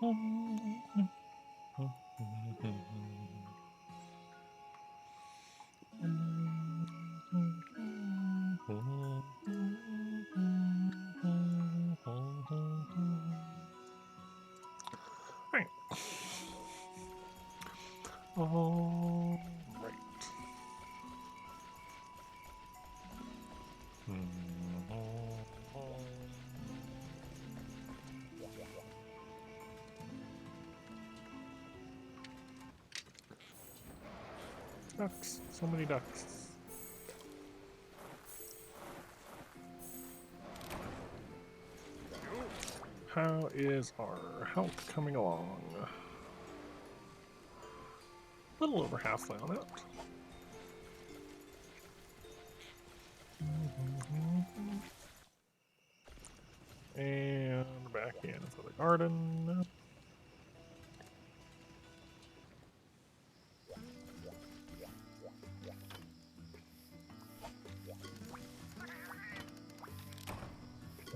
Right. All right. Ducks. So many ducks. How is our health coming along? A little over halfway on it. And back in for the garden.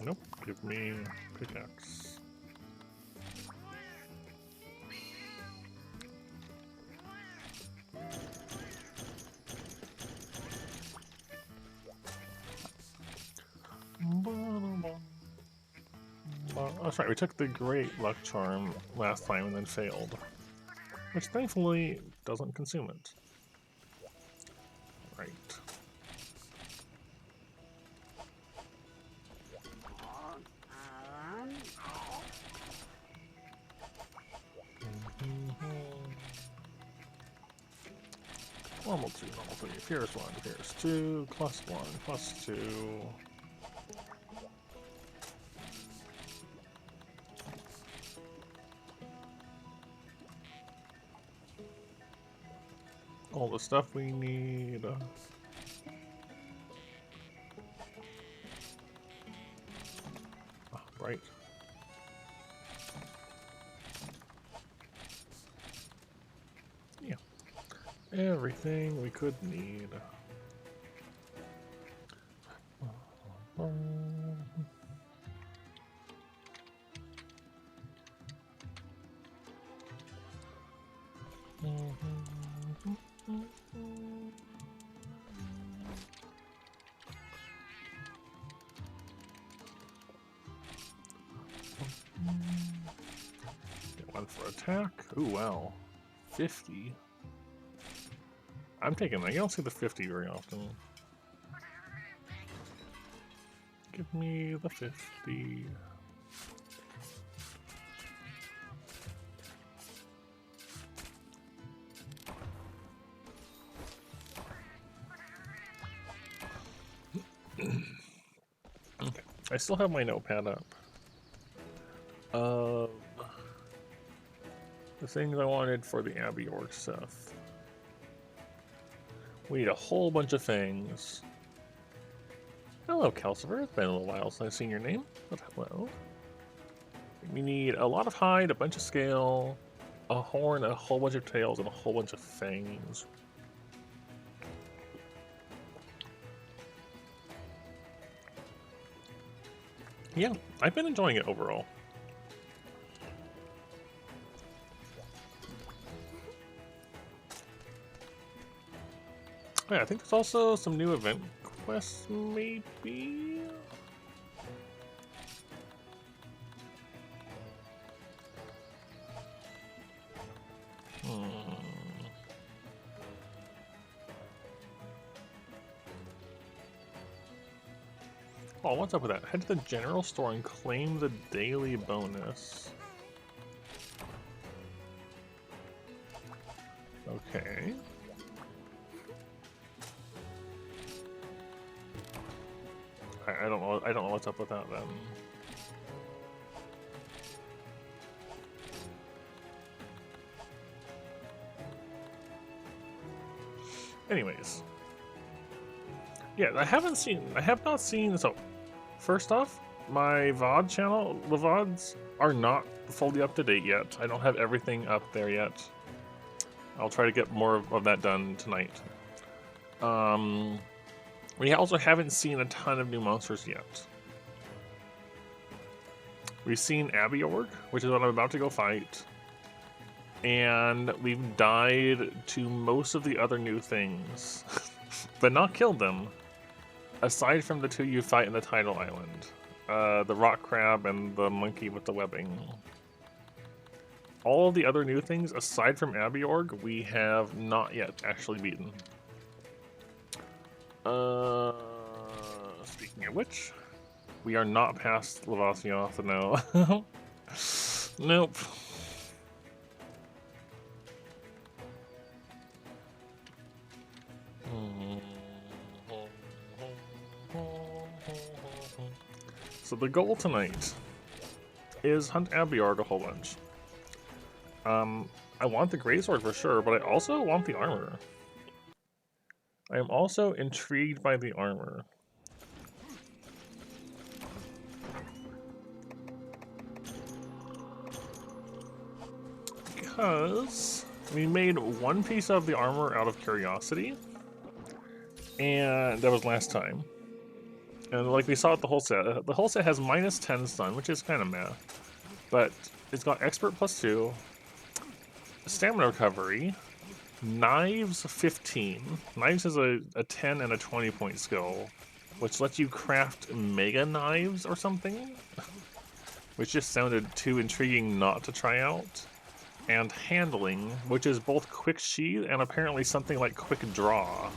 Nope, give me pickaxe. That's right, we took the Great Luck Charm last time and then failed. Which thankfully doesn't consume it. Right. Normal 2, normal 3, Fierce 1, Fierce 2, plus 1, plus 2. All the stuff we need. Oh, right. Yeah. Everything we could need. Get one for attack. Ooh, wow. 50. I'm taking that. You don't see the 50 very often. Give me the 50. Okay. I still have my notepad up. The things I wanted for the Abbey Orc stuff. We need a whole bunch of things. Hello, Calcifer. It's been a little while since I've seen your name. But hello. We need a lot of hide, a bunch of scale, a horn, a whole bunch of tails, and a whole bunch of fangs. Yeah, I've been enjoying it overall. Yeah, I think there's also some new event quests, maybe? Oh, what's up with that? Head to the general store and claim the daily bonus. Okay. I don't know. I don't know what's up with that then. Anyways. Yeah, I have not seen, so, first off, my VOD channel, the VODs are not fully up to date yet. I don't have everything up there yet. I'll try to get more of that done tonight. We also haven't seen a ton of new monsters yet. We've seen Abiorg, which is what I'm about to go fight. And we've died to most of the other new things, but not killed them. Aside from the two you fight in the Tidal Island. The rock crab and the monkey with the webbing. All of the other new things, aside from Abiorg, we have not yet actually beaten. Speaking of which, we are not past Lavasioth, no. Nope. So the goal tonight is hunt Abiorg a whole bunch. I want the Greatsword for sure, but I also want the armor. I am also intrigued by the armor. Because we made one piece of the armor out of curiosity, and that was last time. And like we saw at the whole set has -10 stun, which is kind of meh. But it's got expert +2, stamina recovery, knives 15. Knives has a 10 and a 20 point skill, which lets you craft mega knives or something, which just sounded too intriguing not to try out. And handling, which is both quick sheath and apparently something like quick draw.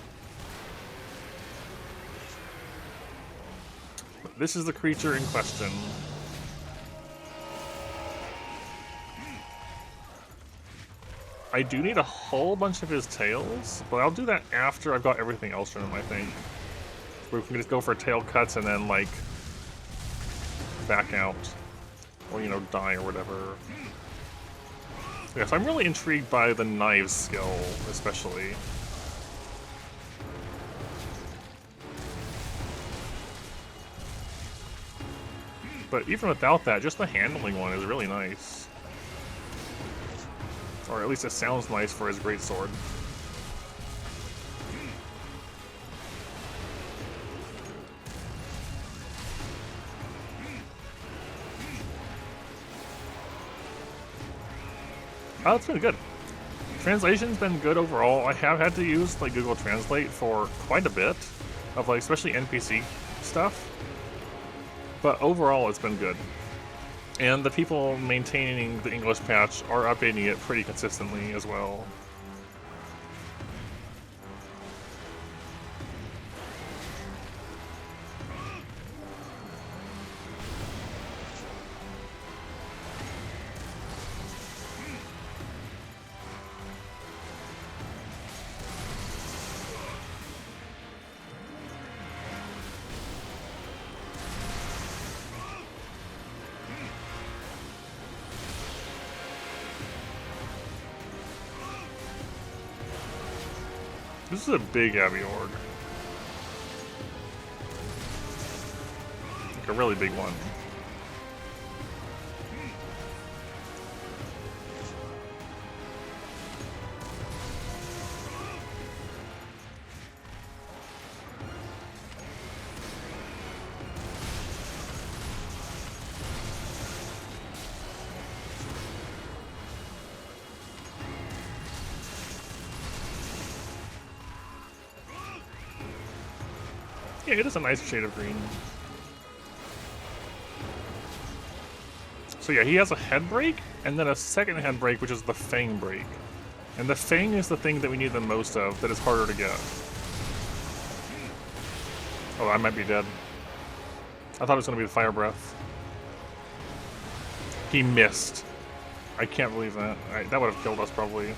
This is the creature in question. I do need a whole bunch of his tails, but I'll do that after I've got everything else from him, I think. We can just go for tail cuts and then, like, back out. Or, you know, die or whatever. Yes, I'm really intrigued by the knives skill, especially. But even without that, just the handling one is really nice. Or at least it sounds nice for his greatsword. Oh, it's been good. Translation's been good overall. I have had to use like Google Translate for quite a bit of like especially NPC stuff. But overall it's been good. And the people maintaining the English patch are updating it pretty consistently as well. This is a big Abiorg. Like a really big one. Yeah, it is a nice shade of green. So yeah, he has a head break, and then a second head break, which is the Fang break. And the Fang is the thing that we need the most of, that is harder to get. Oh, I might be dead. I thought it was going to be the Fire Breath. He missed. I can't believe that. That would have killed us, probably.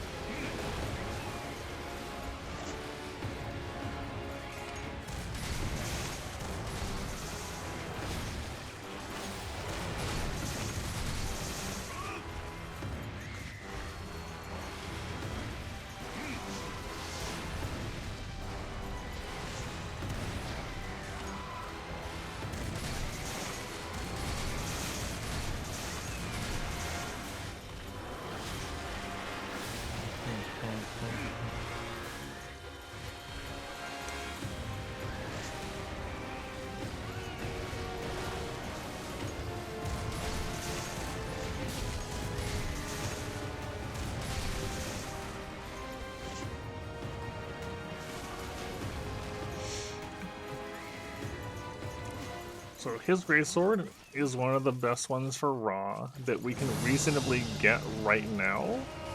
So his greatsword is one of the best ones for Raw that we can reasonably get right now.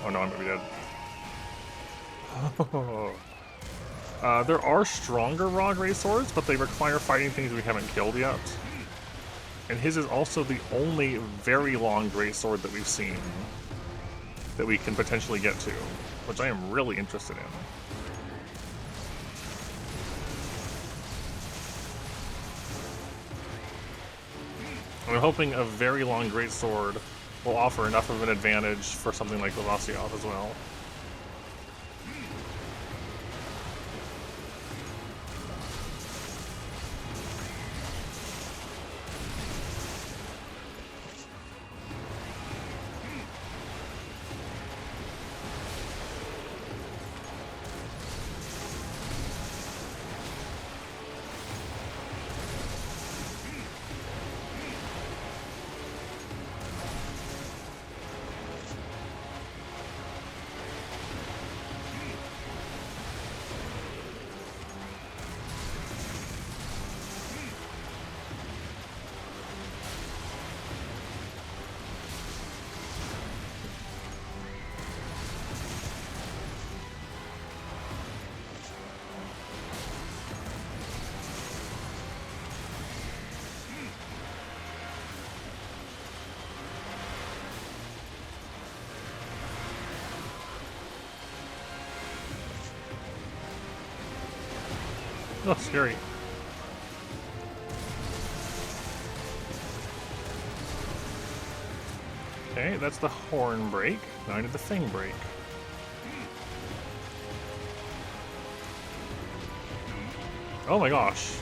Oh no, I might be dead. There are stronger Raw greatswords, but they require fighting things we haven't killed yet. And his is also the only very long greatsword that we've seen that we can potentially get to, which I am really interested in. I'm hoping a very long greatsword will offer enough of an advantage for something like Lavasioth as well. Oh, scary. Okay, that's the horn break. Now I need the thing break. Oh my gosh.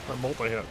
That multi-hit.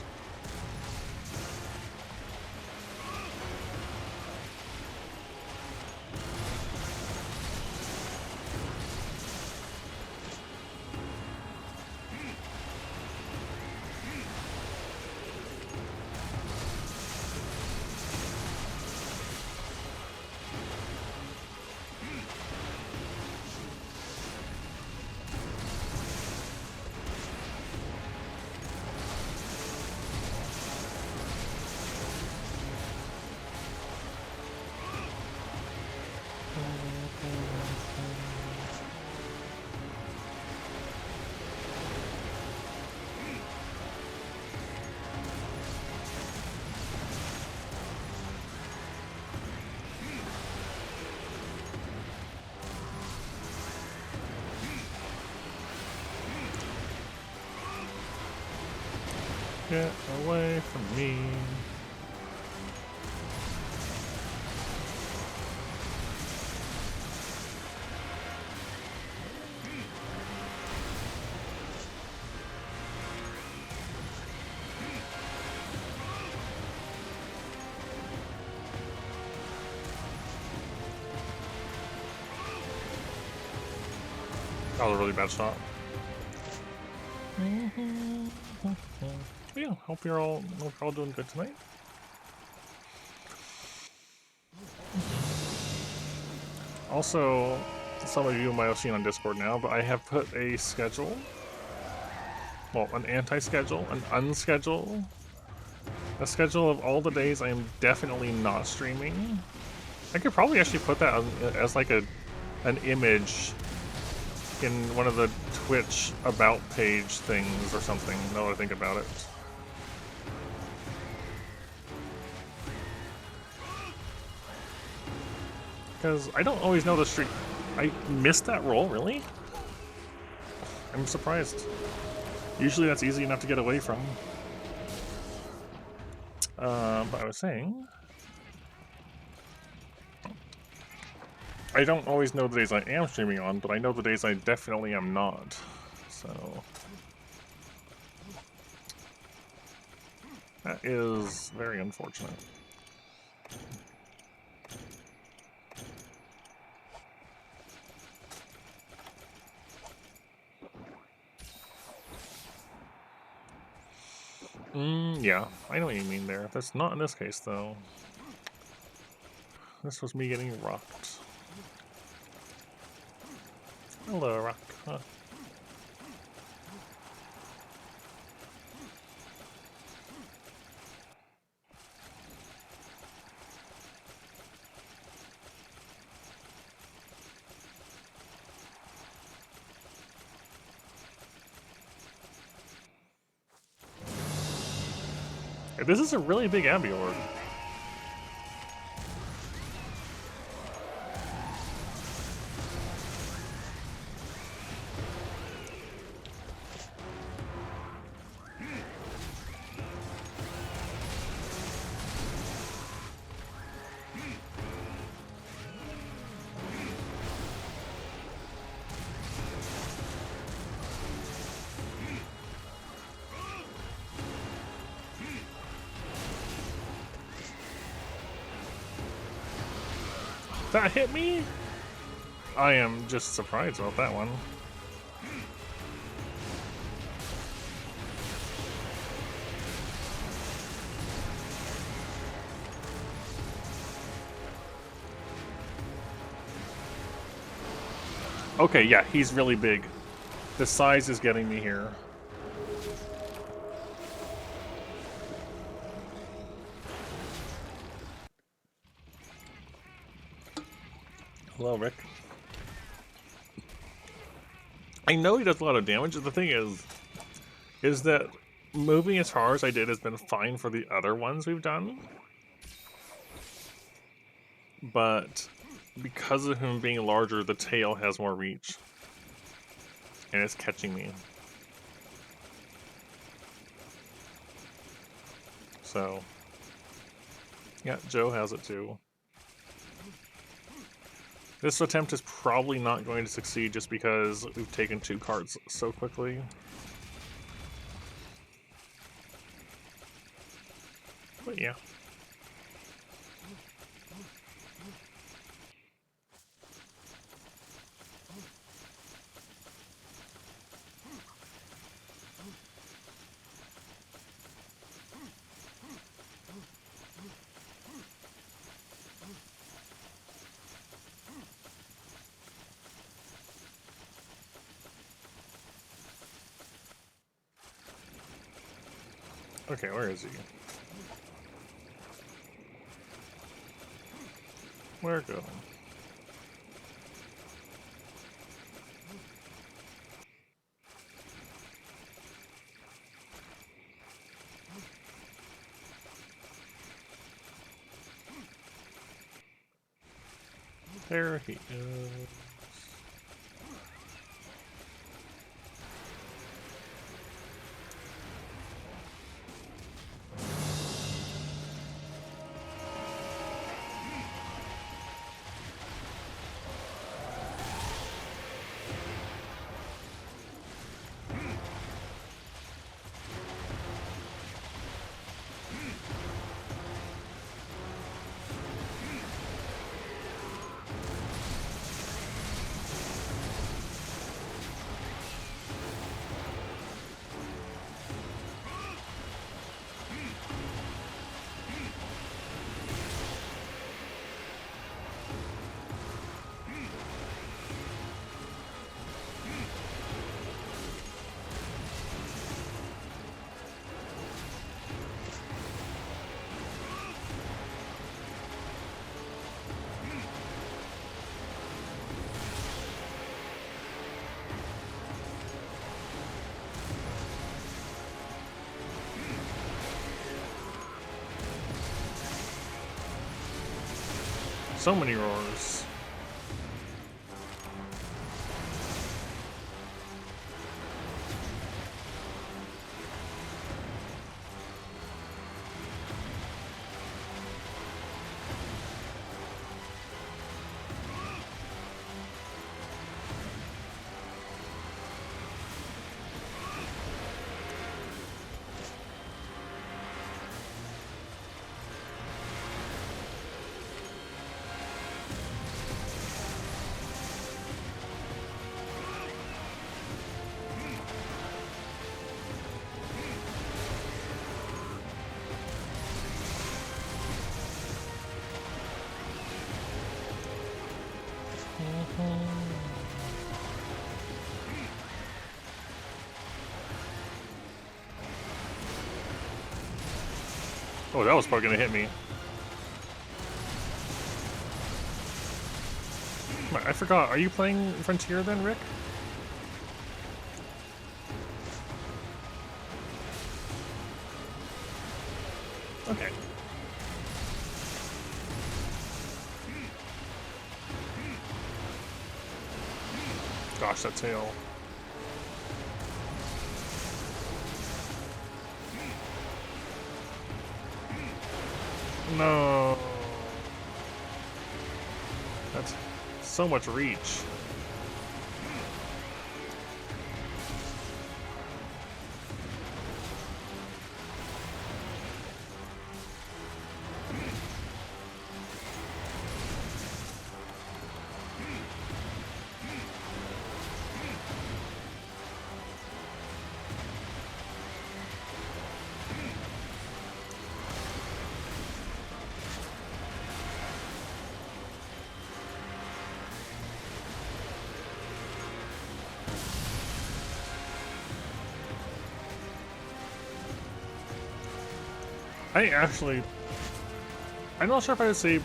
Get away from me. That was a really bad shot. Yeah, hope you're all doing good tonight. Also, some of you might have seen on Discord now, but I have put a schedule. Well, an anti-schedule, an unschedule. A schedule of all the days I am definitely not streaming. I could probably actually put that as like an image in one of the Twitch about page things or something, now that I think about it. Because I don't always know the stream. I missed that roll, really? I'm surprised. Usually that's easy enough to get away from. But I was saying, I don't always know the days I am streaming on, but I know the days I definitely am not. So that is very unfortunate. Yeah, I know what you mean there. That's not in this case, though. This was me getting rocked. Hello, rock. Huh. This is a really big Abiorg. That hit me? I am just surprised about that one. Okay, yeah, he's really big. The size is getting me here. Hello, Rick. I know he does a lot of damage. The thing is that moving as far as I did has been fine for the other ones we've done. But because of him being larger, the tail has more reach. And it's catching me. So, yeah, Joe has it too. This attempt is probably not going to succeed just because we've taken 2 cards so quickly. But yeah. Okay, where is he? Where go? There he is. So many roars. Oh, that was probably gonna hit me. I forgot. Are you playing Frontier then, Rick? Okay. Gosh, that tail. No. That's so much reach. I'm not sure if I would say,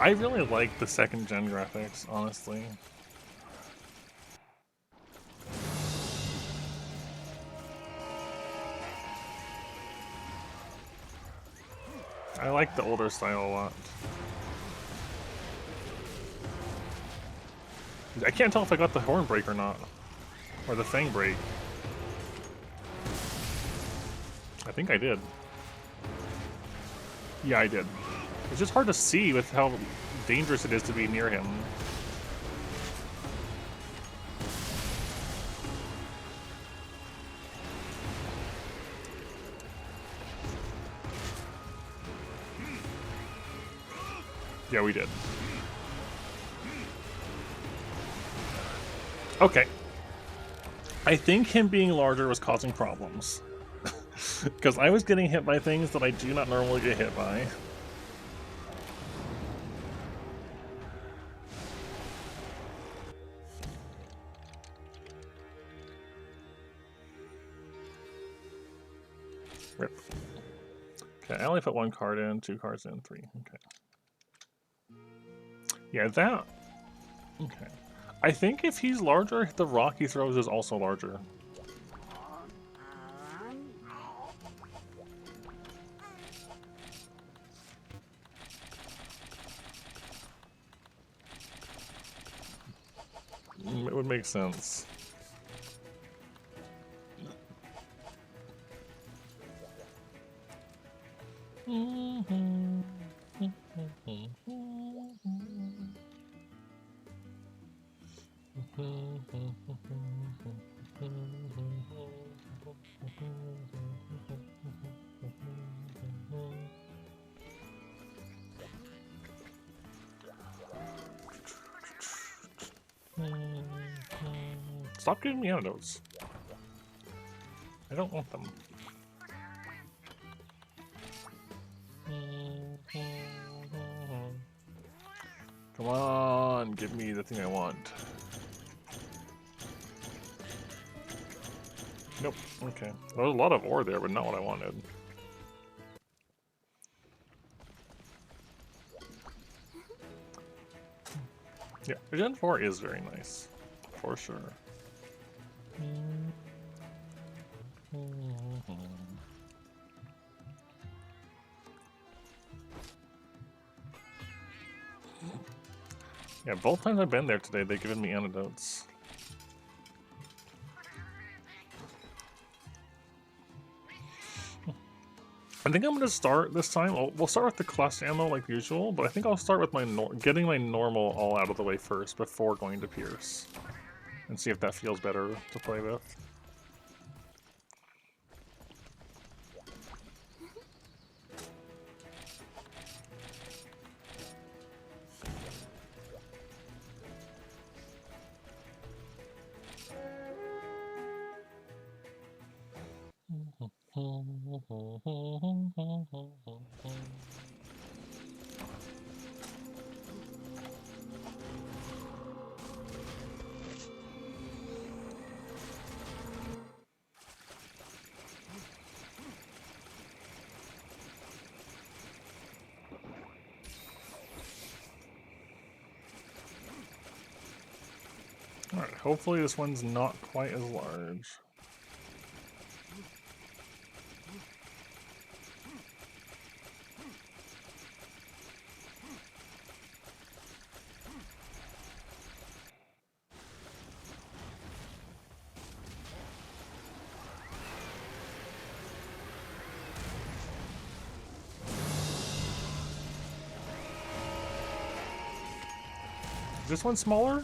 I really like the second gen graphics, honestly. I like the older style a lot. I can't tell if I got the horn break or not, or the fang break. I think I did. Yeah, I did. It's just hard to see with how dangerous it is to be near him. Yeah, we did. Okay. I think him being larger was causing problems. Because I was getting hit by things that I do not normally get hit by. Rip. Okay, I only put one card in, 2 cards in, 3. Okay. Yeah, that... Okay. I think if he's larger, the rock he throws is also larger. It would make sense. Stop giving me antidotes. I don't want them. Come on, give me the thing I want. Nope, okay. There was a lot of ore there, but not what I wanted. Yeah, Gen 4 is very nice. For sure. Yeah, both times I've been there today, they've given me antidotes. I think I'm gonna start this time. We'll start with the class ammo like usual, but I think I'll start with my getting my normal all out of the way first before going to Pierce, and see if that feels better to play with. Alright, hopefully this one's not quite as large. This one smaller?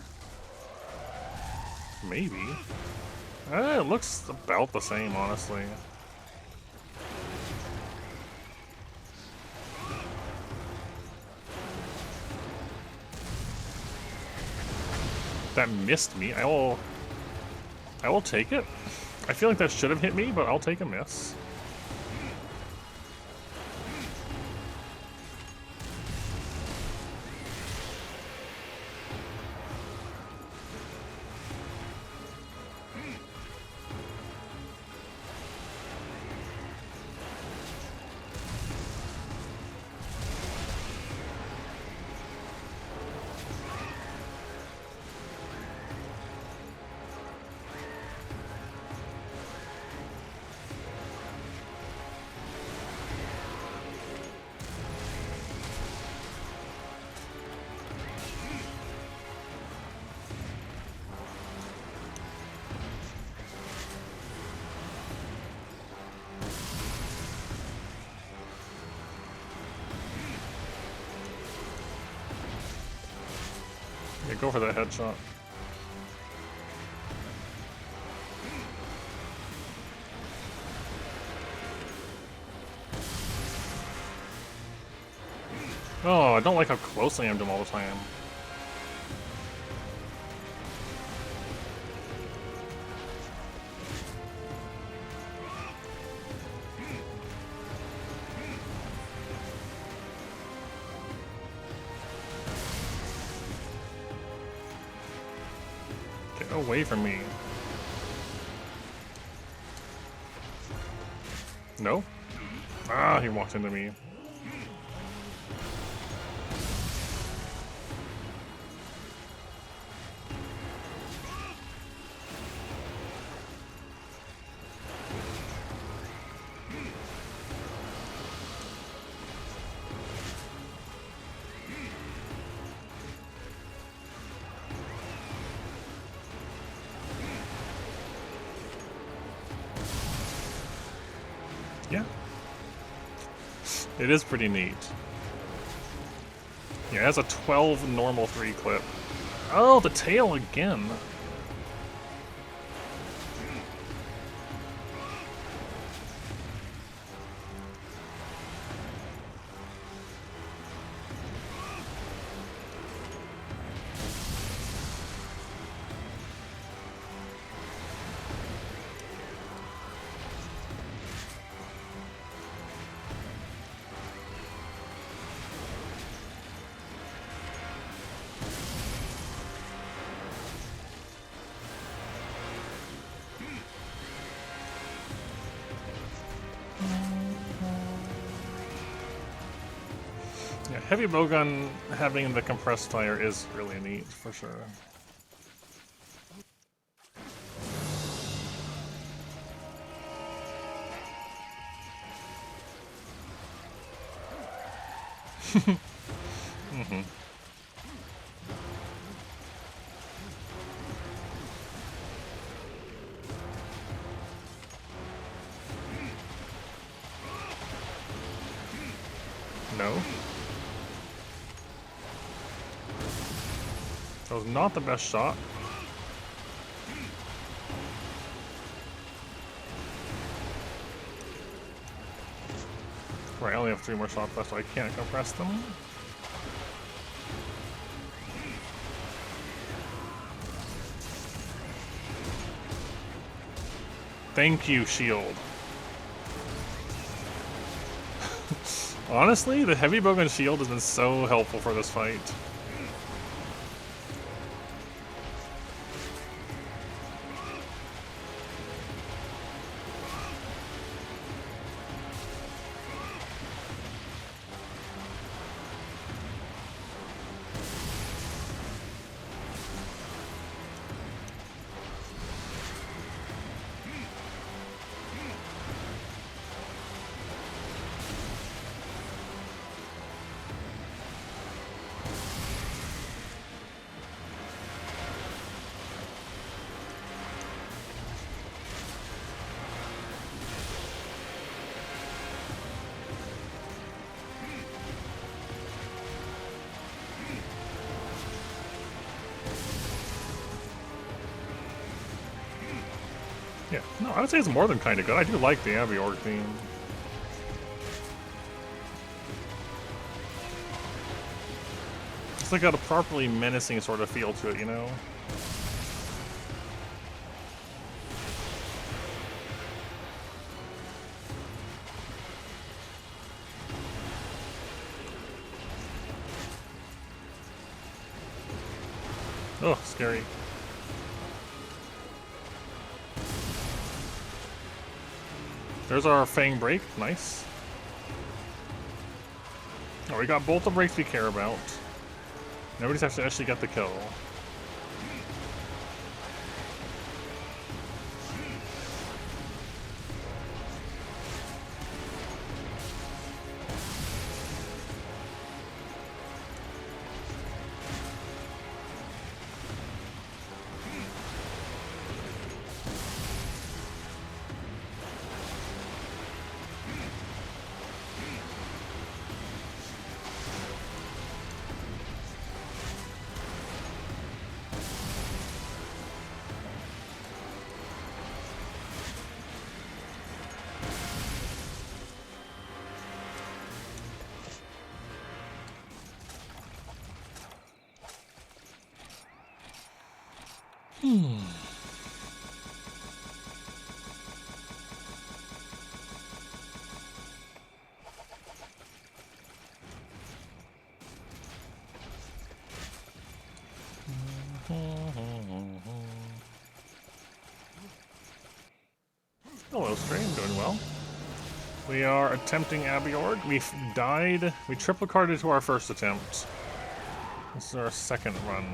Maybe. It looks about the same, honestly. That missed me. I will take it. I feel like that should have hit me, but I'll take a miss. Yeah, go for that headshot. Oh, I don't like how close I am to him all the time. Get away from me. No? Ah, he walked into me. Yeah. It is pretty neat. Yeah, it has a 12 normal 3 clip. Oh, the tail again. Yeah, heavy bowgun having the compressed fire is really neat, for sure. Mm-hmm. No. That was not the best shot. Right, I only have 3 more shots left, so I can't compress them. Thank you, shield. Honestly, the heavy bowgun shield has been so helpful for this fight. Yeah, no, I would say it's more than kind of good. I do like the Abiorg theme. It's like got a properly menacing sort of feel to it, you know? Oh, scary. There's our Fang break. Nice. Oh, we got both the breaks we care about. Nobody's actually got the kill. Hello, Stray. I'm doing well. We are attempting Abiorg. We died. We triple carded to our first attempt. This is our second run.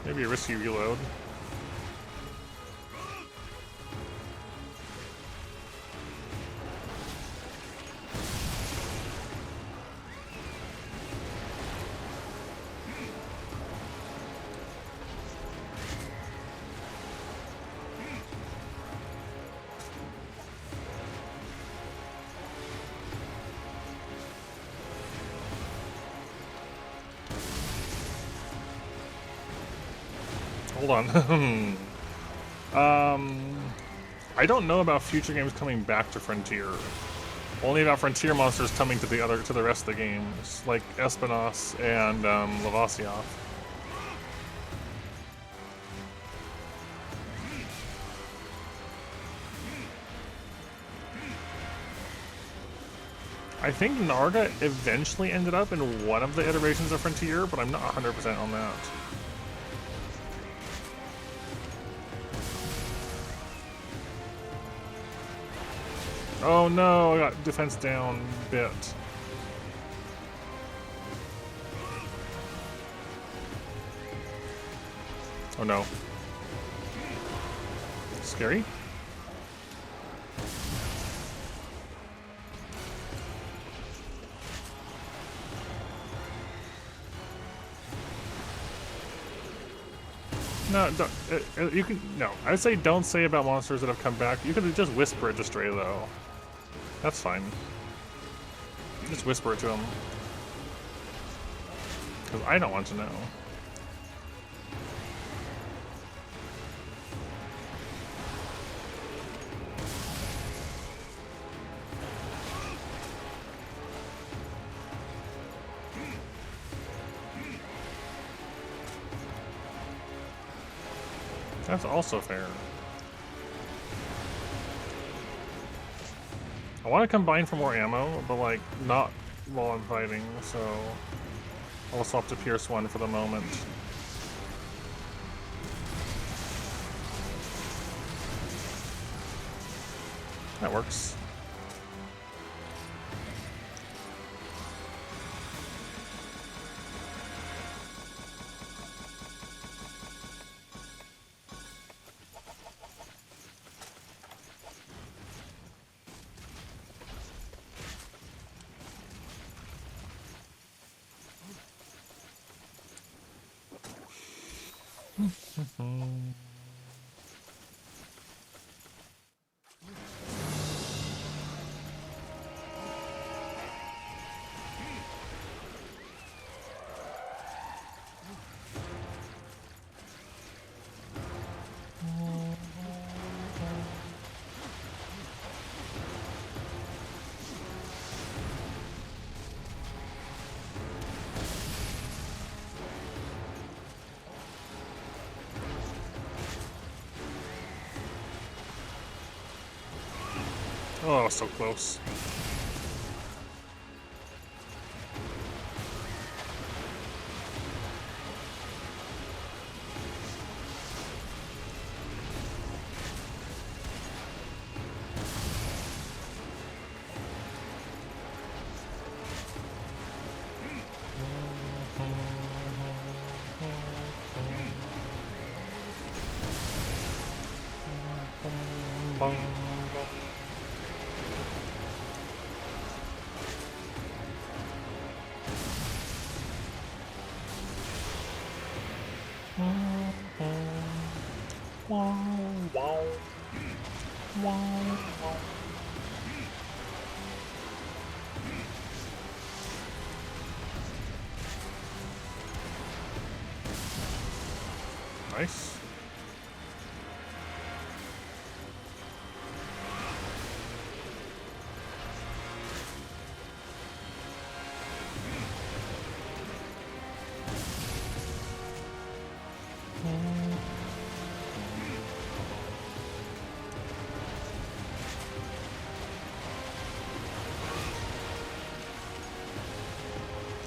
Maybe a risky reload. Hold on. I don't know about future games coming back to Frontier. Only about Frontier monsters coming to the rest of the games, like Espinos and Lavasioth. I think Narga eventually ended up in one of the iterations of Frontier, but I'm not 100% on that. Oh no, I got defense down bit. Oh no. Scary? No, don't, you can, no. I'd say don't say about monsters that have come back. You could just whisper it to Stray though. That's fine. Just whisper it to him. Because I don't want to know. That's also fair. I want to combine for more ammo, but like not while I'm fighting, so I'll swap to Pierce 1 for the moment. That works. Oh, so close. Nice.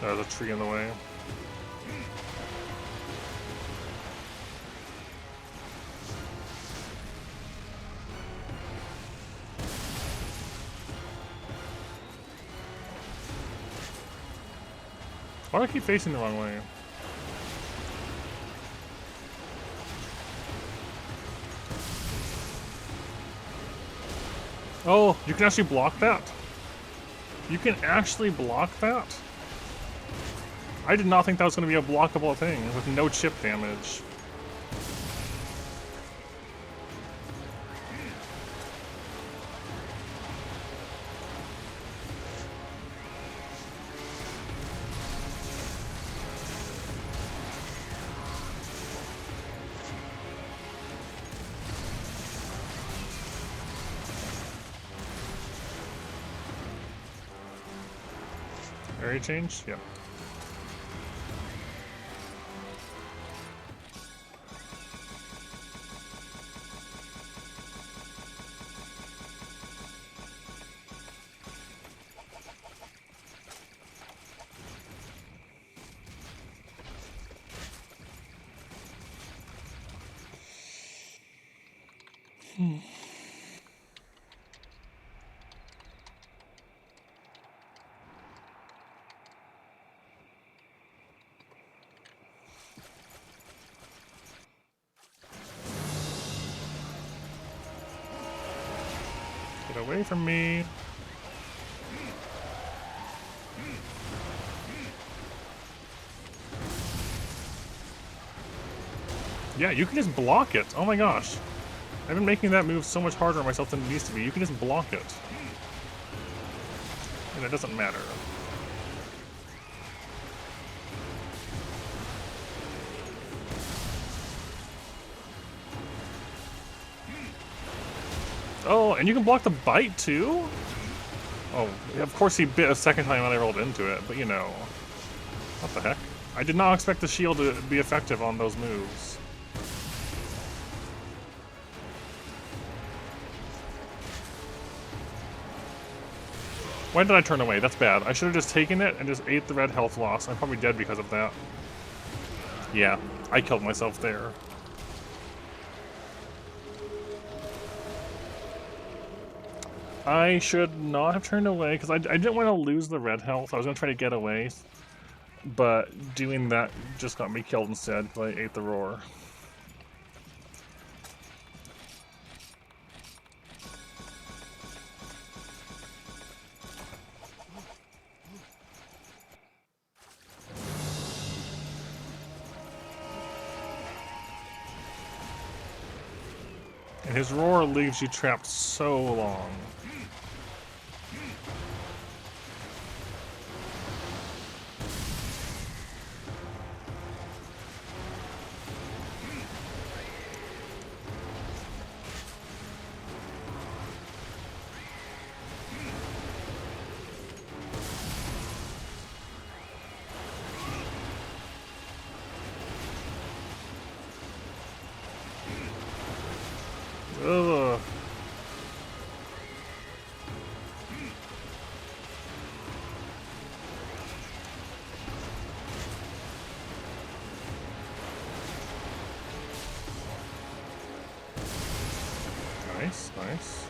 There's a tree in the way. Why do I keep facing the wrong way? Oh, you can actually block that? You can actually block that? I did not think that was going to be a blockable thing with no chip damage. Area change? Yep. Get away from me. Yeah, you can just block it. Oh my gosh. I've been making that move so much harder on myself than it needs to be. You can just block it. And it doesn't matter. Oh, and you can block the bite too? Oh, of course he bit a second time when I rolled into it, but you know. What the heck? I did not expect the shield to be effective on those moves. Why did I turn away? That's bad. I should have just taken it and just ate the red health loss. I'm probably dead because of that. Yeah, I killed myself there. I should not have turned away because I didn't want to lose the red health. I was going to try to get away, but doing that just got me killed instead because I ate the roar. And his roar leaves you trapped so long. Ugh. Nice, nice.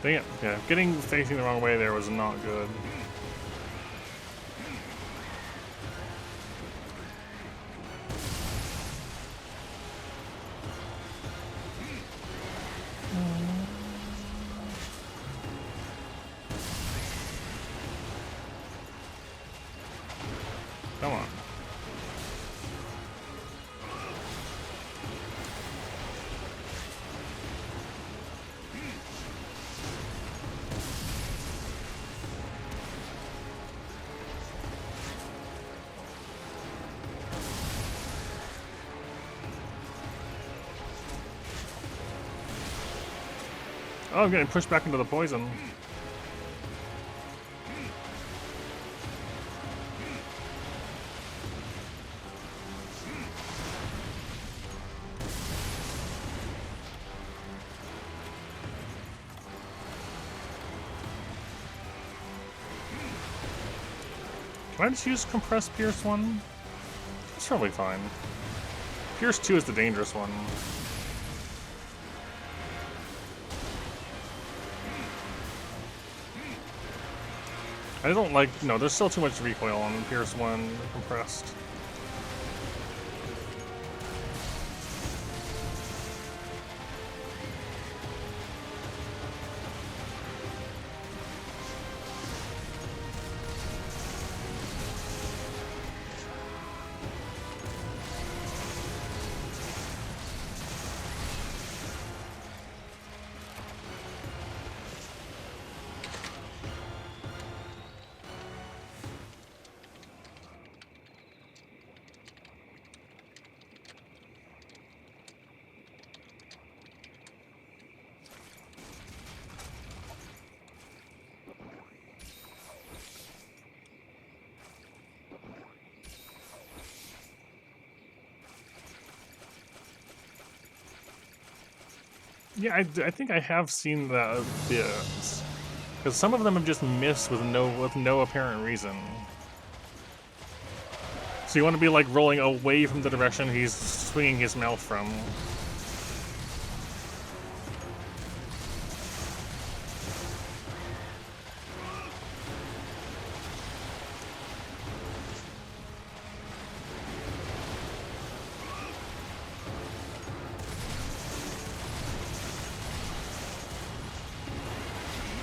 Dang it. Yeah, getting facing the wrong way there was not good. Come on. Oh, I'm getting pushed back into the poison. Can I just use Compressed Pierce 1? It's probably fine. Pierce 2 is the dangerous one. I don't like... No, there's still too much recoil on Pierce 1 compressed. Yeah, I think I have seen that a bit. Because some of them have just missed with no apparent reason. So you want to be like rolling away from the direction he's swinging his mouth from.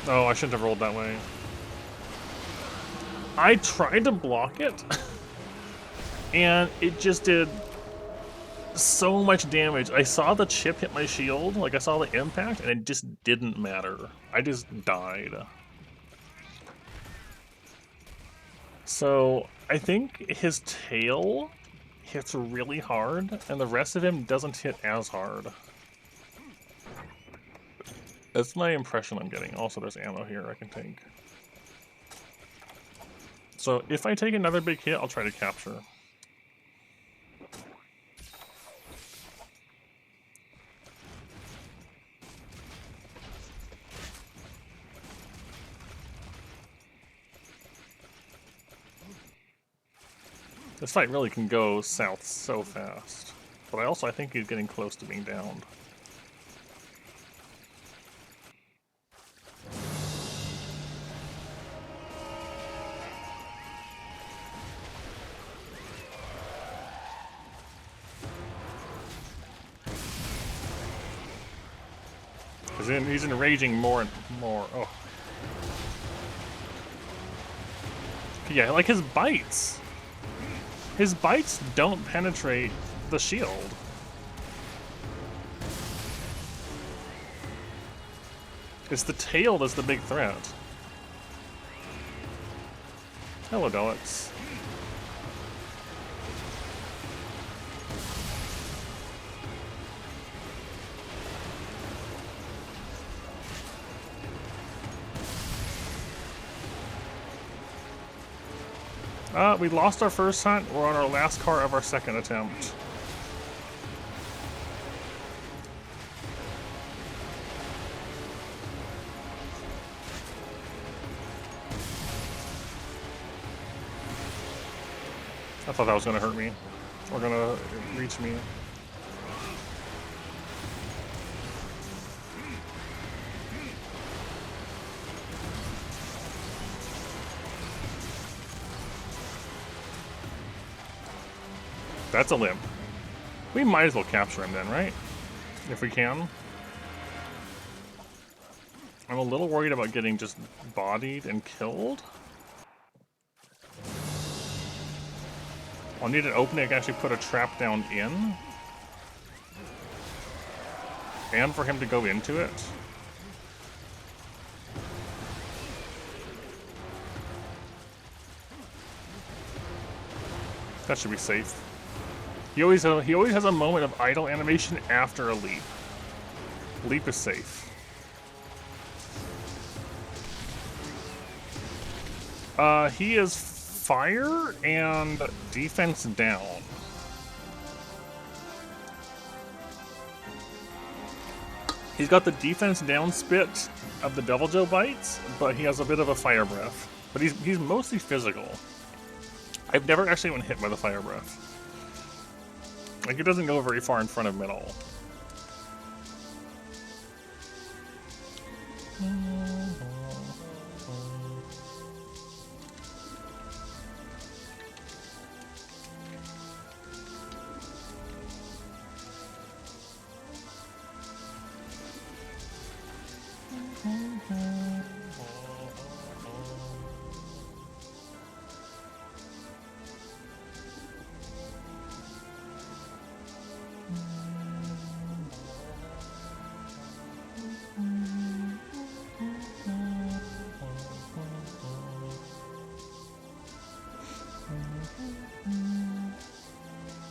Oh, I shouldn't have rolled that way. I tried to block it, and it just did so much damage. I saw the chip hit my shield, like I saw the impact, and it just didn't matter. I just died. So I think his tail hits really hard, and the rest of him doesn't hit as hard. That's my impression I'm getting. Also, there's ammo here I can take. So if I take another big hit, I'll try to capture. This fight really can go south so fast. But I think he's getting close to being downed. He's enraging more and more. Oh. Yeah, like his bites. His bites don't penetrate the shield. It's the tail that's the big threat. Hello, Deluxe. We lost our first hunt. We're on our last car of our second attempt. I thought that was going to hurt me. Or going to reach me. That's a limb. We might as well capture him then, right? If we can. I'm a little worried about getting just bodied and killed. I'll need an opening I can actually put a trap down in. And for him to go into it. That should be safe. He always has a moment of idle animation after a leap. Leap is safe. He is fire and defense down. He's got the defense down spit of the Deviljho bites, but he has a bit of a fire breath. But he's mostly physical. I've never actually been hit by the fire breath. Like, it doesn't go very far in front of him at all.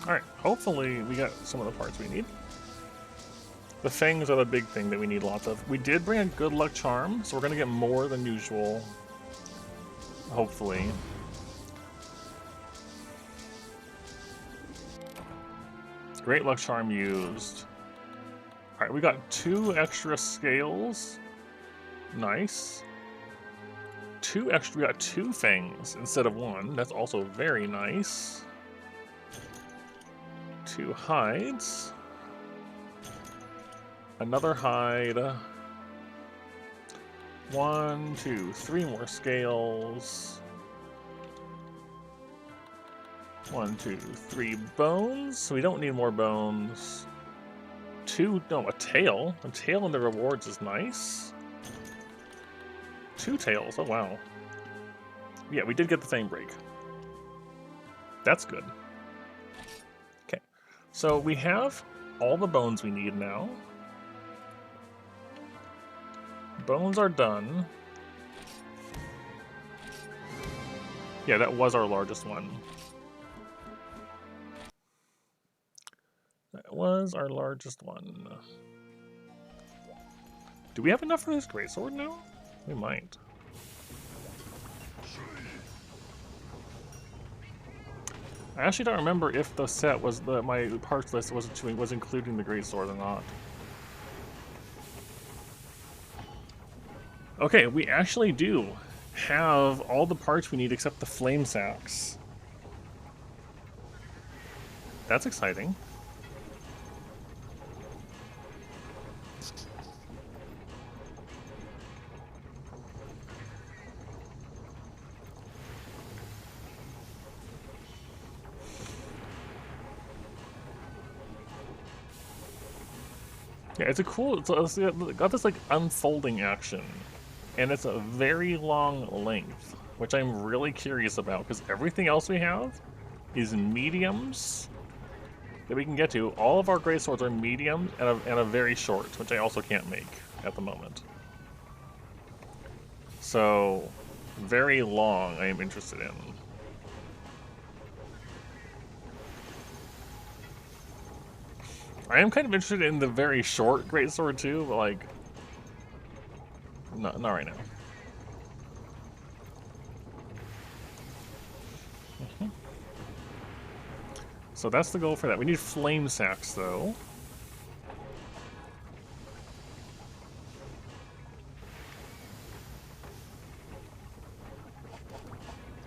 Alright, hopefully we got some of the parts we need. The fangs are the big thing that we need lots of. We did bring a good luck charm, so we're going to get more than usual. Hopefully. Great luck charm used. Alright, we got 2 extra scales. Nice. We got 2 fangs instead of 1. That's also very nice. 2 hides. Another hide. 1, 2, 3 more scales. 1, 2, 3 bones. So we don't need more bones. 2, no, a tail. A tail in the rewards is nice. 2 tails, oh wow. Yeah, we did get the Fang Break. That's good. Okay, so we have all the bones we need now. Bones are done. Yeah, that was our largest one. That was our largest one. Do we have enough for this greatsword now? We might. I actually don't remember if the set was my parts list was including the greatsword or not. Okay, we actually do have all the parts we need except the flame sacks. That's exciting. Yeah, it's a cool. It's got this like unfolding action, and it's a very long length, which I'm really curious about because everything else we have is mediums that we can get to. All of our great swords are mediums and a very short, which I also can't make at the moment. So, very long. I am interested in. I am kind of interested in the very short greatsword too, but like, not right now. So that's the goal for that. We need flame sacks though.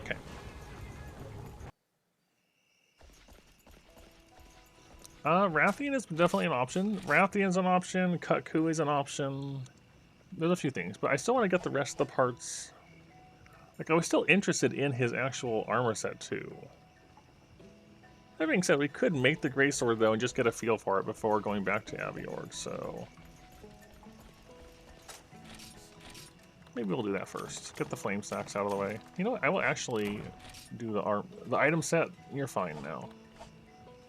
Okay. Rathian is definitely an option. Rathian's an option. Kut-Ku is an option. There's a few things, but I still want to get the rest of the parts. Like, I was still interested in his actual armor set, too. That being said, we could make the greatsword, though, and just get a feel for it before going back to Aviorg, so... maybe we'll do that first. Get the flame sacks out of the way. You know what? I will actually do the item set. You're fine now.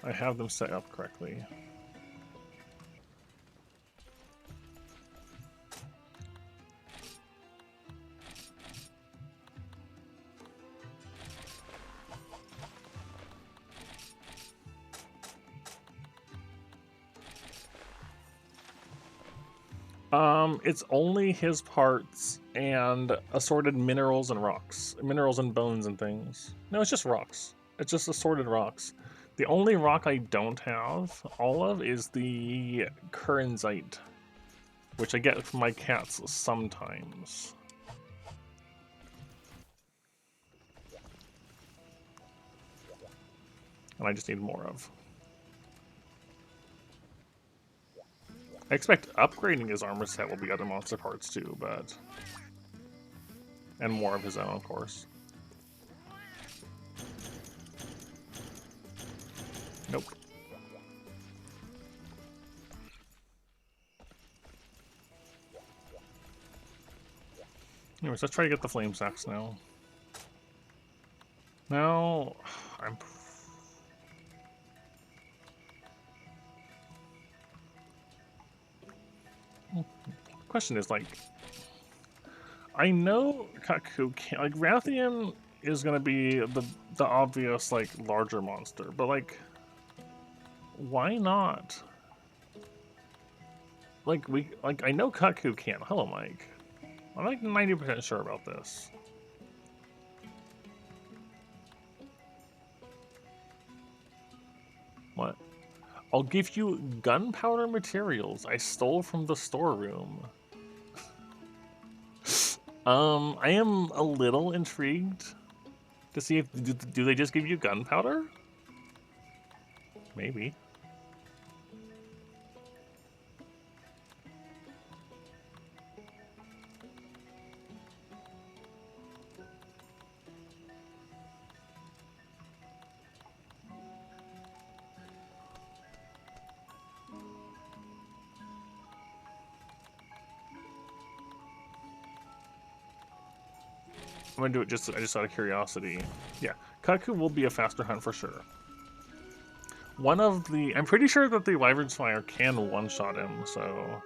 I have them set up correctly. It's only his parts and assorted minerals and rocks. Minerals and bones and things. No, it's just rocks. It's just assorted rocks. The only rock I don't have all of is the Kurzite, which I get from my cats sometimes. And I just need more of. I expect upgrading his armor set will be other monster parts too, but... and more of his own, of course. Nope. Anyways, let's try to get the flame sacks now. Now, I'm... question is, like... I know Kut-Ku can't... like, Rathian is gonna be the obvious, like, larger monster, but, like... why not? Like, I know Kut-Ku can. Hello, Mike. I'm like 90% sure about this. What? I'll give you gunpowder materials I stole from the storeroom. I am a little intrigued to see if do they just give you gunpowder? Maybe. I'm gonna do it just out of curiosity. Yeah, Kut-Ku will be a faster hunt for sure. One of the... I'm pretty sure that the Wyvern's Fire can one-shot him, so...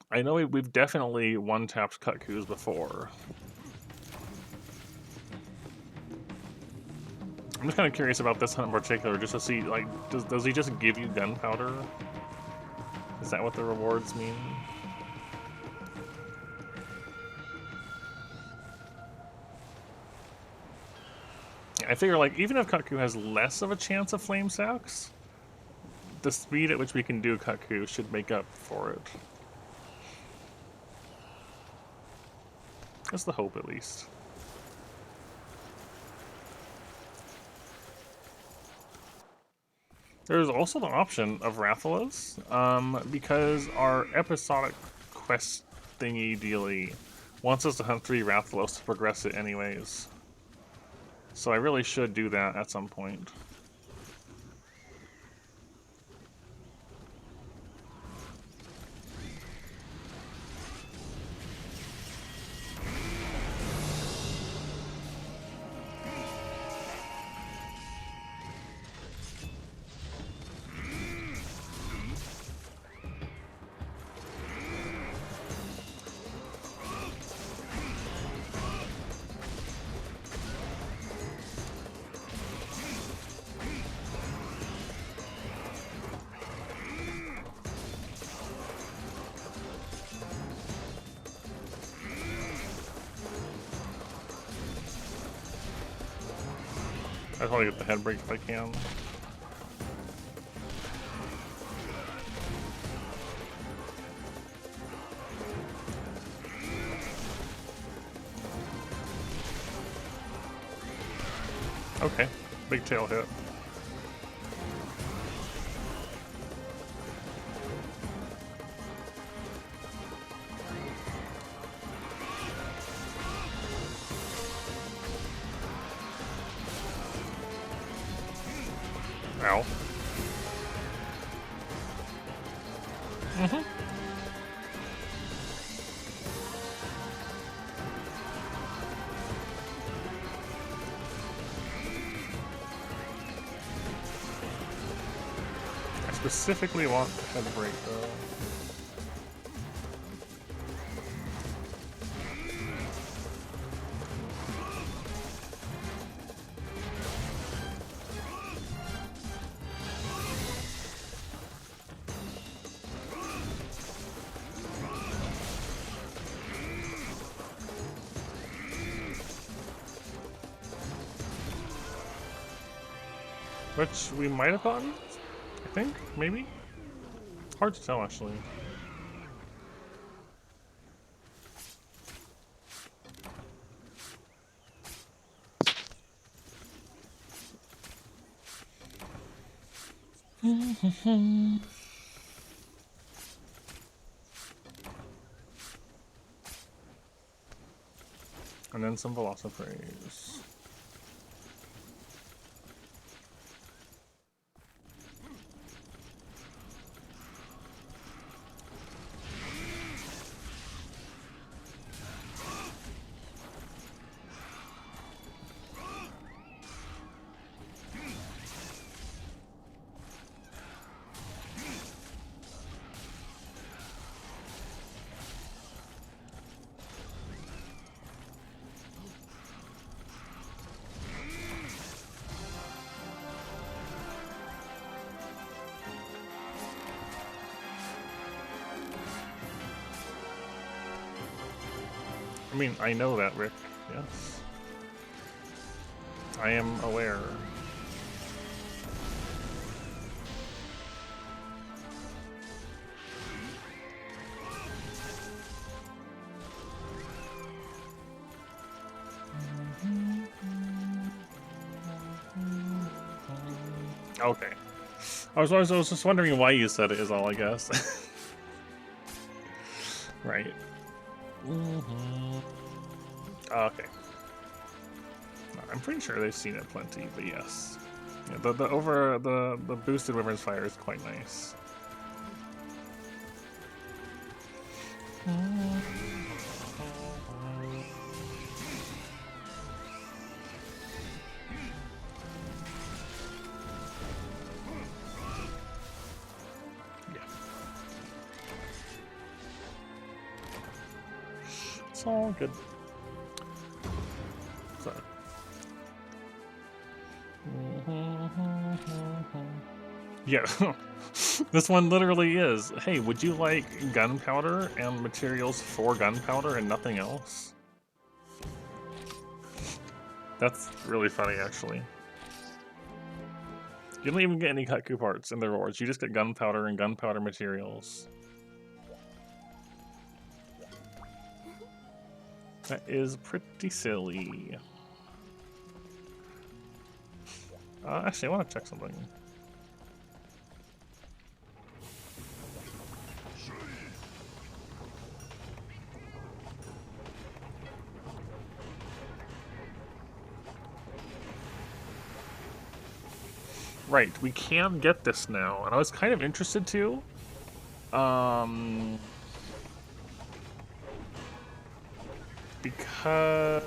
I know we've definitely one-tapped Kut-Kus before. I'm just kind of curious about this hunt in particular, just to see, like, does he just give you gunpowder? Is that what the rewards mean? I figure, like, even if Kutku has less of a chance of flame sacks, the speed at which we can do Kutku should make up for it. That's the hope, at least. There's also the option of Rathalos, because our episodic quest thingy dealy wants us to hunt 3 Rathalos to progress it anyways. So I really should do that at some point. I'd probably get the head break if I can. Okay, big tail hit. Ow. I specifically want the head break though. Which we might have gotten, I think, maybe? Hard to tell, actually. And then some Velociphrase. I mean, I know that, Rick. Yes. I am aware. Okay. I was just wondering why you said it is all, I guess. Right. Okay. I'm pretty sure they've seen it plenty, but yes. Yeah, the boosted Wyvern's Fire is quite nice. It's all good. So. Yeah. This one literally is. Hey, would you like gunpowder and materials for gunpowder and nothing else? That's really funny, actually. You don't even get any Katku parts in the rewards. You just get gunpowder and gunpowder materials. That is pretty silly. Actually, I want to check something. Right, we can get this now, and I was kind of interested to. Because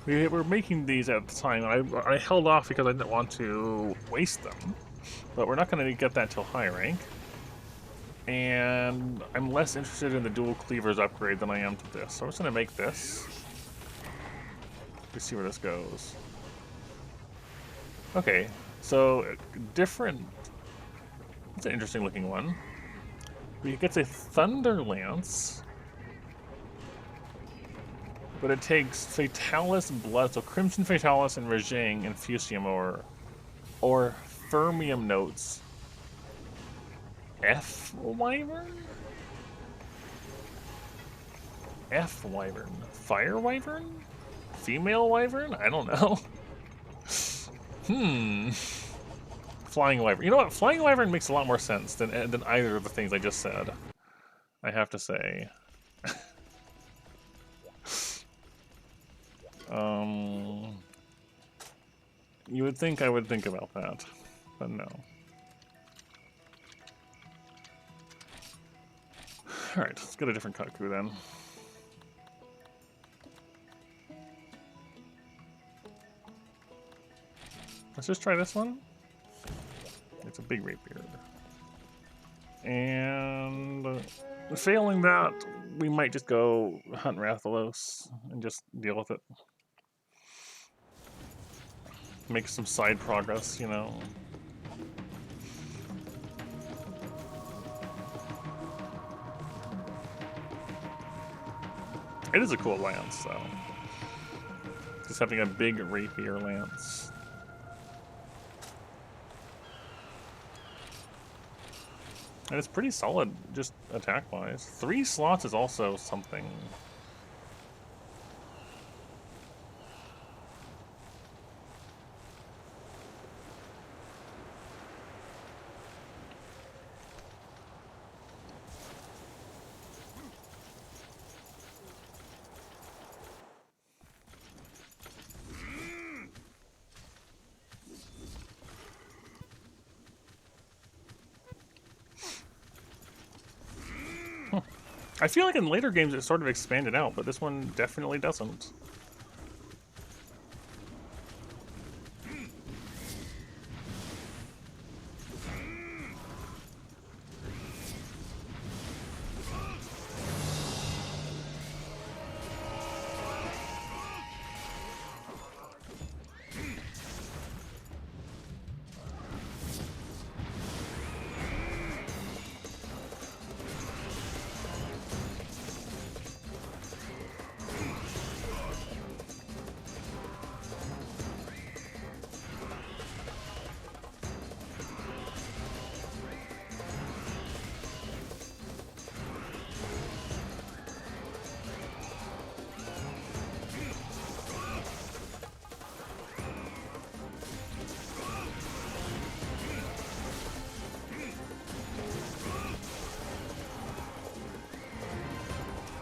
we were making these at the time, and I held off because I didn't want to waste them. But we're not going to get that till high rank. And I'm less interested in the dual cleavers upgrade than I am to this. So I'm just going to make this. Let's see where this goes. Okay, so different. It's an interesting looking one. It gets a Thunder Lance, but it takes Fatalis Blood, so Crimson Fatalis and Rajang and Fusium or Fermium Notes. F Wyvern? F Wyvern. Fire Wyvern? Female Wyvern? I don't know. Flying Wyvern. You know what? Flying Wyvern makes a lot more sense than either of the things I just said. I have to say. You would think I would think about that, but no. Alright, let's get a different Katku then. Let's just try this one. It's a big rapier. And failing that, we might just go hunt Rathalos and just deal with it. Make some side progress, you know. It is a cool lance, though. Just having a big rapier lance. And it's pretty solid, just attack-wise. 3 slots is also something. I feel like in later games it sort of expanded out, but this one definitely doesn't.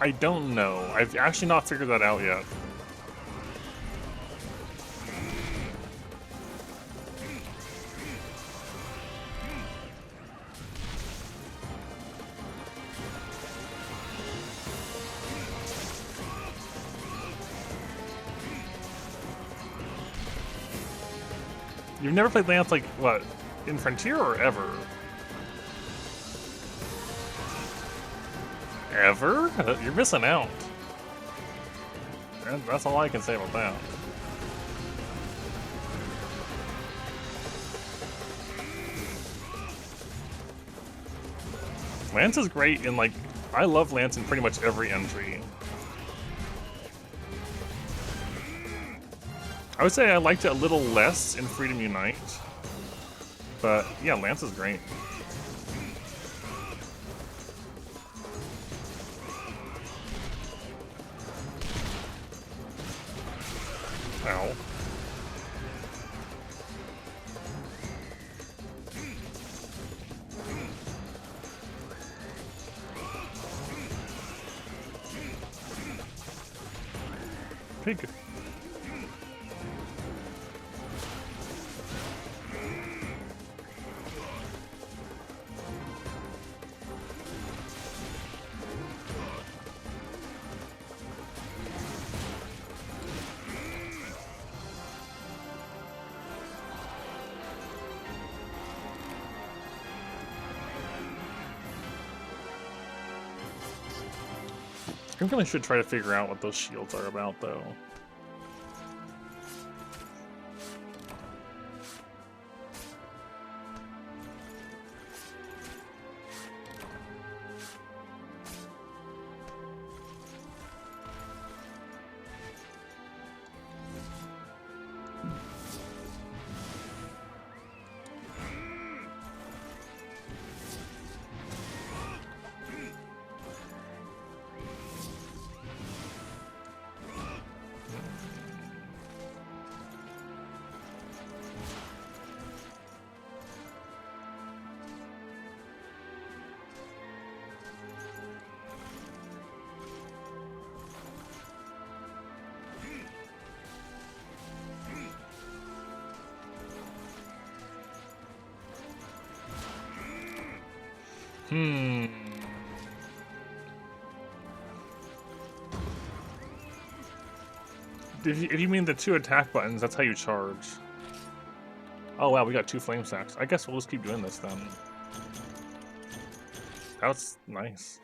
I don't know. I've actually not figured that out yet. You've never played Lance, like, what, in Frontier or ever? Ever? You're missing out. That's all I can say about that. Lance is great in, like, I love Lance in pretty much every entry. I would say I liked it a little less in Freedom Unite. But, yeah, Lance is great. Ow. Pig. I really should try to figure out what those shields are about, though. If you mean the 2 attack buttons, that's how you charge. Oh wow, we got 2 flame sacks. I guess we'll just keep doing this then. That's nice.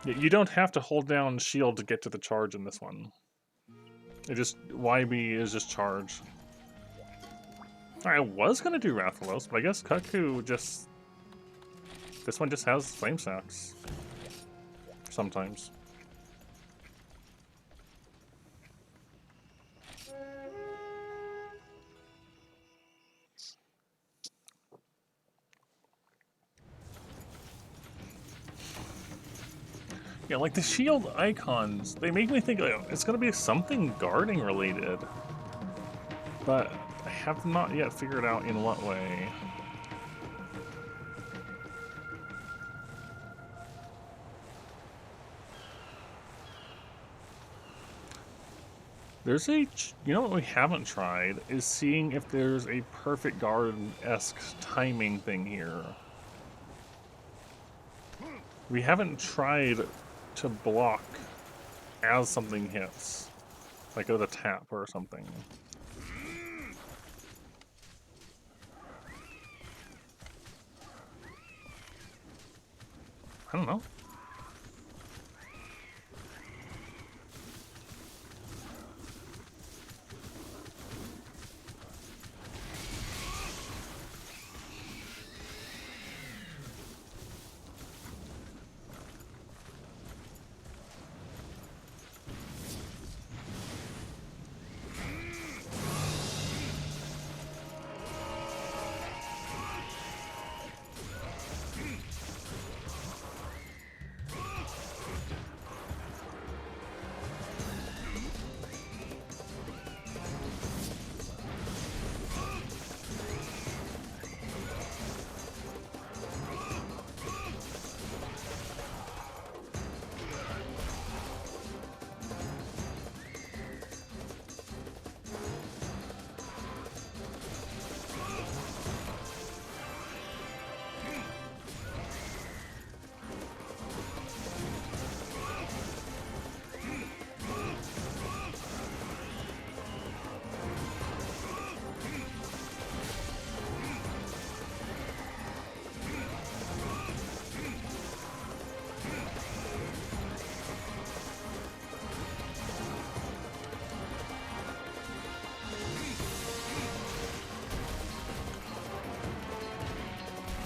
You don't have to hold down shield to get to the charge in this one. It just, YB is just charge. I was gonna do Rathalos, but I guess Kutku just... This one just has flame sacks. Sometimes. Yeah, like the shield icons, they make me think it's gonna be something guarding related. But I have not yet figured out in what way. There's a, you know what we haven't tried, is seeing if there's a perfect guard-esque timing thing here. We haven't tried to block as something hits, like with a tap or something. I don't know.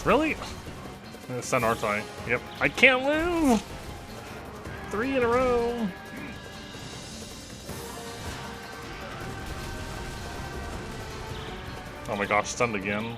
Really? I'm gonna stun Artai. Yep. I can't move! 3 in a row! Oh my gosh, stunned again.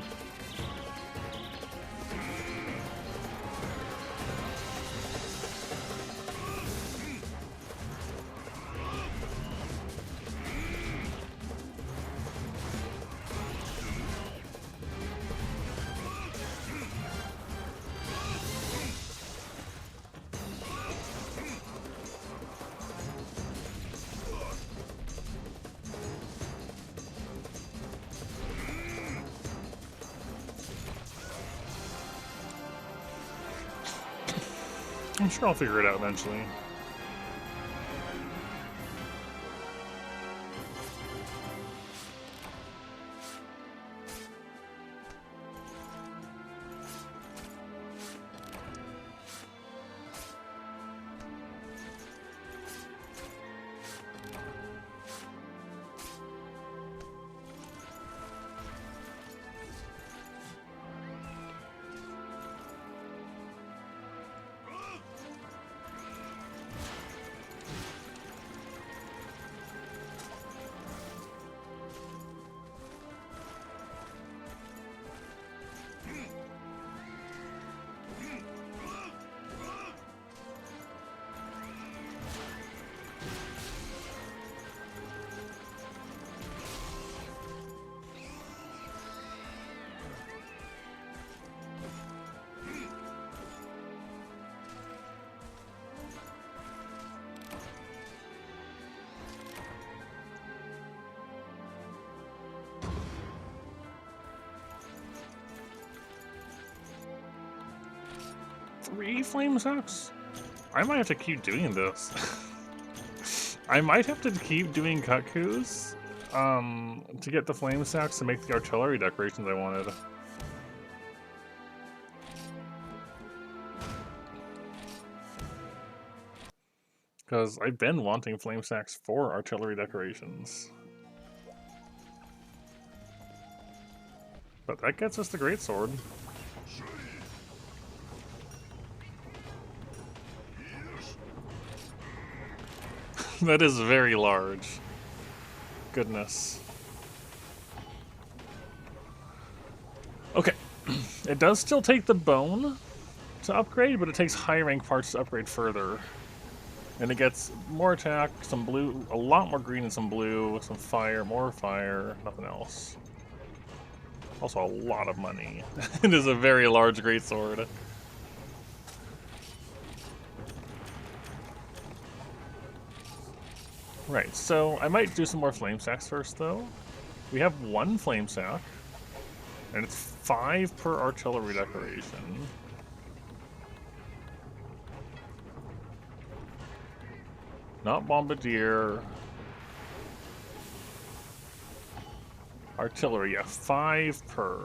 I'm sure I'll figure it out eventually. Three flame sacks? I might have to keep doing this. I might have to keep doing Cuckoos to get the flame sacks to make the artillery decorations I wanted. Because I've been wanting flame sacks for artillery decorations. But that gets us the greatsword. That is very large. Goodness. Okay. It does still take the bone to upgrade, but it takes high rank parts to upgrade further. And it gets more attack, some blue, a lot more green and some blue, some fire, more fire, nothing else. Also a lot of money. It is a very large greatsword. Right, so I might do some more flame sacks first though. We have 1 flame sack, and it's 5 per artillery decoration. Not bombardier. Artillery, yeah, 5 per.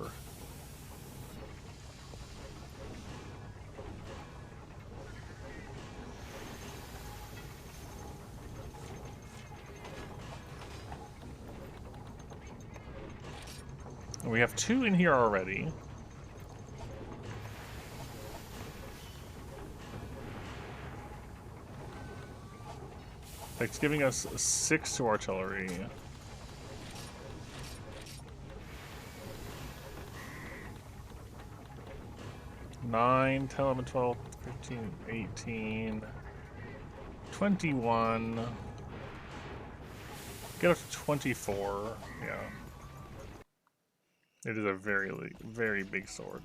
And we have 2 in here already. It's giving us 6 to artillery. Nine, 10, 11, 12, 15, 18, 21. Get up to 24. Yeah. It is a very, very big sword.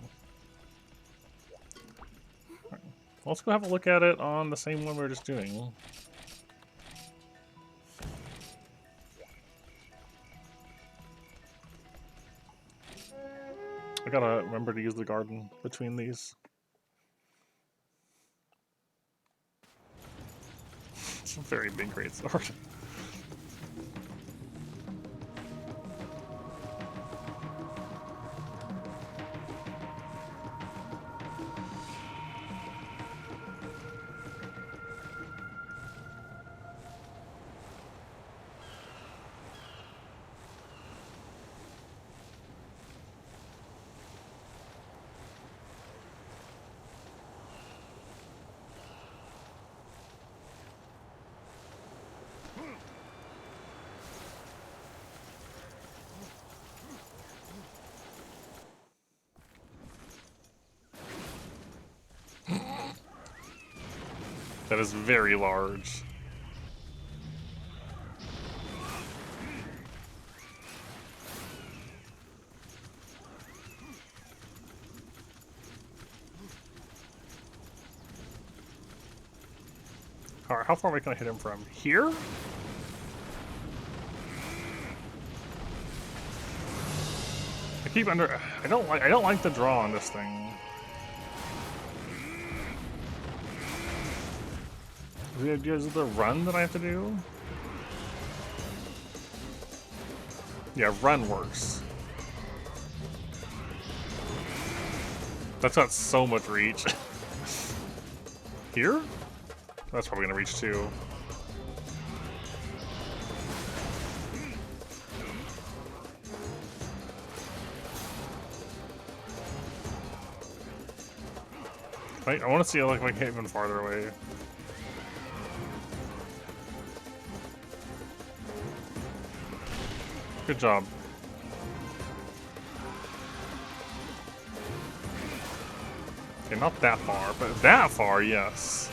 Right. Let's go have a look at it on the same one we were just doing. I gotta remember to use the garden between these. It's a very big greatsword. That is very large. Alright, how far away can I hit him from? Here? I keep under. I don't like the draw on this thing. Is it the run that I have to do? Yeah, run works. That's got so much reach. Here? That's probably gonna reach too. Right, I want to see like if I can hit even farther away. Good job. Okay, not that far, but that far, yes.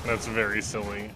That's very silly.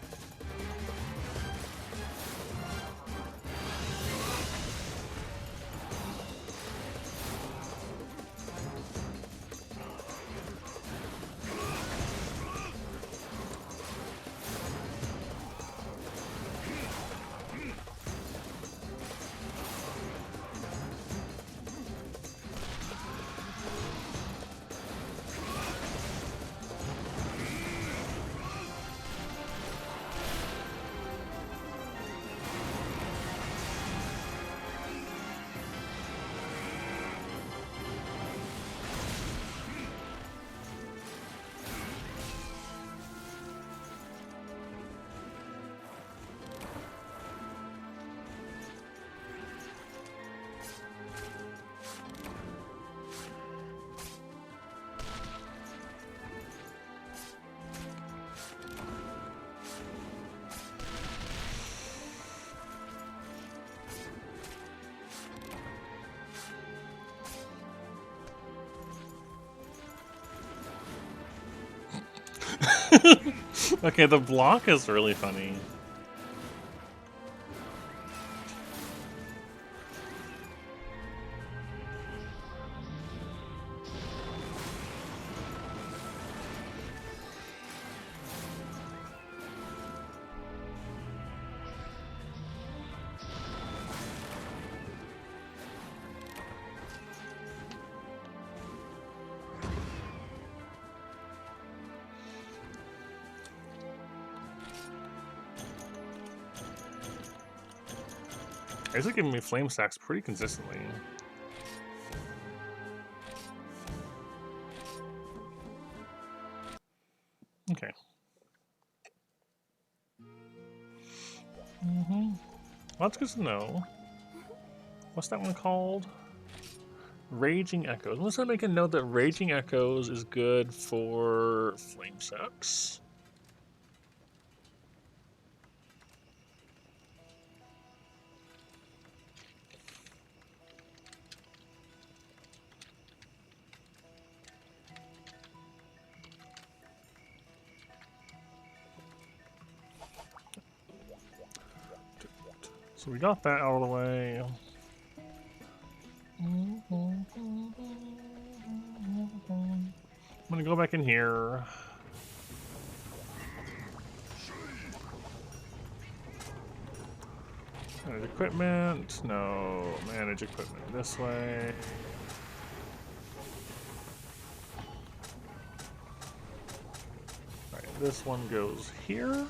Okay, the block is really funny. It's giving me flame stacks pretty consistently. Okay. Well, that's good to know. What's that one called? Raging Echoes. Let's make a note that Raging Echoes is good for flame stacks. So we got that out of the way. I'm gonna go back in here. Manage equipment. No, manage equipment this way. Alright, this one goes here.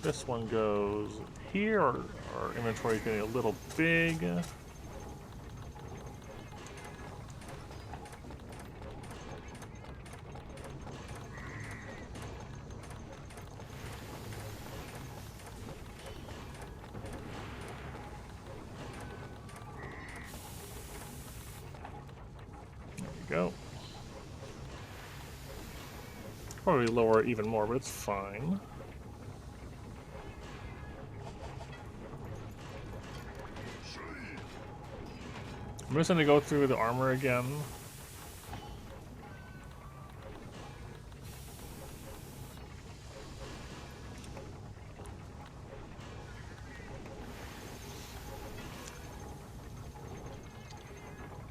This one goes here. Our inventory is getting a little big. go. Probably lower it even more, but it's fine. I'm just gonna go through the armor again.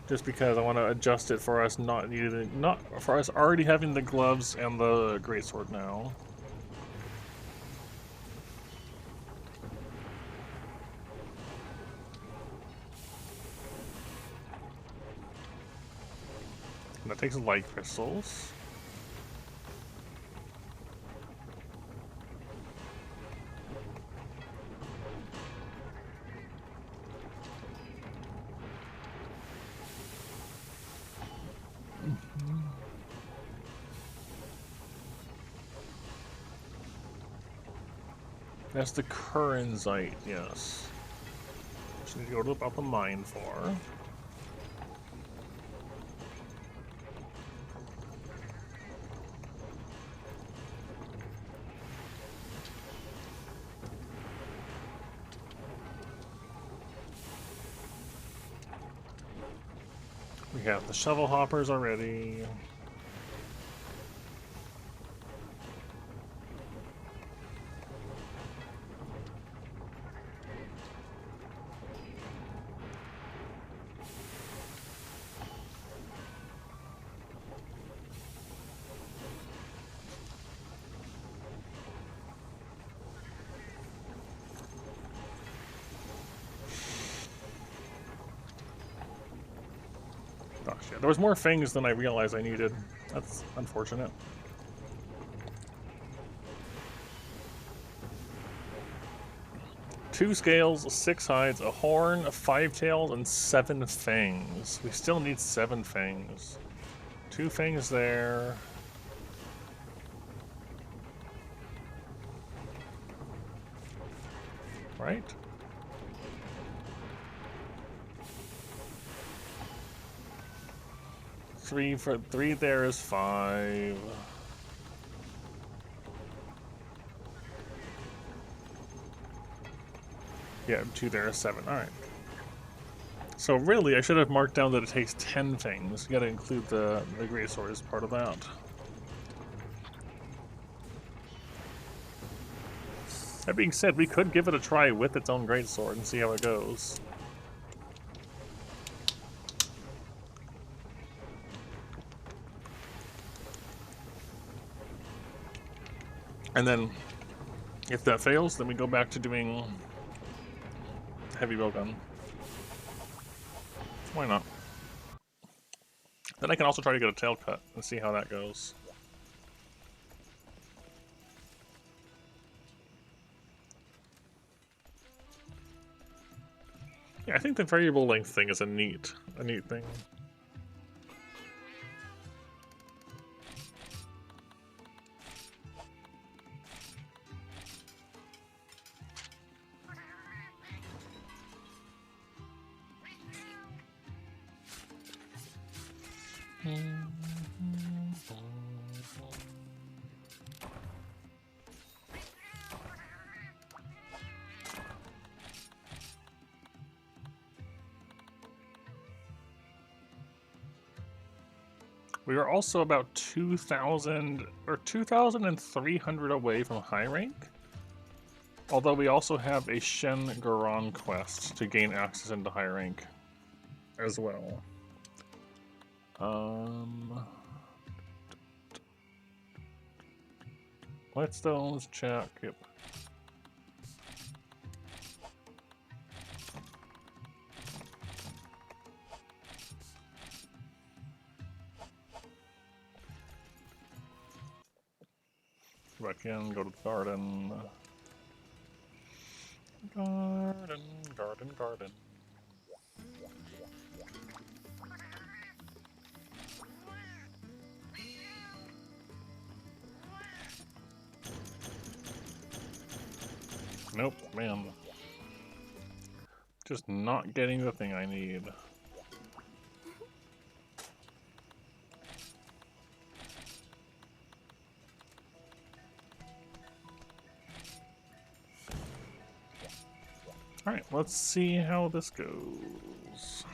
Just because I want to adjust it for us not for us already having the gloves and the greatsword now. And that takes light crystals. That's the Kurzite, yes. Just need to go to about the mine for. We have the shovel hoppers already. Gosh, yeah, there was more fangs than I realized I needed. That's unfortunate. Two scales, 6 hides, a horn, 5 tails, and 7 fangs. We still need 7 fangs. 2 fangs there. Right? Three there is 5. Yeah, 2 there is 7. Alright. So really, I should have marked down that it takes 10 fangs. You gotta include the greatsword as part of that. That being said, we could give it a try with its own greatsword and see how it goes. And then, if that fails, then we go back to doing heavy bowgun. Why not? Then I can also try to get a tail cut and see how that goes. Yeah, I think the variable length thing is a neat thing. We are also about 2,000 or 2,300 away from high rank. Although we also have a Shen Goron quest to gain access into high rank as well. Lightstones, check, yep. Back in, go to the garden. Garden. Nope, man. Just not getting the thing I need. Alright, let's see how this goes.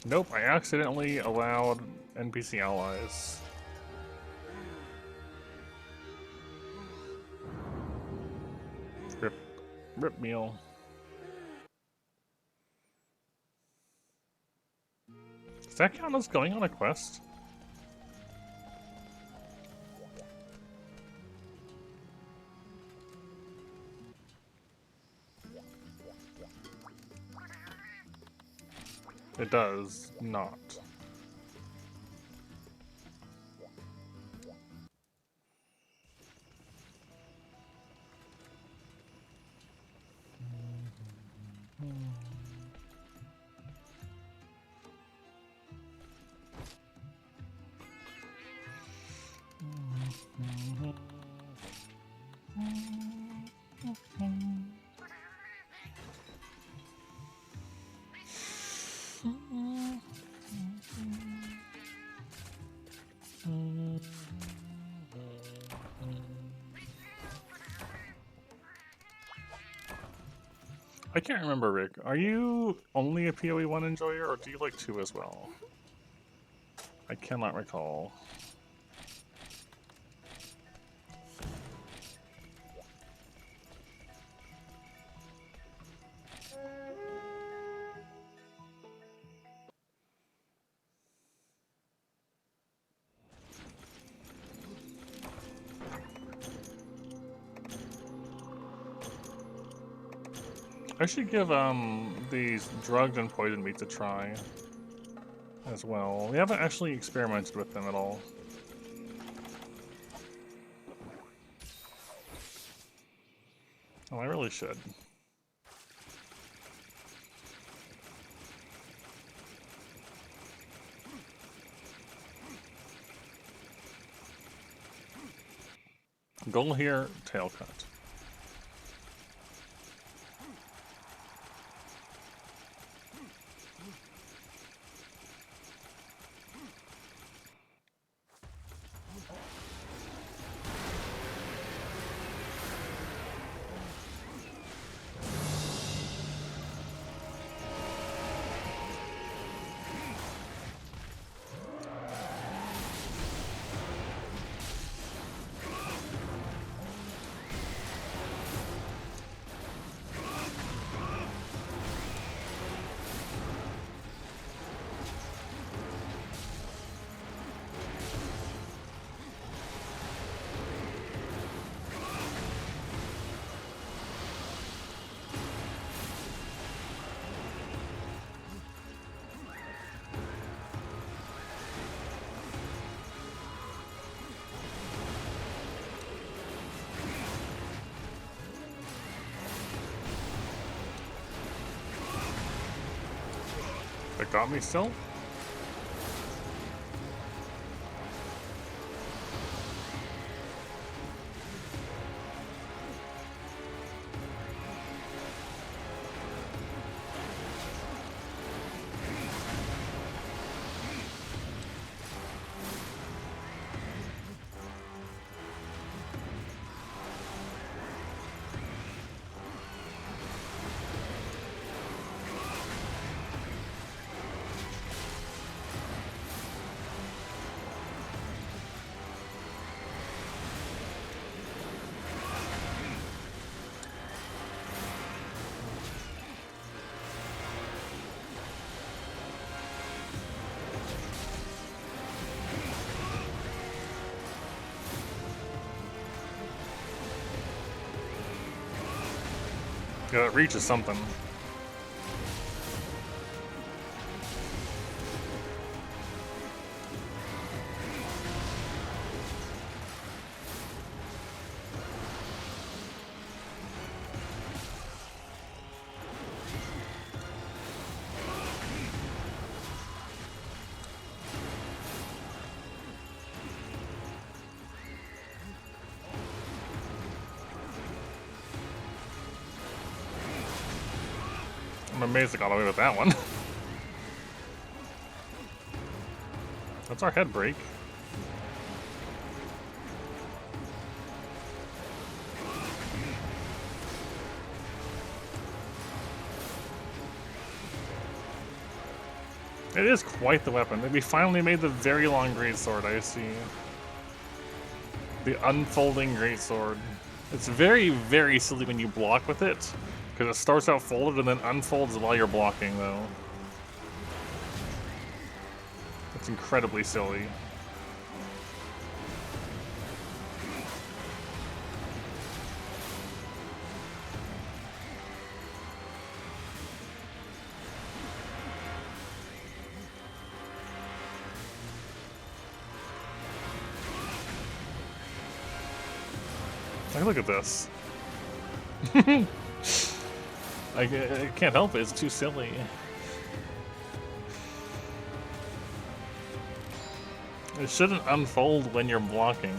Nope, I accidentally allowed NPC allies. Rip meal. Does that count as going on a quest? It does not. I can't remember, Rick. Are you only a PoE 1 enjoyer, or do you like 2 as well? I cannot recall. I should give these drugged and poisoned meats a try as well. We haven't actually experimented with them at all. Oh, I really should. Goal here, tail cut. That got me still? Yeah, that reach is something. I'm amazed I got away with that one. That's our head break. It is quite the weapon. We finally made the very long greatsword, I see. The unfolding greatsword. It's very, very silly when you block with it, because it starts out folded and then unfolds while you're blocking, though. It's incredibly silly. Like, look at this. I can't help it, it's too silly. It shouldn't unfold when you're blocking.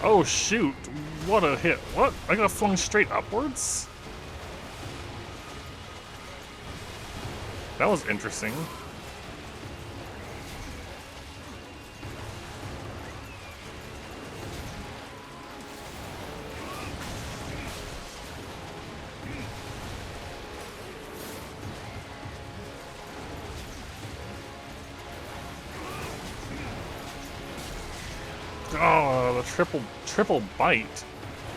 Oh shoot, what a hit. What? I got flung straight upwards? That was interesting. Oh, the triple bite.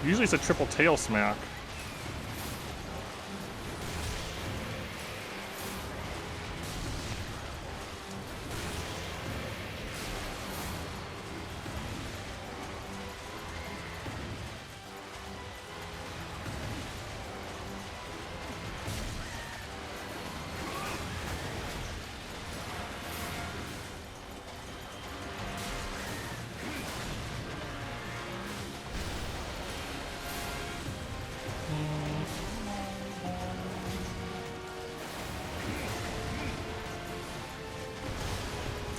Usually it's a triple tail smack.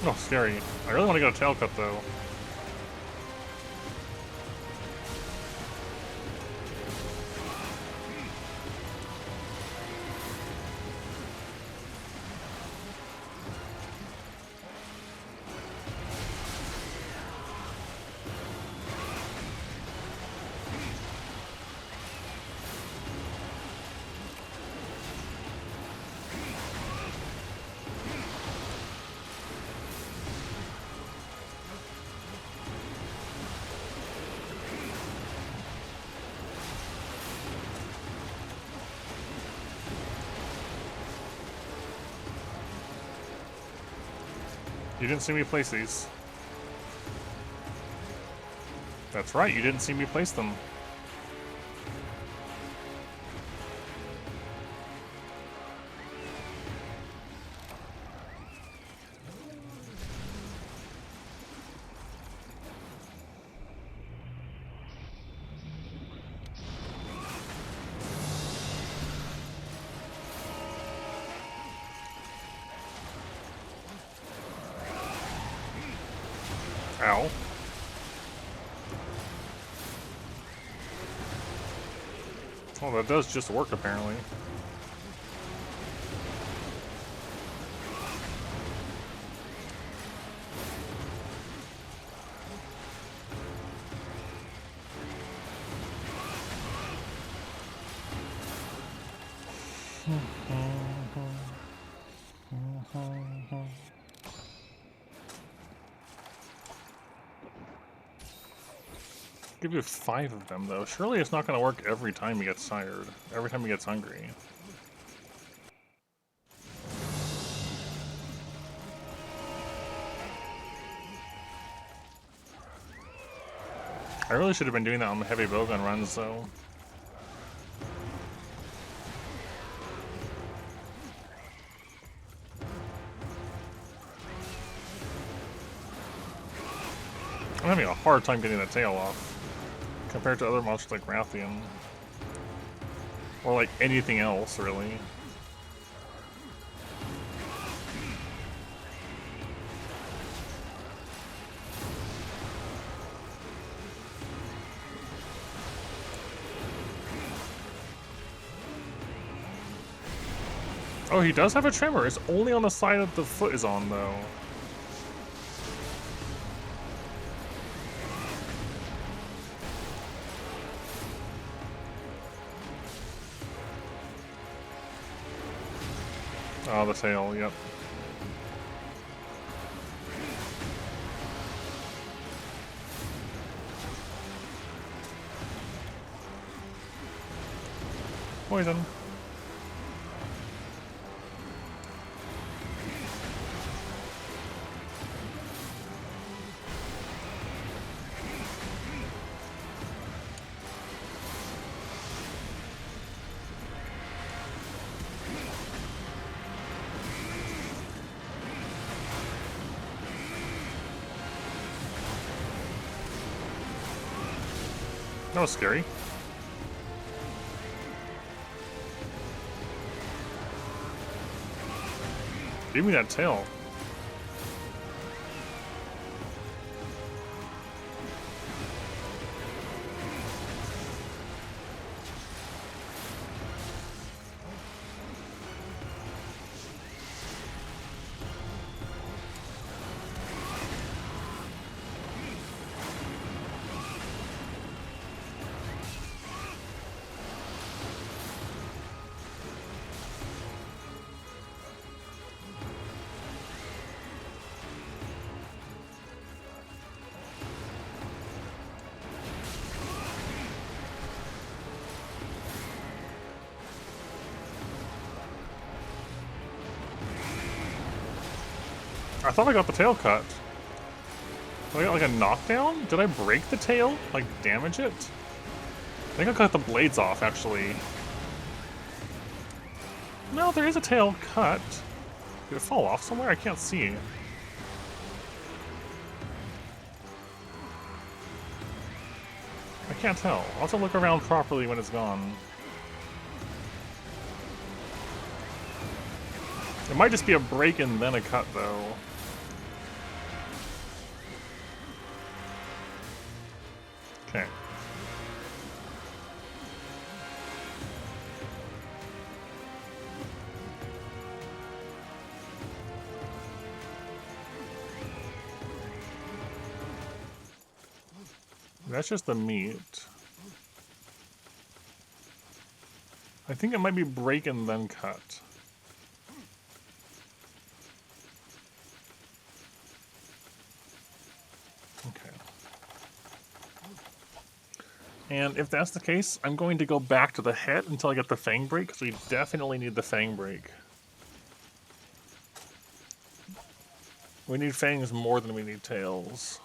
Oh, scary. I really want to get a tail cut though. You didn't see me place these. That's right, you didn't see me place them. Ow. Oh, that does just work apparently. Give you 5 of them though. Surely it's not going to work every time he gets tired. Every time he gets hungry. I really should have been doing that on the heavy bowgun runs though. having a hard time getting the tail off compared to other monsters like Rathian. Or like anything else, really. Oh, he does have a tremor. It's only on the side that the foot is on, though. Oh, the tail, yep. Poison. That was scary. Give me that tail. I thought I got the tail cut. Did I get like a knockdown? Did I break the tail? Like damage it? I think I cut the blades off, actually. No, there is a tail cut. Did it fall off somewhere? I can't see. I can't tell. I'll have to look around properly when it's gone. It might just be a break and then a cut, though. Okay. That's just the meat. I think it might be break and then cut. Okay. And if that's the case, I'm going to go back to the head until I get the fang break, because we definitely need the fang break. We need fangs more than we need tails.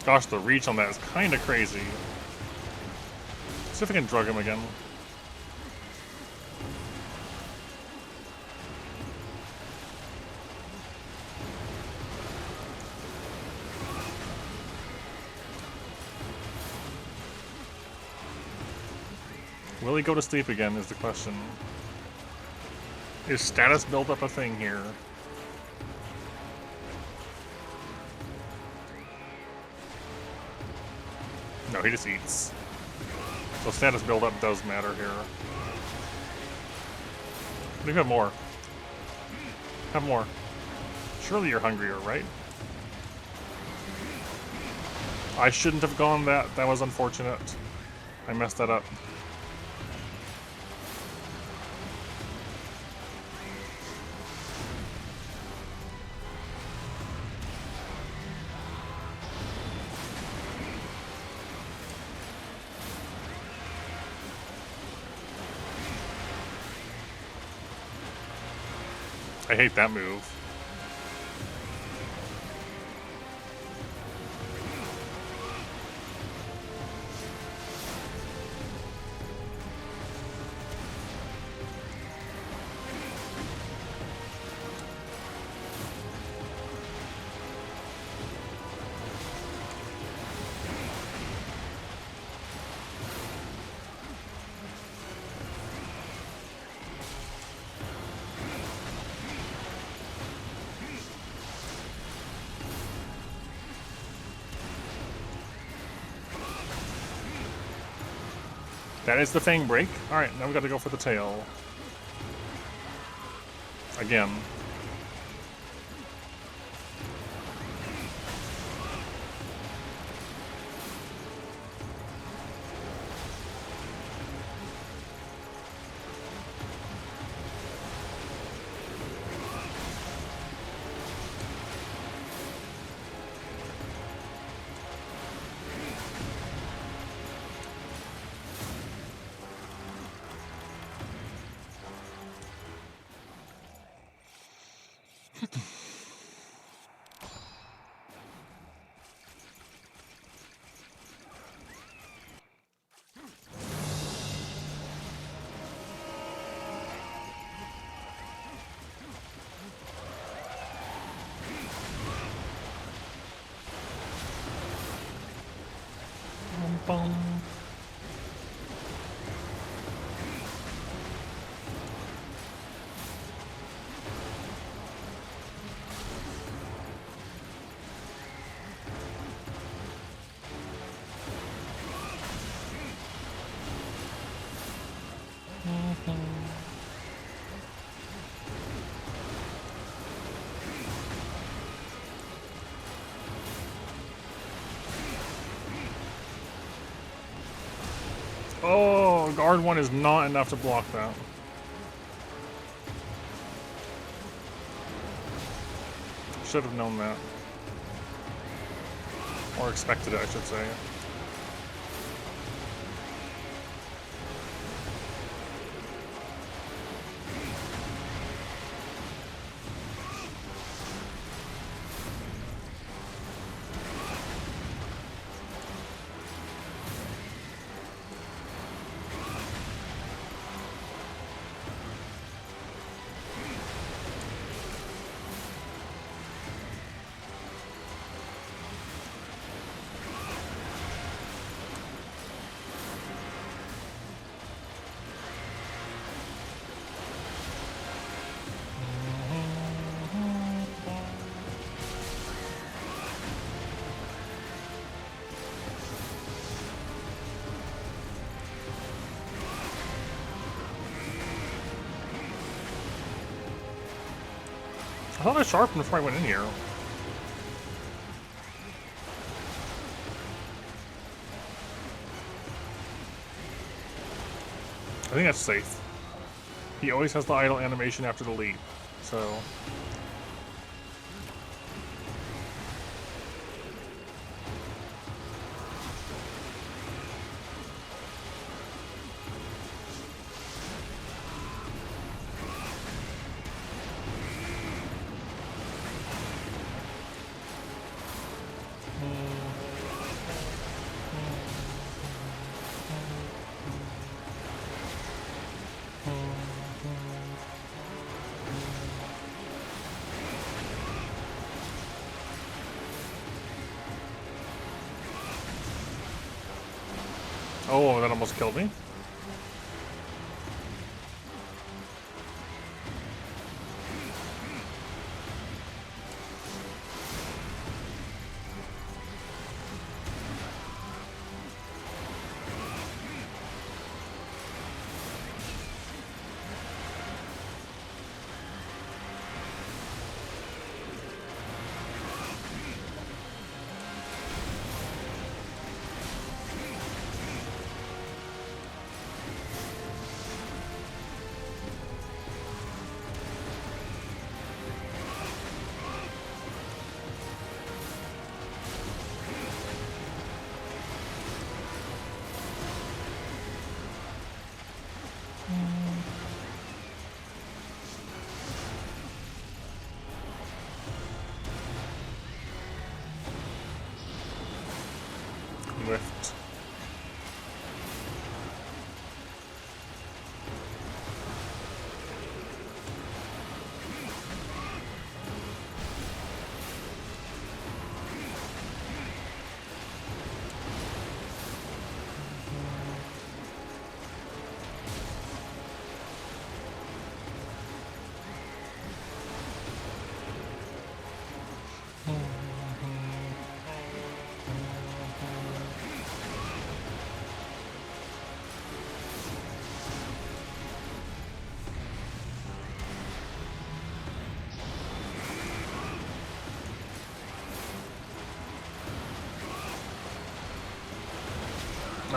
Gosh, the reach on that is kind of crazy. See if I can drug him again. Will he go to sleep again is the question. Is status build up a thing here? No, he just eats. So status build-up does matter here. You have more. Have more. Surely you're hungrier, right? I shouldn't have gone that. That was unfortunate. I messed that up. I hate that move. That is the Fang break. Alright, now we gotta go for the tail. Again. Bum. Oh, guard 1 is not enough to block that. Should have known that. Or expected it, I should say. I thought I sharpened before I went in here. I think that's safe. He always has the idle animation after the leap, so... Oh, that almost killed me.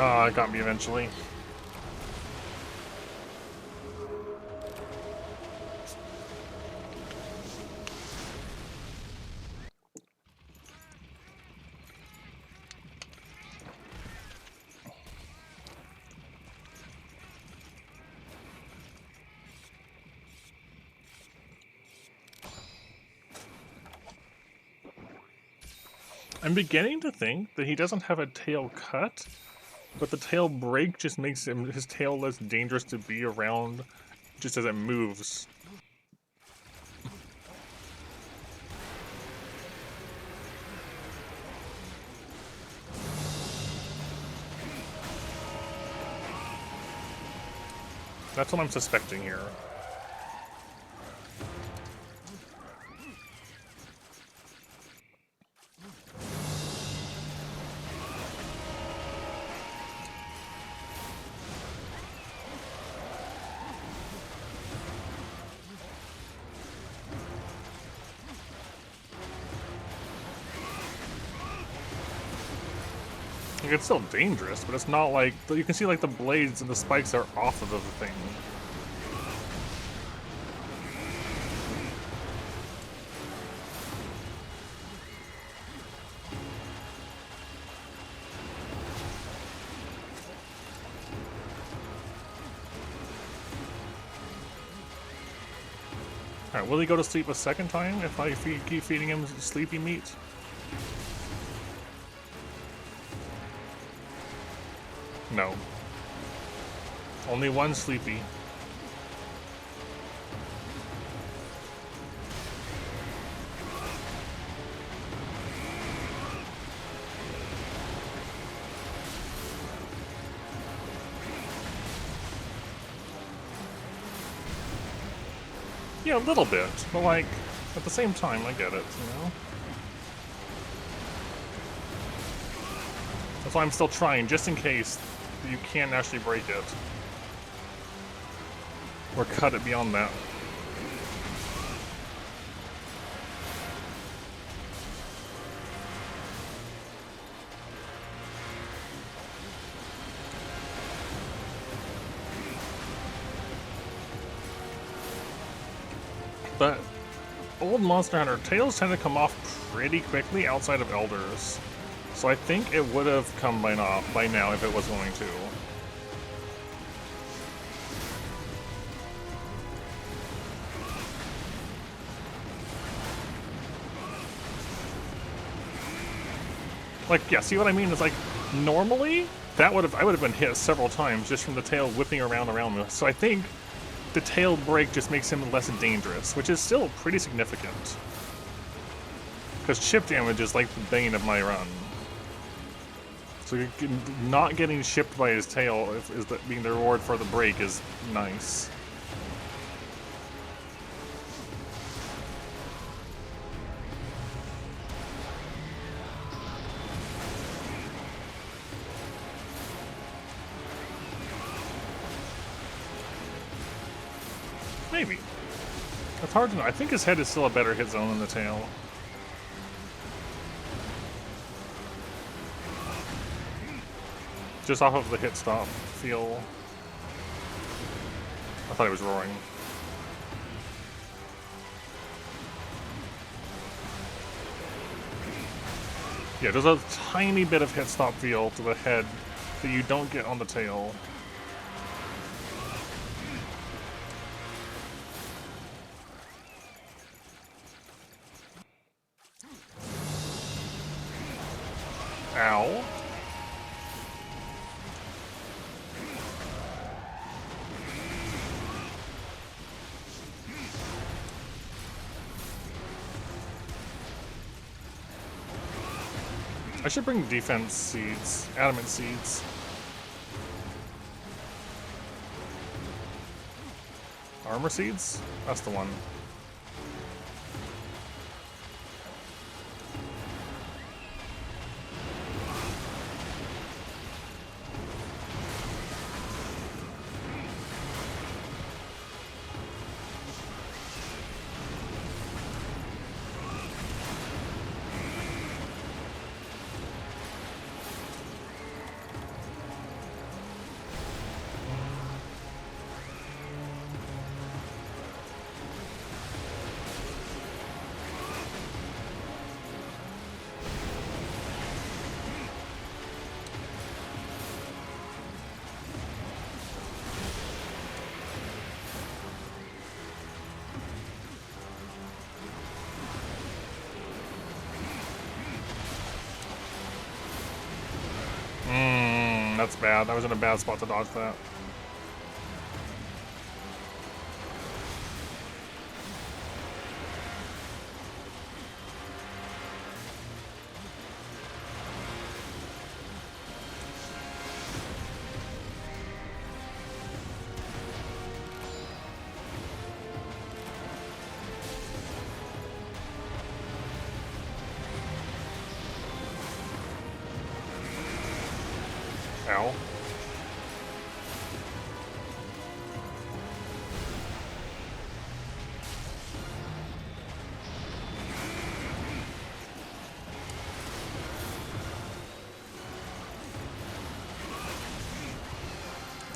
Ah, it got me eventually. I'm beginning to think that he doesn't have a tail cut, but the tail break just makes his tail less dangerous to be around just as it moves. That's what I'm suspecting here. Like, it's still dangerous, but it's not like... You can see, like, the blades and the spikes are off of the thing. Alright, will he go to sleep a second time if I keep feeding him sleepy meat? No. Only one sleepy. Yeah, a little bit, but like, at the same time, I get it, you know? That's why I'm still trying, just in case you can't actually break it. Or cut it beyond that. But old Monster Hunter tails tend to come off pretty quickly outside of Elders. So I think it would have come by now if it was going to. Like, yeah, see what I mean? It's like, normally, I would have been hit several times just from the tail whipping around me. So I think the tail break just makes him less dangerous, which is still pretty significant. Because chip damage is like the bane of my run. So not getting shipped by his tail being the reward for the break is nice. Maybe. It's hard to know. I think his head is still a better hit zone than the tail. Just off of the hit stop feel. I thought he was roaring. Yeah, there's a tiny bit of hit stop feel to the head that you don't get on the tail. Ow. I should bring defense seeds, adamant seeds. Armor seeds? That's the one. that's bad. I was in a bad spot to dodge that. Ow.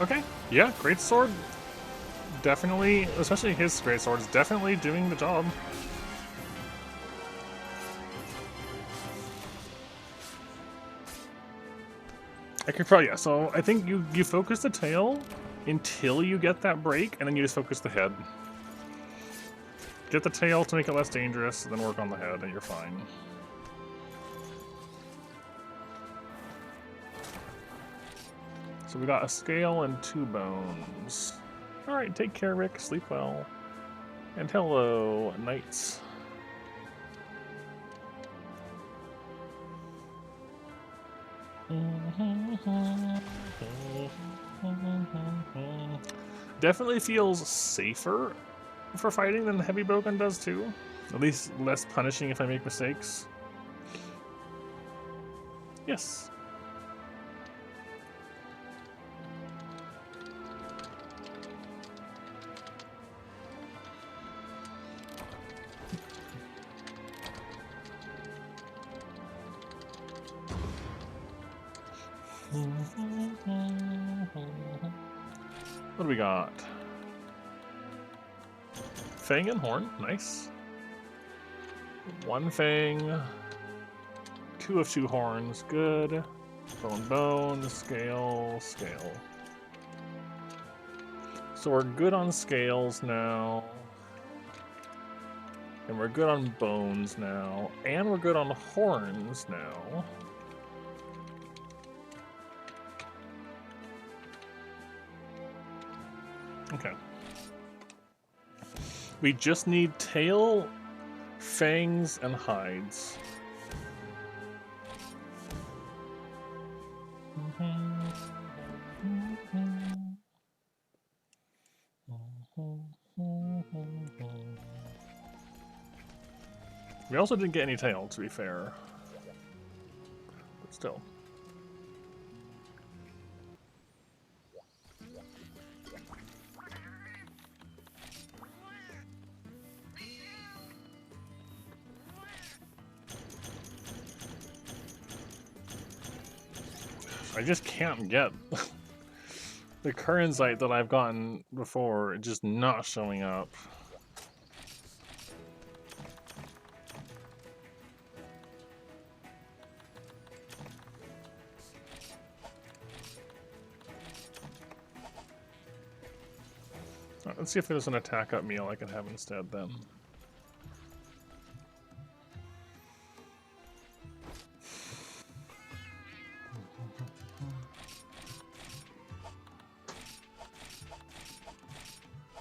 Okay, yeah, great sword. Definitely, especially his great sword is definitely doing the job. I could probably, yeah, so I think you focus the tail until you get that break, and then you just focus the head. Get the tail to make it less dangerous, then work on the head, and you're fine. So we got a scale and 2 bones. Alright, take care, Rick. Sleep well. And hello, knights. Definitely feels safer for fighting than the heavy bowgun does too. At least less punishing if I make mistakes. Yes. What do we got? Fang and horn, nice. 1 fang, 2 of 2 horns, good. Bone, bone, scale, scale. So we're good on scales now. And we're good on bones now. And we're good on horns now. Okay. We just need tail, fangs, and hides. We also didn't get any tail, to be fair. But still. I just can't get the Kernzite that I've gotten before just not showing up. Let's see if there's an attack up meal I can have instead then.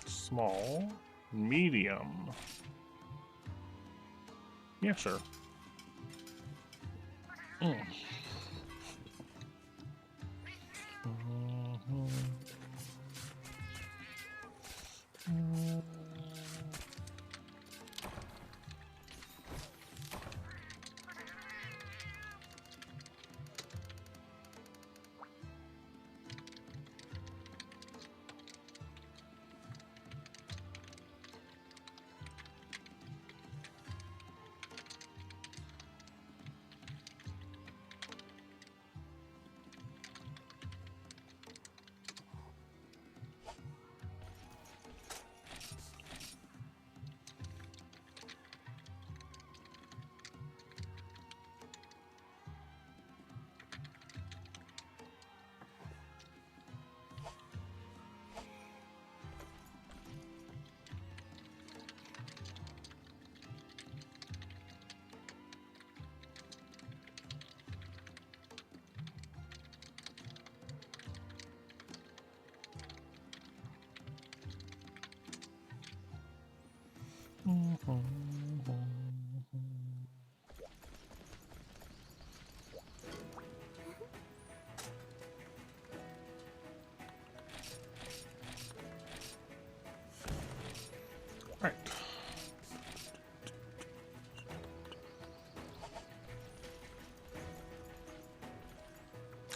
Small, medium. Yeah, sure. Mm.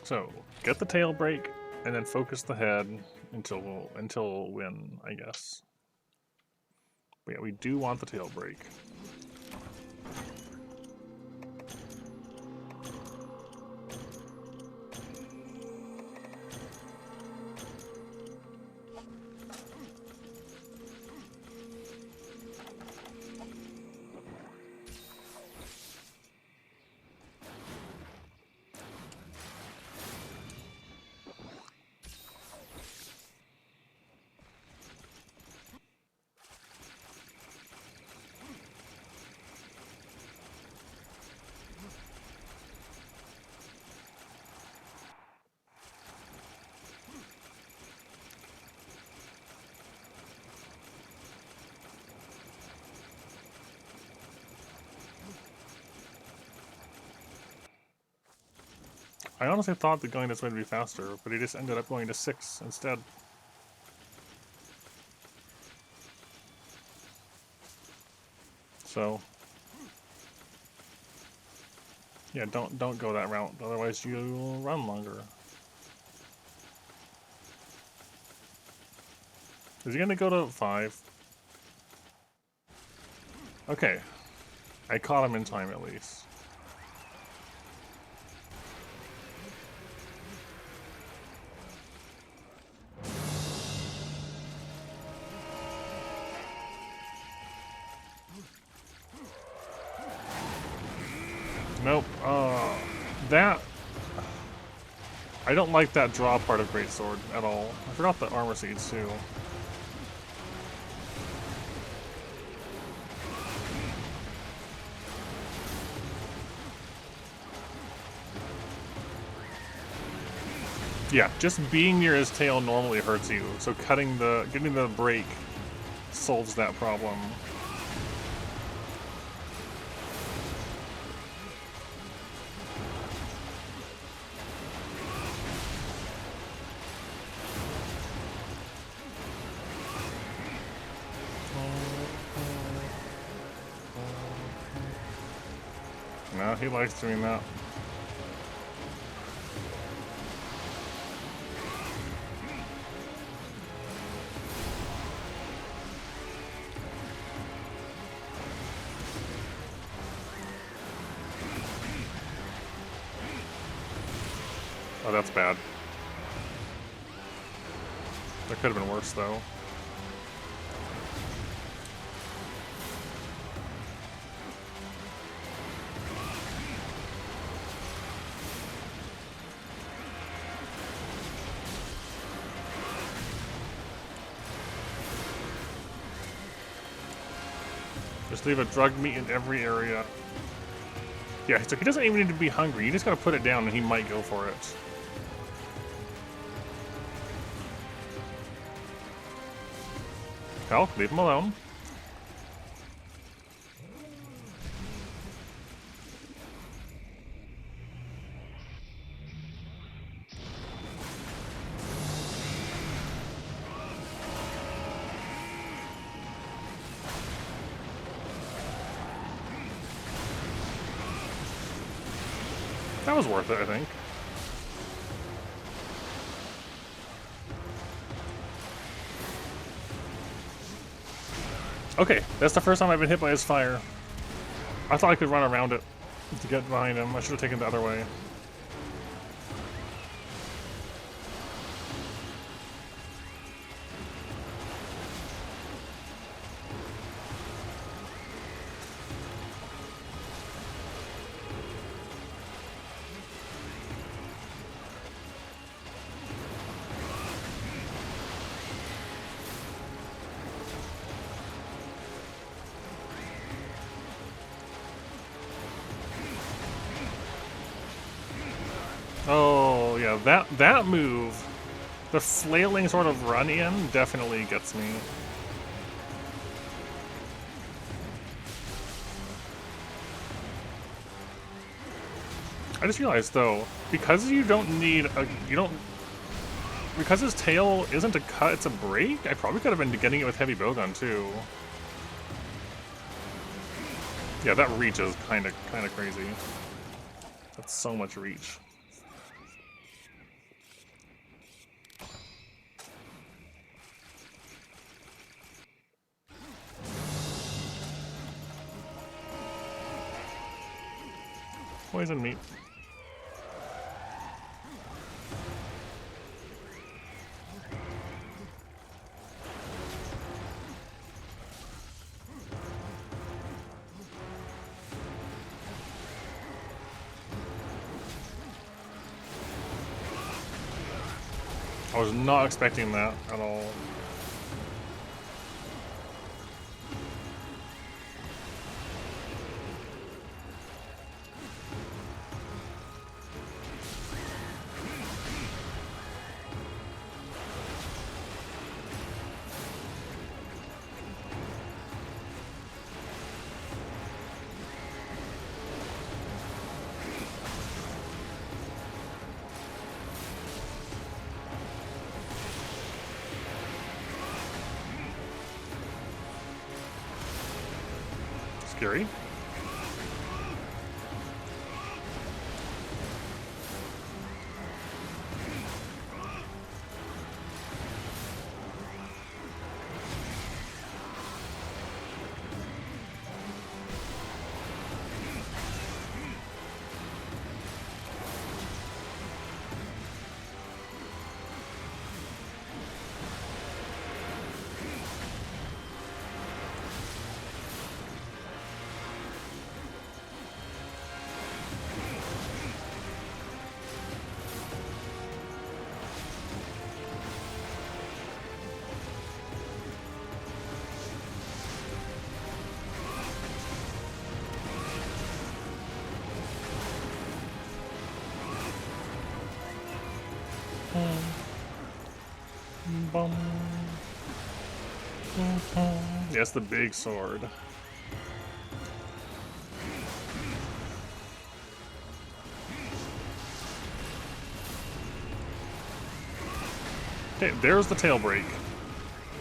So, get the tail break, and then focus the head until win, I guess. But yeah, we do want the tail break. I honestly thought that going this way would be faster, but he just ended up going to 6 instead. So yeah, don't go that route, otherwise you'll run longer. Is he gonna go to 5? Okay. I caught him in time at least. Nope. That... I don't like that draw part of Greatsword at all. I forgot the armor seeds too. Yeah, just being near his tail normally hurts you, so getting the break solves that problem. No, he likes doing that. Oh, that's bad. That could have been worse, though. Just leave a drug meat in every area. Yeah, so he doesn't even need to be hungry. You just gotta put it down and he might go for it. Hell, leave him alone. That was worth it, I think. Okay, that's the first time I've been hit by his fire. I thought I could run around it to get behind him. I should have taken the other way. Oh, yeah, that move, the flailing sort of run-in, definitely gets me. I just realized, though, because because his tail isn't a cut, it's a break, I probably could have been getting it with heavy bowgun, too. Yeah, that reach is kinda crazy. That's so much reach. Poison meat. I was not expecting that at all. Scary. Bum. Yes, the big sword. Okay, there's the tail break.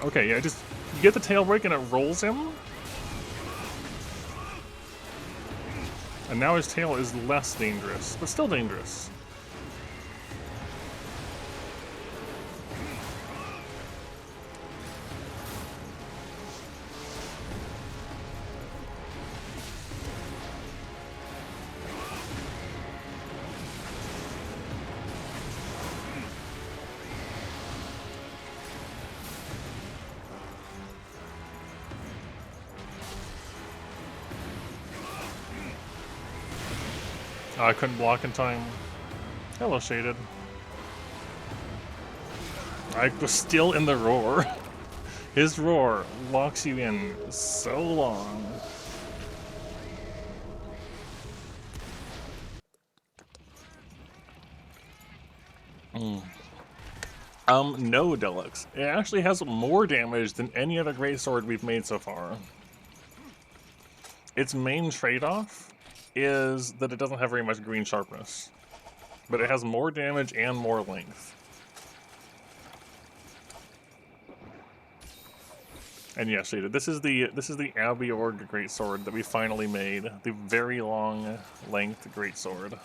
Okay, yeah, just you get the tail break and it rolls him. And now his tail is less dangerous, but still dangerous. I couldn't block in time. Hello, Shaded. I was still in the roar. His roar locks you in so long. No, Deluxe. It actually has more damage than any other greatsword we've made so far. Its main trade-off is that it doesn't have very much green sharpness, but it has more damage and more length. And yes, Shaded, this is the Abiorg greatsword that we finally made, the very long length greatsword.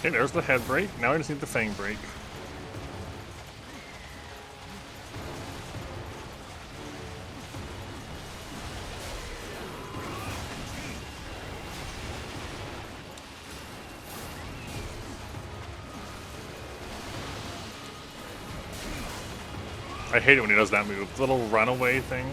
Okay, there's the head break. Now I just need the fang break. I hate it when he does that move. The little runaway thing.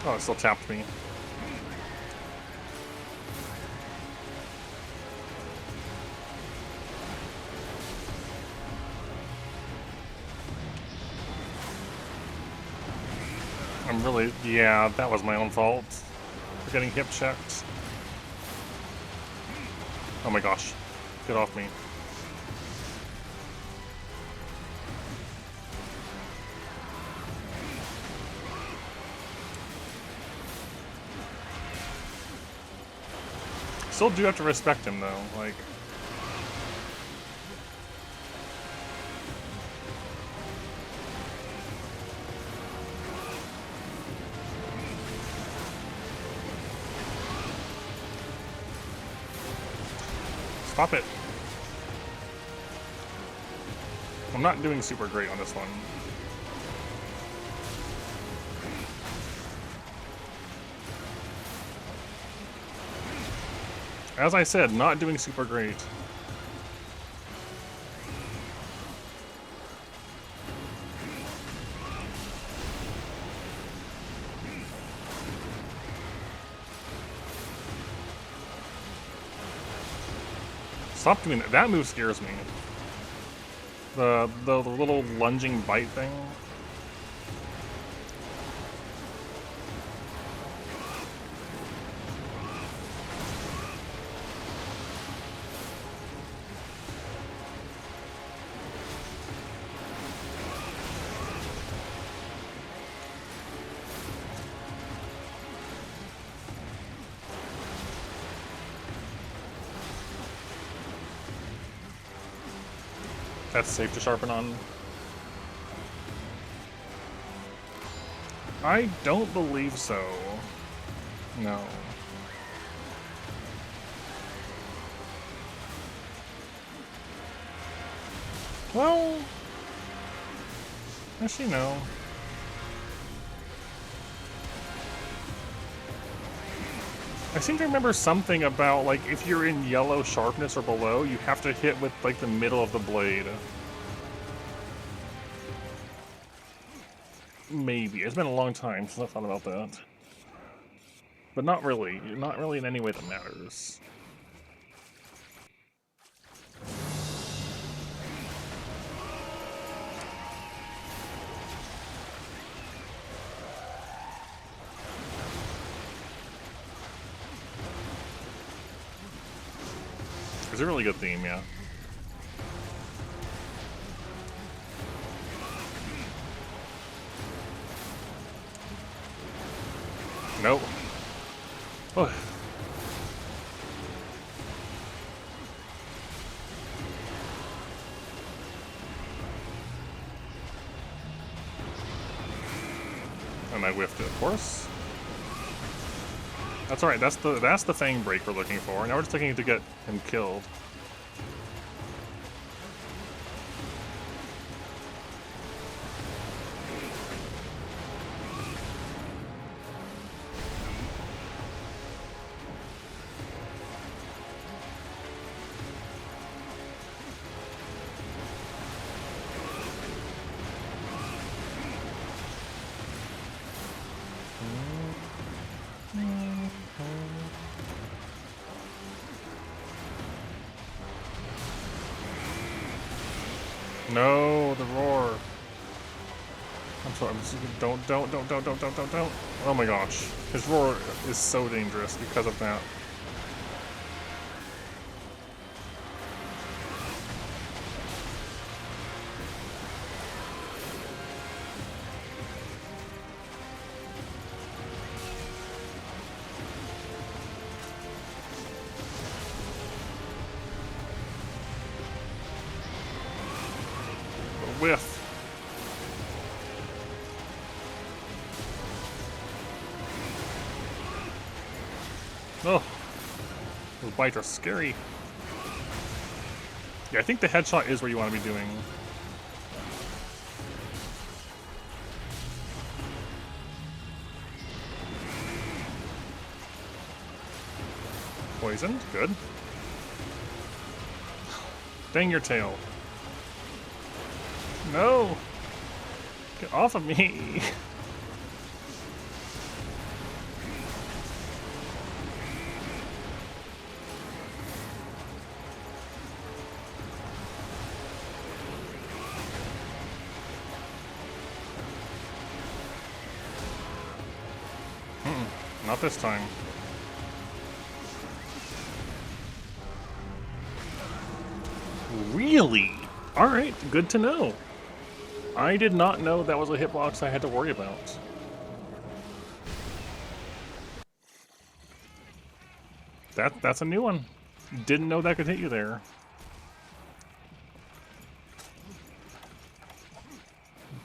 Oh, it still tapped me. I'm really... yeah, that was my own fault. For getting hip checked. Oh my gosh. Get off me. Still do have to respect him though, like. Stop it. I'm not doing super great on this one. As I said, not doing super great. Stop doing that. That move scares me. The little lunging bite thing. That's safe to sharpen on. I don't believe so. No. Well, actually no. I seem to remember something about, like, if you're in yellow sharpness or below, you have to hit with, like, the middle of the blade. Maybe. It's been a long time since I thought about that. But not really. Not really in any way that matters. It's a really good theme, yeah. Nope. Oh. And I whiffed it, of course. That's alright, that's the Fang break we're looking for. Now we're just looking to get him killed. No, the roar. I'm sorry, don't. Oh my gosh. His roar is so dangerous because of that. Whiff. Oh, those bites are scary. Yeah, I think the headshot is what you want to be doing. Poisoned, good. Dang your tail. No! Get off of me! Not this time. Really? Alright, good to know. I did not know that was a hitbox I had to worry about. That's a new one. Didn't know that could hit you there.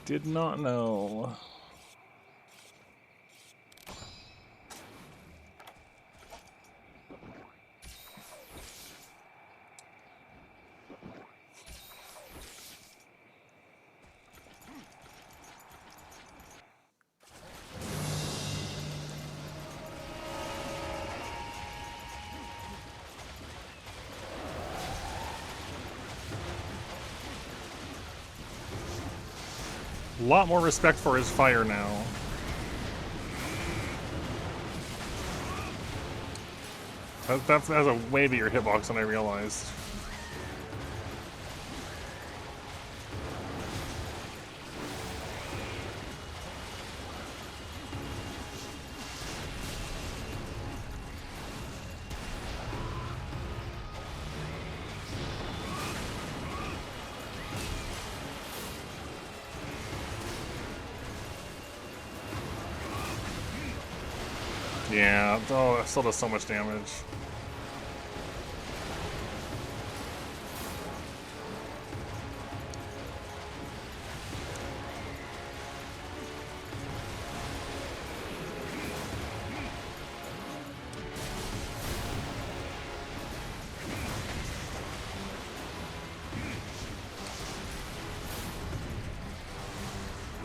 Did not know. A lot more respect for his fire now. That has a way bigger hitbox than I realized. Yeah, oh, that still does so much damage.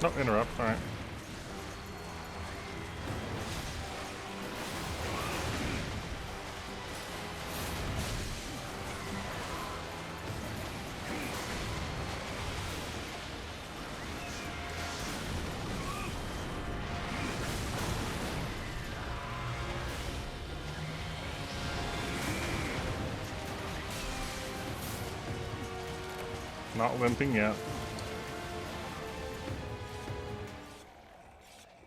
Oh, interrupt, alright. Not limping yet.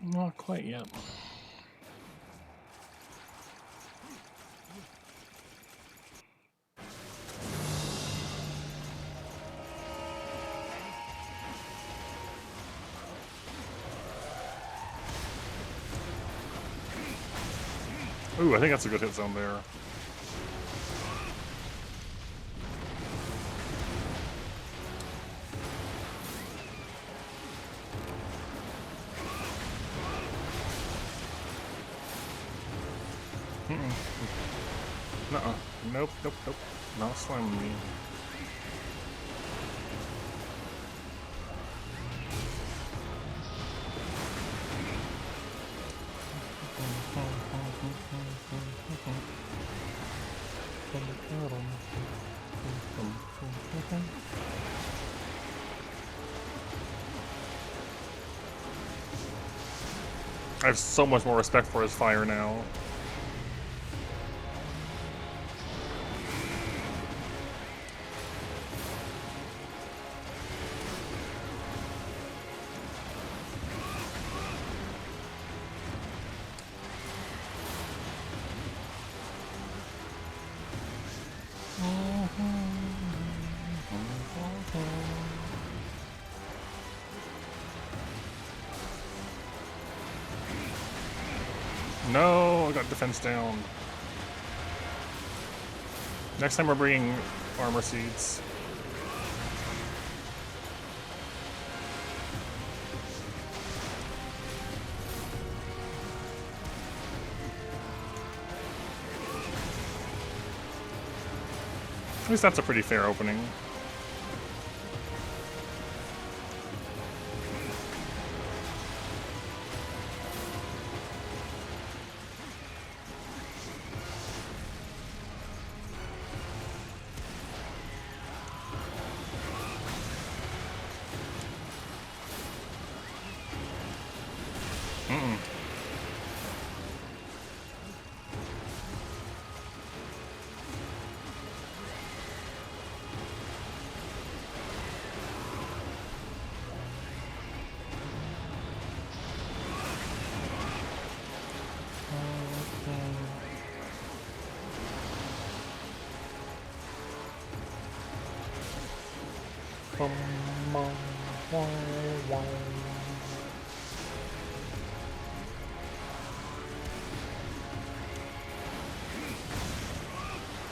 Not quite yet. Ooh, I think that's a good hit zone there. Nuh-uh. Nope, nope, nope. Not slamming me. I have so much more respect for his fire now. No, I got defense down. Next time we're bringing armor seeds. At least that's a pretty fair opening.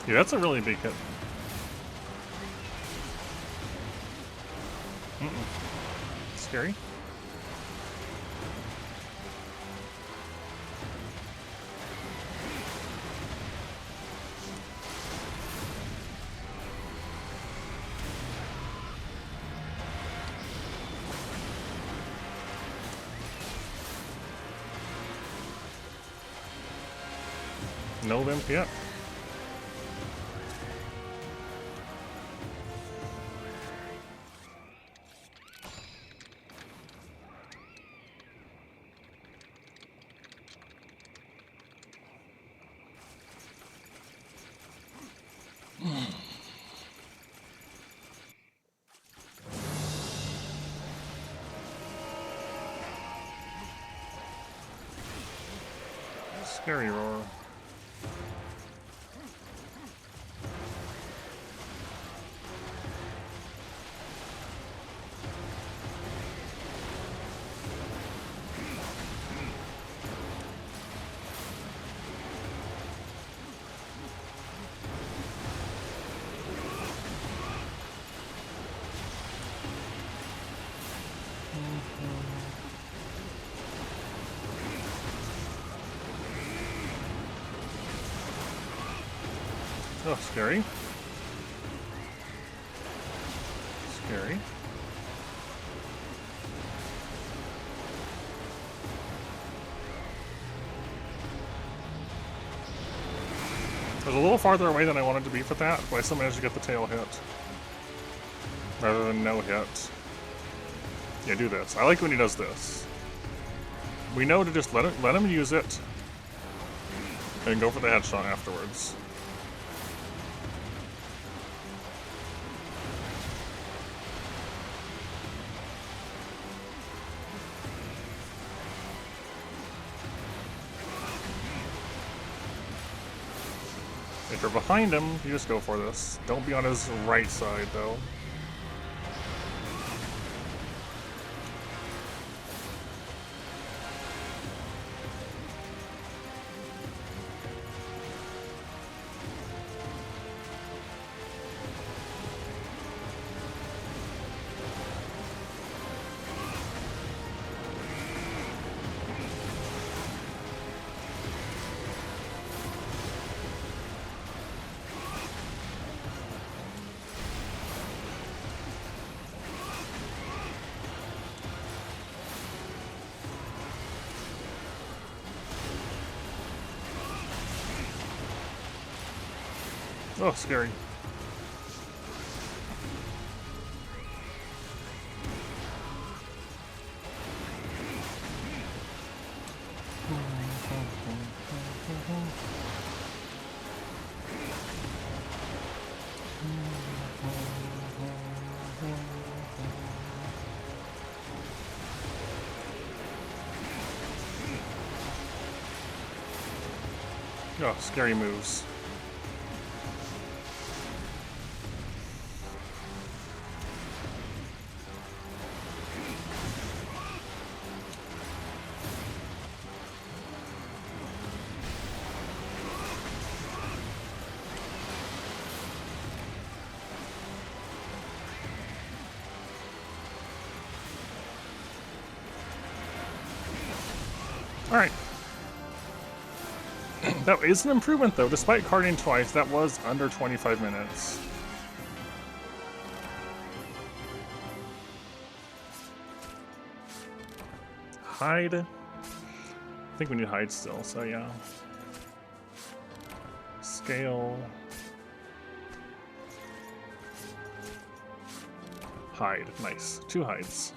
Yeah, that's a really big hit. Scary. No limp yet. Scary roar. Oh, scary. Scary. I was a little farther away than I wanted to be for that, but I still managed to get the tail hit. Rather than no hit. Yeah, do this. I like when he does this. We know to just let him use it, and go for the headshot afterwards. If you're behind him, you just go for this. Don't be on his right side, though. Oh, scary. Oh, scary moves. Alright. That is an improvement, though. Despite carding twice, that was under 25 minutes. Hide. I think we need hide still, so yeah. Scale. Hide. Nice. 2 hides.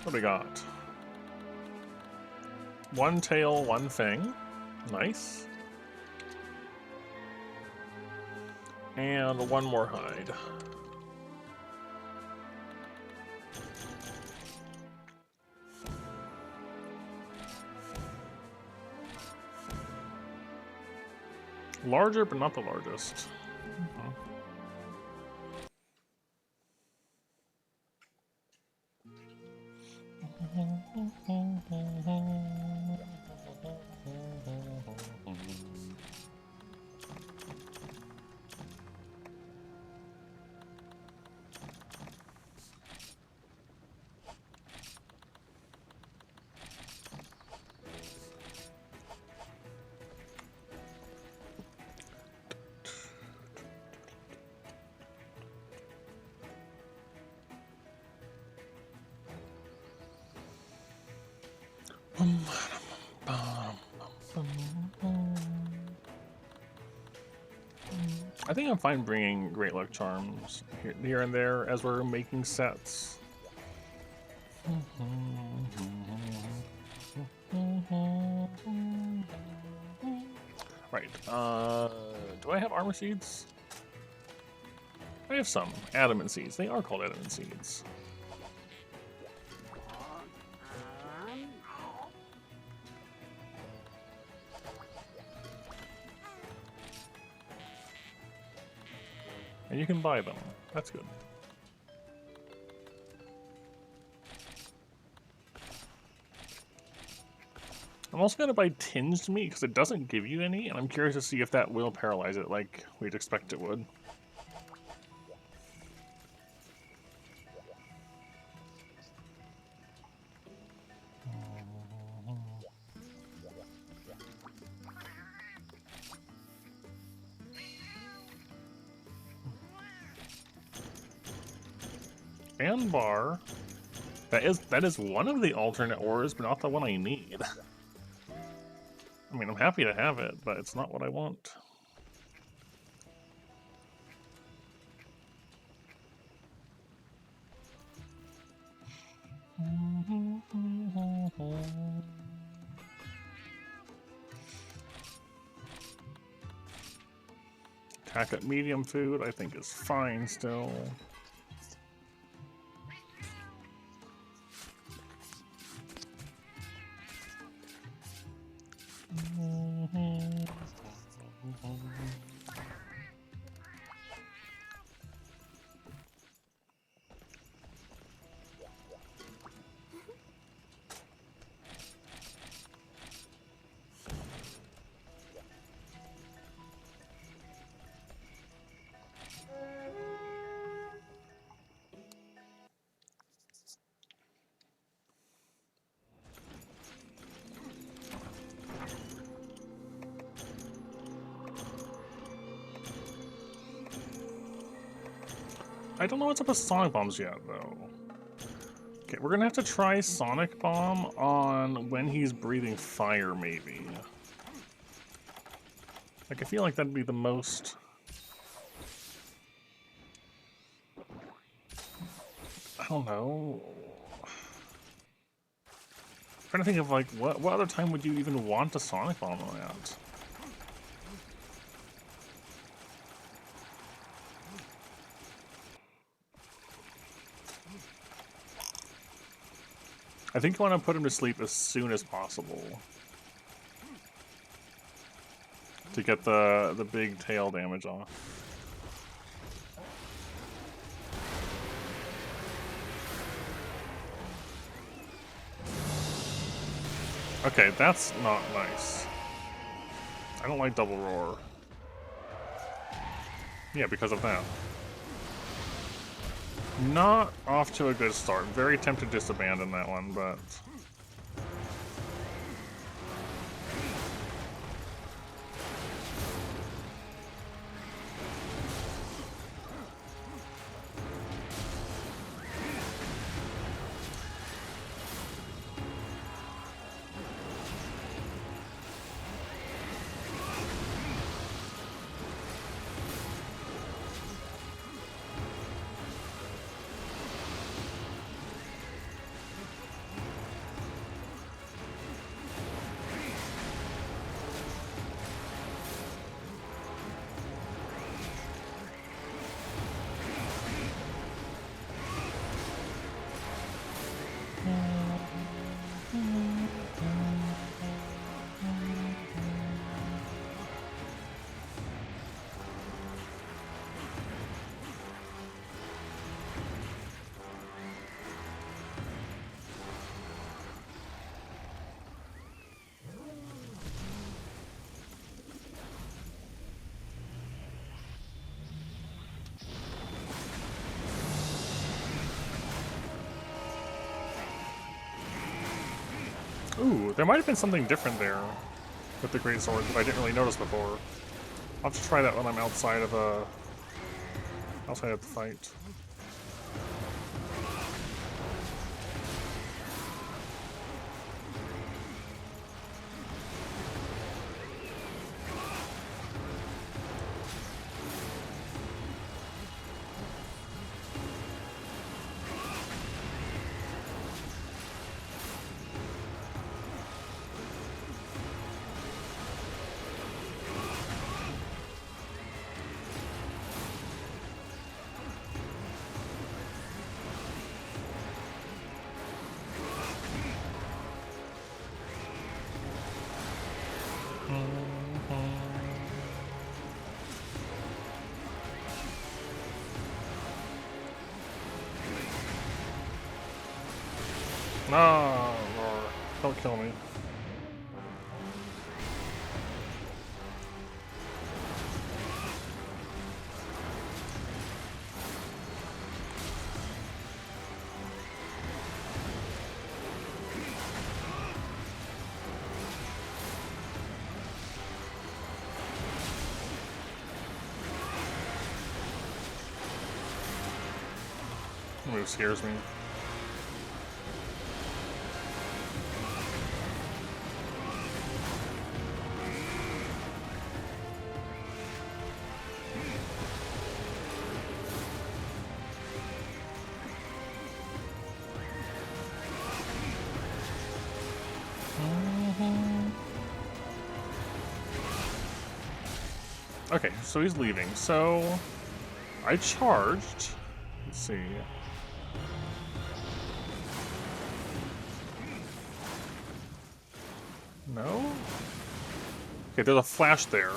What do we got? One tail, one fang. Nice. And one more hide. Larger, but not the largest. I think I'm fine bringing Great Luck Charms here and there as we're making sets. Right, do I have armor seeds? I have some adamant seeds. They are called adamant seeds. And you can buy them. That's good. I'm also going to buy tinged meat because it doesn't give you any, and I'm curious to see if that will paralyze it like we'd expect it would. And bar. That is one of the alternate ores, but not the one I need. I mean, I'm happy to have it, but it's not what I want. Attack at medium food, I think is fine still. I don't know what's up with Sonic Bombs yet, though. Okay, we're gonna have to try Sonic Bomb on when he's breathing fire, maybe. Like, I feel like that'd be the most... I don't know. I'm trying to think of, like, what other time would you even want a Sonic Bomb on that? I think you want to put him to sleep as soon as possible. To get the big tail damage off. Okay, that's not nice. I don't like double roar. Yeah, because of that. Not off to a good start. Very tempted to just abandon that one, but... There might have been something different there with the great sword that I didn't really notice before. I'll have to try that when I'm outside of the fight. No, Roar. Don't kill me. Move scares me. Okay, so he's leaving. So I charged. Let's see. No? Okay, there's a flash there.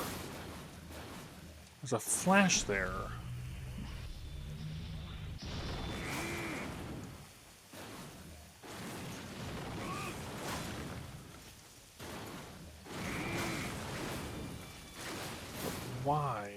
There's a flash there. Why?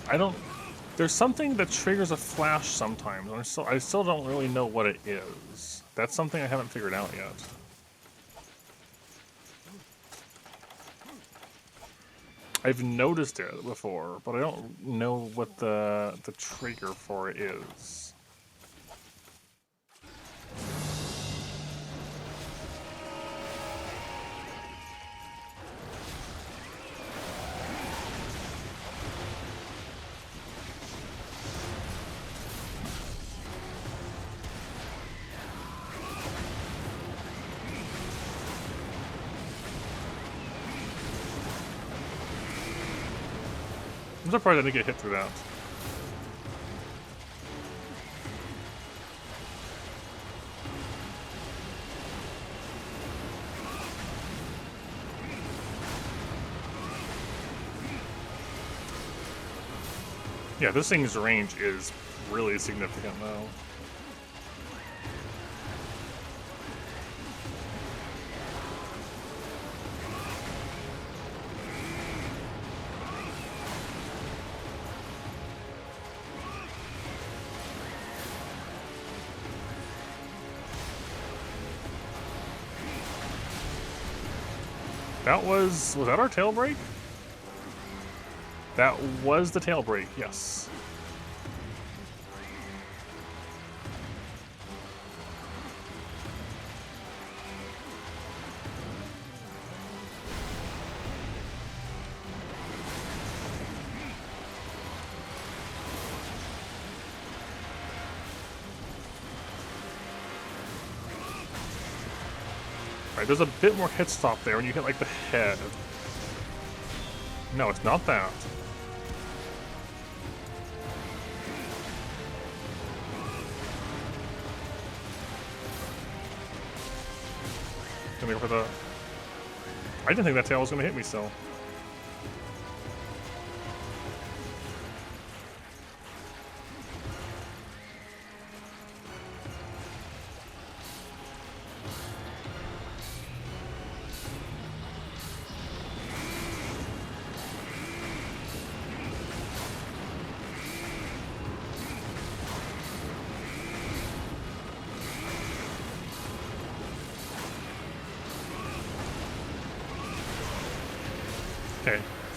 I don't... There's something that triggers a flash sometimes. I still don't really know what it is. That's something I haven't figured out yet. I've noticed it before, but I don't know what the trigger for it is. I'm surprised I didn't get hit through that. Yeah, this thing's range is really significant though. Was that our tail break? That was the tail break, yes. Right, there's a bit more hit stop there when you hit like the head. No, it's not that. Gonna go for the... I didn't think that tail was gonna hit me still.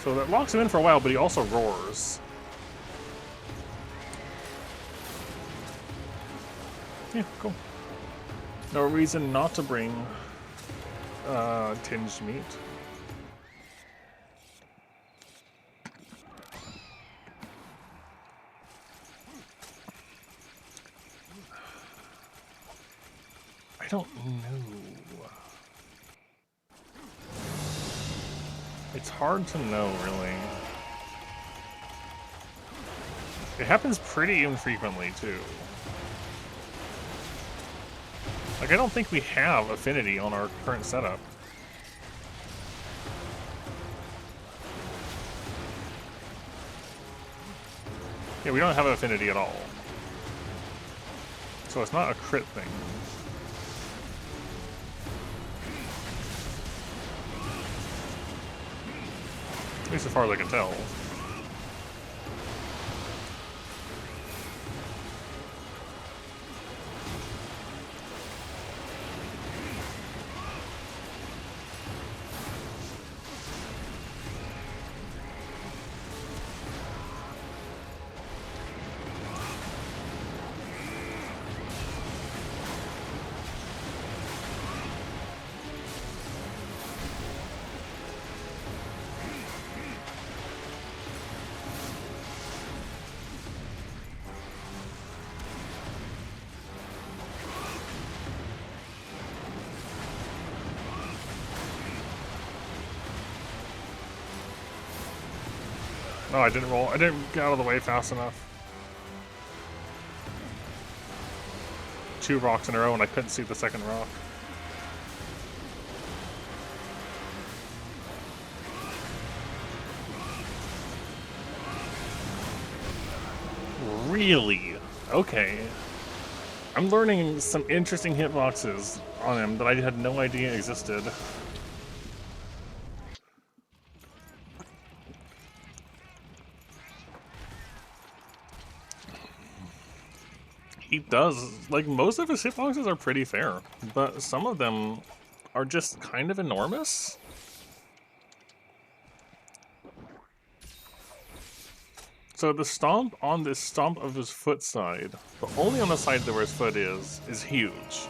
So that locks him in for a while, but he also roars. Yeah, cool. No reason not to bring tinged meat. I don't know. It's hard to know, really. It happens pretty infrequently, too. Like, I don't think we have affinity on our current setup. Yeah, we don't have affinity at all. So it's not a crit thing. At least as far as I can tell. No, I didn't roll. I didn't get out of the way fast enough. 2 rocks in a row and I couldn't see the second rock. Really? Okay. I'm learning some interesting hitboxes on him that I had no idea existed. He does, like, most of his hitboxes are pretty fair, but some of them are just kind of enormous. So the stomp on this stomp of his foot side, but only on the side where his foot is huge.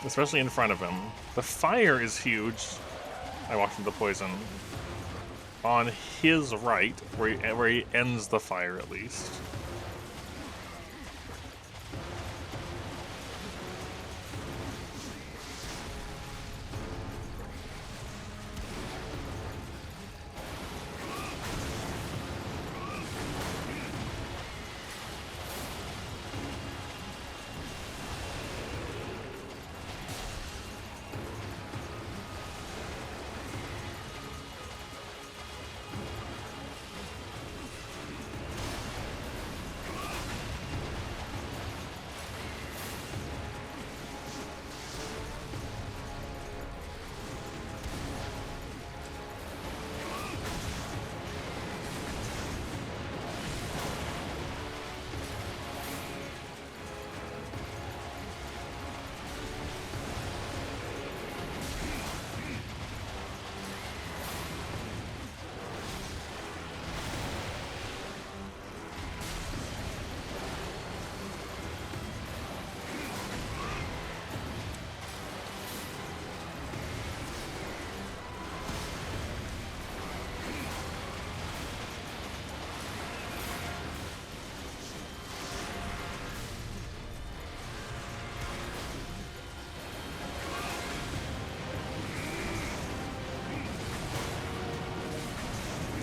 Especially in front of him. The fire is huge. I walked into poison. On his right, where he ends the fire at least.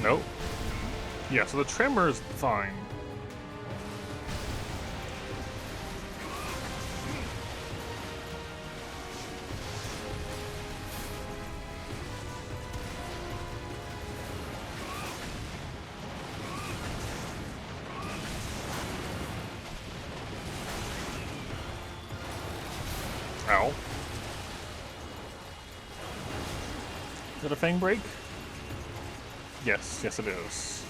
Nope. Yeah, so the tremor is fine. Ow. Is it a fang break? Yes, yes it is.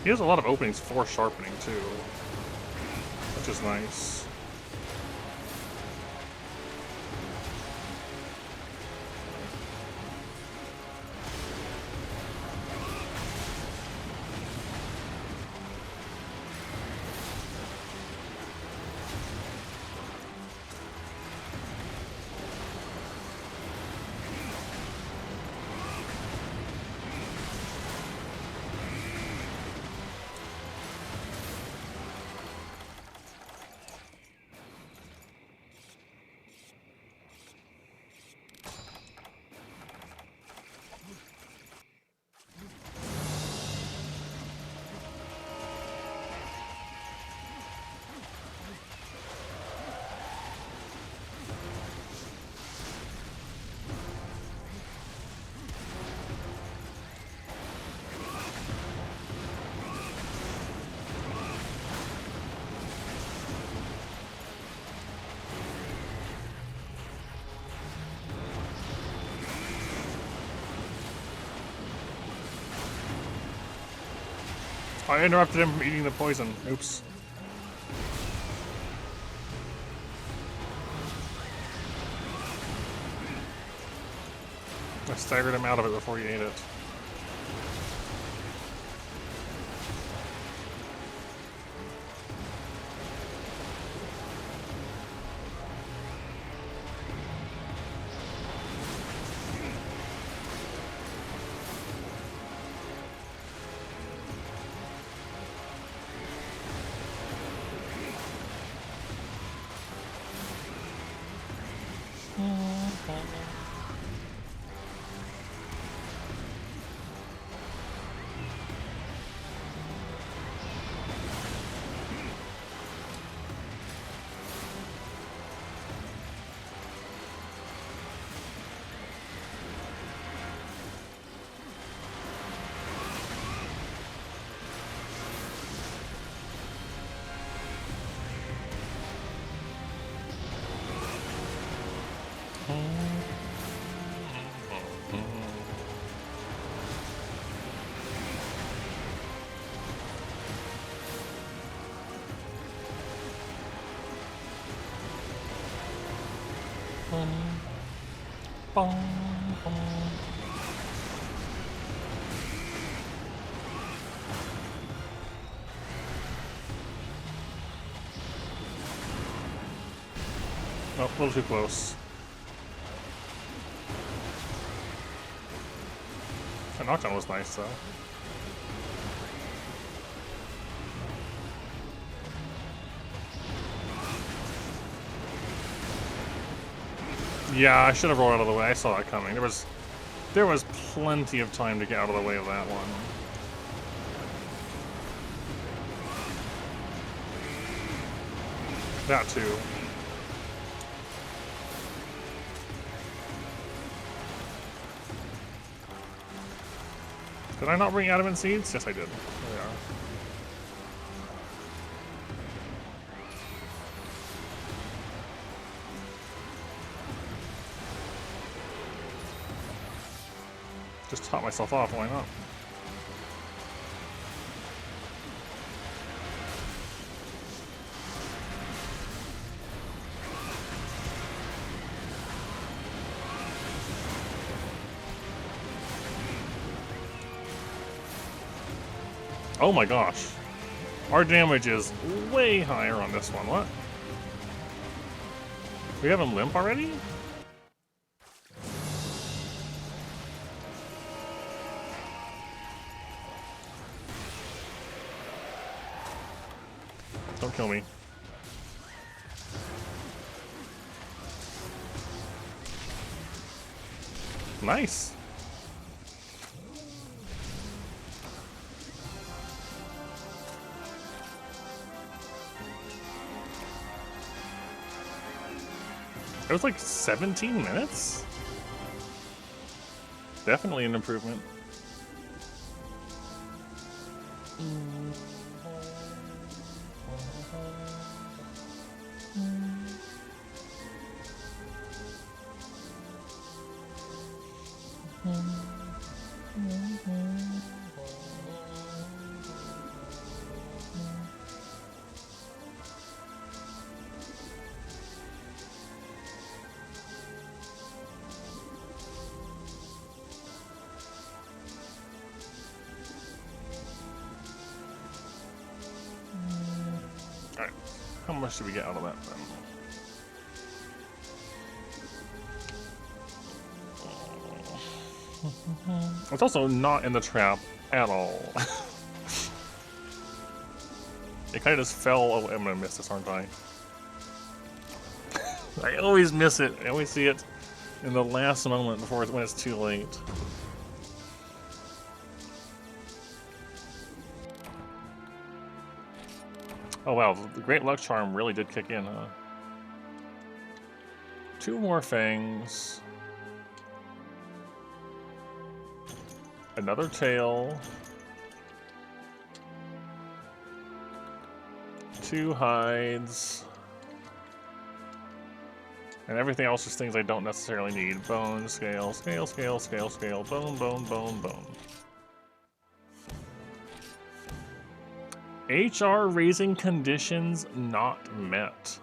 He has a lot of openings for sharpening too, which is nice. I interrupted him from eating the poison. Oops. I staggered him out of it before he ate it. Oh, a little too close. The knockdown was nice, though. Yeah, I should have rolled out of the way. I saw that coming. There was plenty of time to get out of the way of that one. That too. Did I not bring adamant seeds? Yes, I did. There they are. Just top myself off, why not? Oh my gosh. Our damage is way higher on this one. What? We have him limp already? Don't kill me. Nice. It was like 17 minutes? Definitely an improvement. How much do we get out of that then? It's also not in the trap at all. It kind of just fell. Oh, I'm gonna miss this, aren't I? I always miss it. I always see it in the last moment before when it's too late. Oh wow, the Great Luck Charm really did kick in, huh? 2 more fangs. Another tail. 2 hides. And everything else is things I don't necessarily need. Bone, scale, scale, scale, scale, scale, bone, bone, bone, bone. HR raising conditions not met.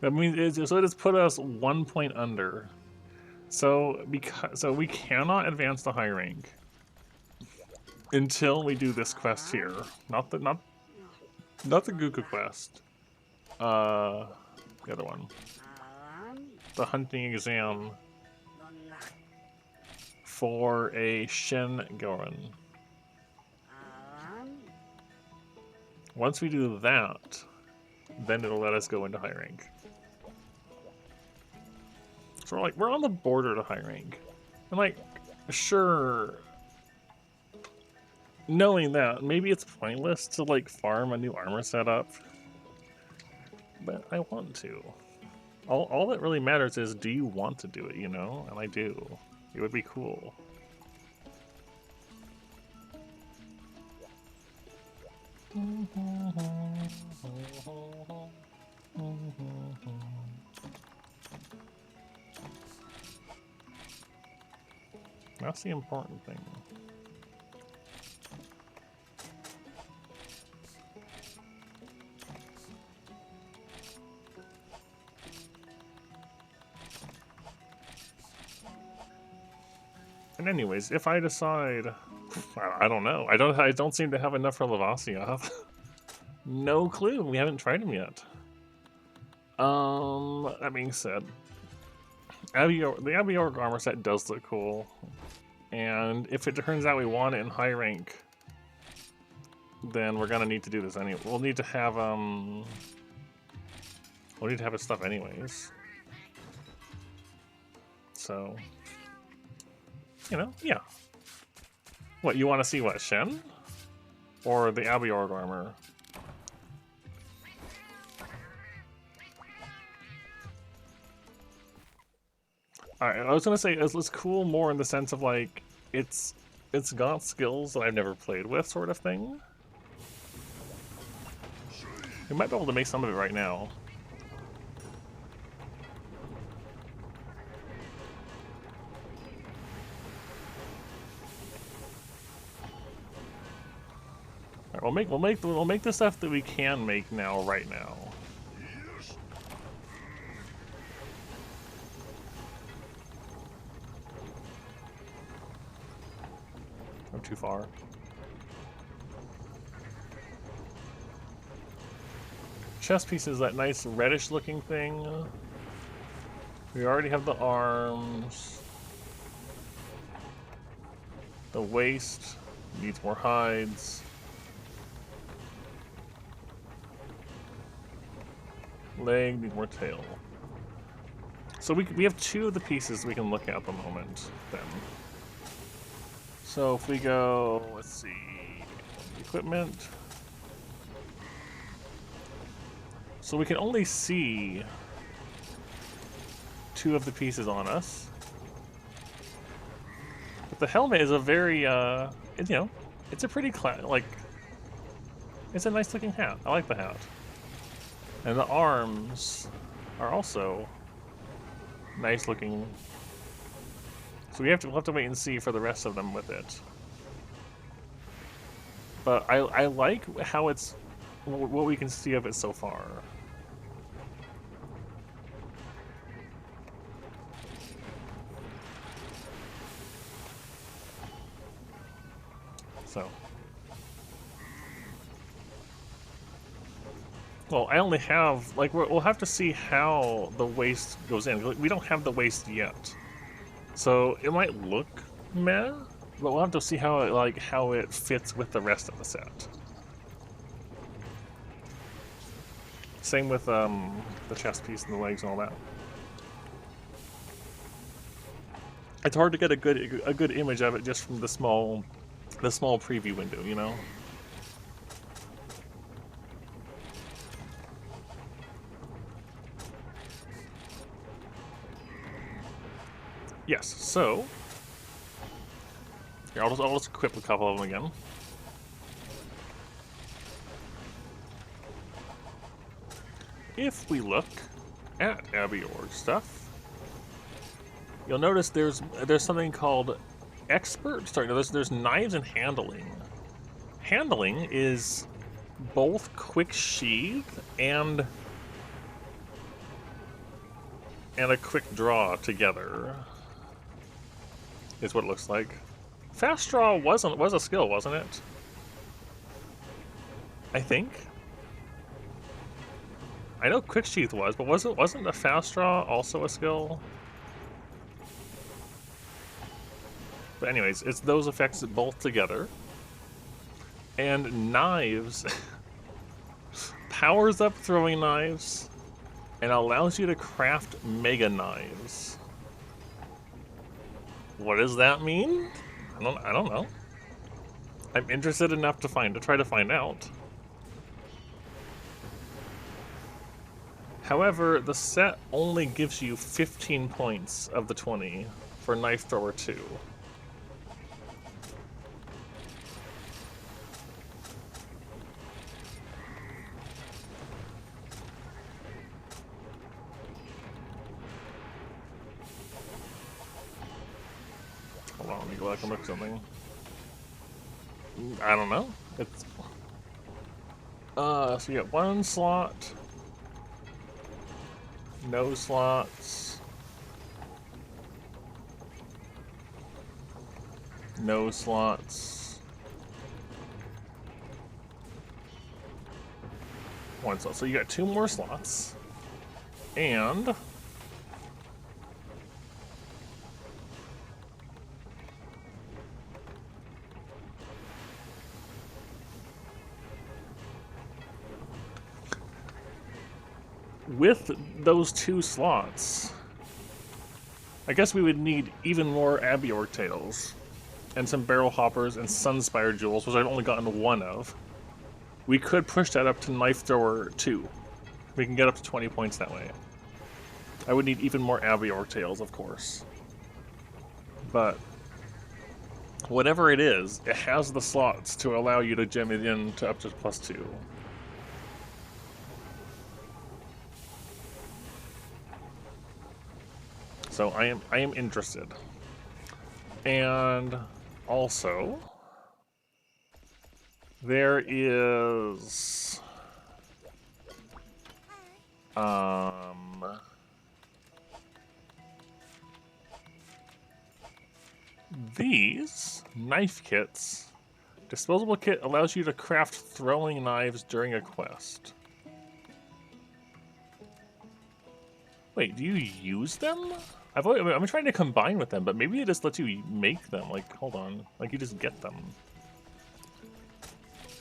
That means so it has put us 1 point under. So we cannot advance the high rank until we do this quest here. Not the Guka quest. The other one. The hunting exam for a Shen Goran. Once we do that, then it'll let us go into high rank. So we're on the border to high rank. And like, sure, knowing that, maybe it's pointless to like farm a new armor setup. But I want to. All that really matters is, do you want to do it, you know? And I do. It would be cool. That's the important thing. And anyways, if I decide, I don't know. I don't seem to have enough for Lavasioth. No clue. We haven't tried him yet. That being said, the Abiorg armor set does look cool. And if it turns out we want it in high rank, then we're gonna need to do this anyway. We'll need to have his stuff anyways. So, you know, yeah. What, you want to see what, Shen? Or the Abiorg armor? Alright, I was gonna say it's cool more in the sense of like it's got skills that I've never played with, sort of thing. We might be able to make some of it right now. Alright, we'll make the stuff that we can make now right now. I'm too far. Chest piece is that nice reddish looking thing. We already have the arms. The waist needs more hides. Leg needs more tail. So we have 2 of the pieces we can look at the moment then. So if we go, let's see, equipment. So we can only see 2 of the pieces on us. But the helmet is a very, you know, it's a pretty it's a nice looking hat. I like the hat. And the arms are also nice looking. So we'll have to wait and see for the rest of them with it. But I like how it's what we can see of it so far. So, well, I only have, like, we'll have to see how the waste goes in. We don't have the waste yet, so it might look meh, but we'll have to see how it fits with the rest of the set. Same with the chest piece and the legs and all that. It's hard to get a good image of it just from the small preview window, you know. Yes, so here, I'll just equip a couple of them again. If we look at Abiorg stuff, you'll notice there's something called expert. Sorry, no, there's knives and handling. Handling is both quick sheath and a quick draw together. Is what it looks like. Fast draw was a skill, wasn't it? I think. I know quick sheath was, but wasn't a fast draw also a skill? But anyways, it's those effects both together. And knives powers up throwing knives and allows you to craft mega knives. What does that mean? I don't know. I'm interested enough to try to find out. However, the set only gives you 15 points of the 20 for Knife Thrower 2. Hold on, let me go back and look at something. I don't know. It's so you got one slot, no slots, no slots, one slot. So you got 2 more slots, and with those 2 slots, I guess we would need even more Abiorg tails, and some barrel hoppers and Sunspire jewels, which I've only gotten 1 of. We could push that up to Knife Thrower 2. We can get up to 20 points that way. I would need even more Abiorg tails, of course. But whatever it is, it has the slots to allow you to gem it in to up to +2. So I am interested. And also, there is these knife kits. Disposable kit allows you to craft throwing knives during a quest. Wait, do you use them? I'm trying to combine with them, but maybe it just lets you make them. Like, hold on. Like, you just get them.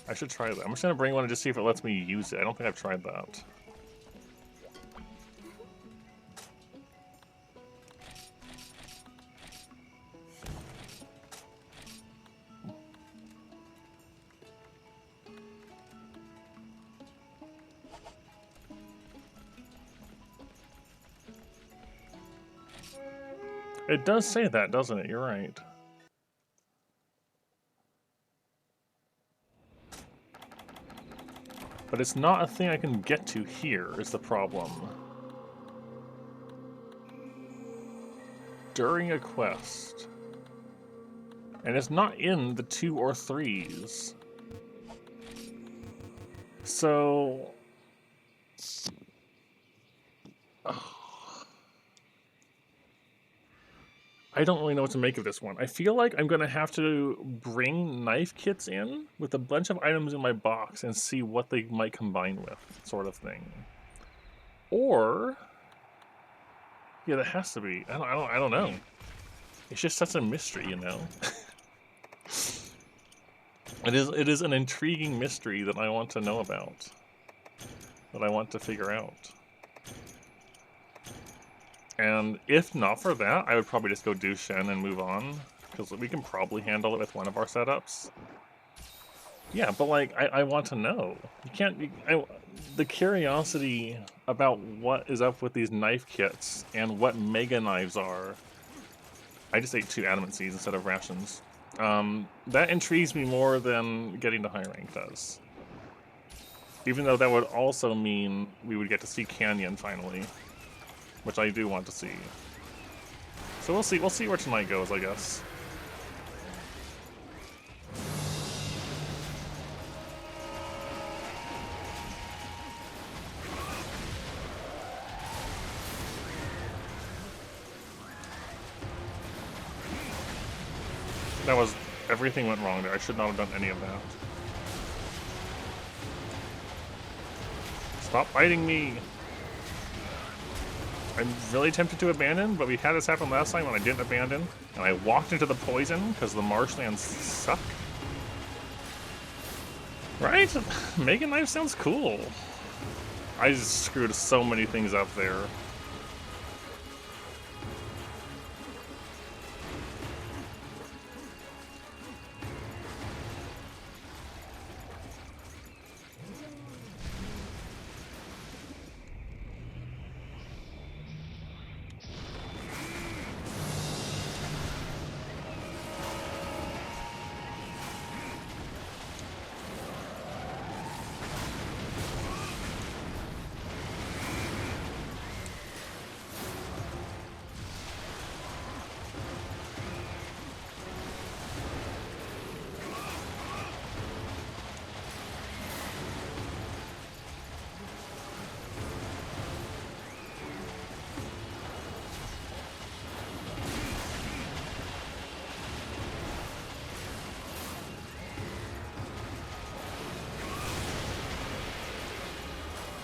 I should try that. I'm just gonna bring one and just see if it lets me use it. I don't think I've tried that. It does say that, doesn't it? You're right. But it's not a thing I can get to here, is the problem. During a quest. And it's not in the 2 or 3s. So... I don't really know what to make of this one. I feel like I'm gonna have to bring knife kits in with a bunch of items in my box and see what they might combine with, sort of thing. Or, yeah, that has to be. I don't know. It's just such a mystery, you know. It is an intriguing mystery that I want to know about, that I want to figure out. And if not for that, I would probably just go do Shen and move on, because we can probably handle it with one of our setups. Yeah, but like, I want to know. You can't... the curiosity about what is up with these knife kits and what mega knives are... I just ate 2 adamant seeds instead of rations. That intrigues me more than getting to high rank does. Even though that would also mean we would get to see Canyon finally, which I do want to see. So we'll see where tonight goes, I guess. That was... everything went wrong there. I should not have done any of that. Stop biting me! I'm really tempted to abandon, but we had this happen last time when I didn't abandon, and I walked into the poison because the marshlands suck. Right? Mega Knife sounds cool. I just screwed so many things up there.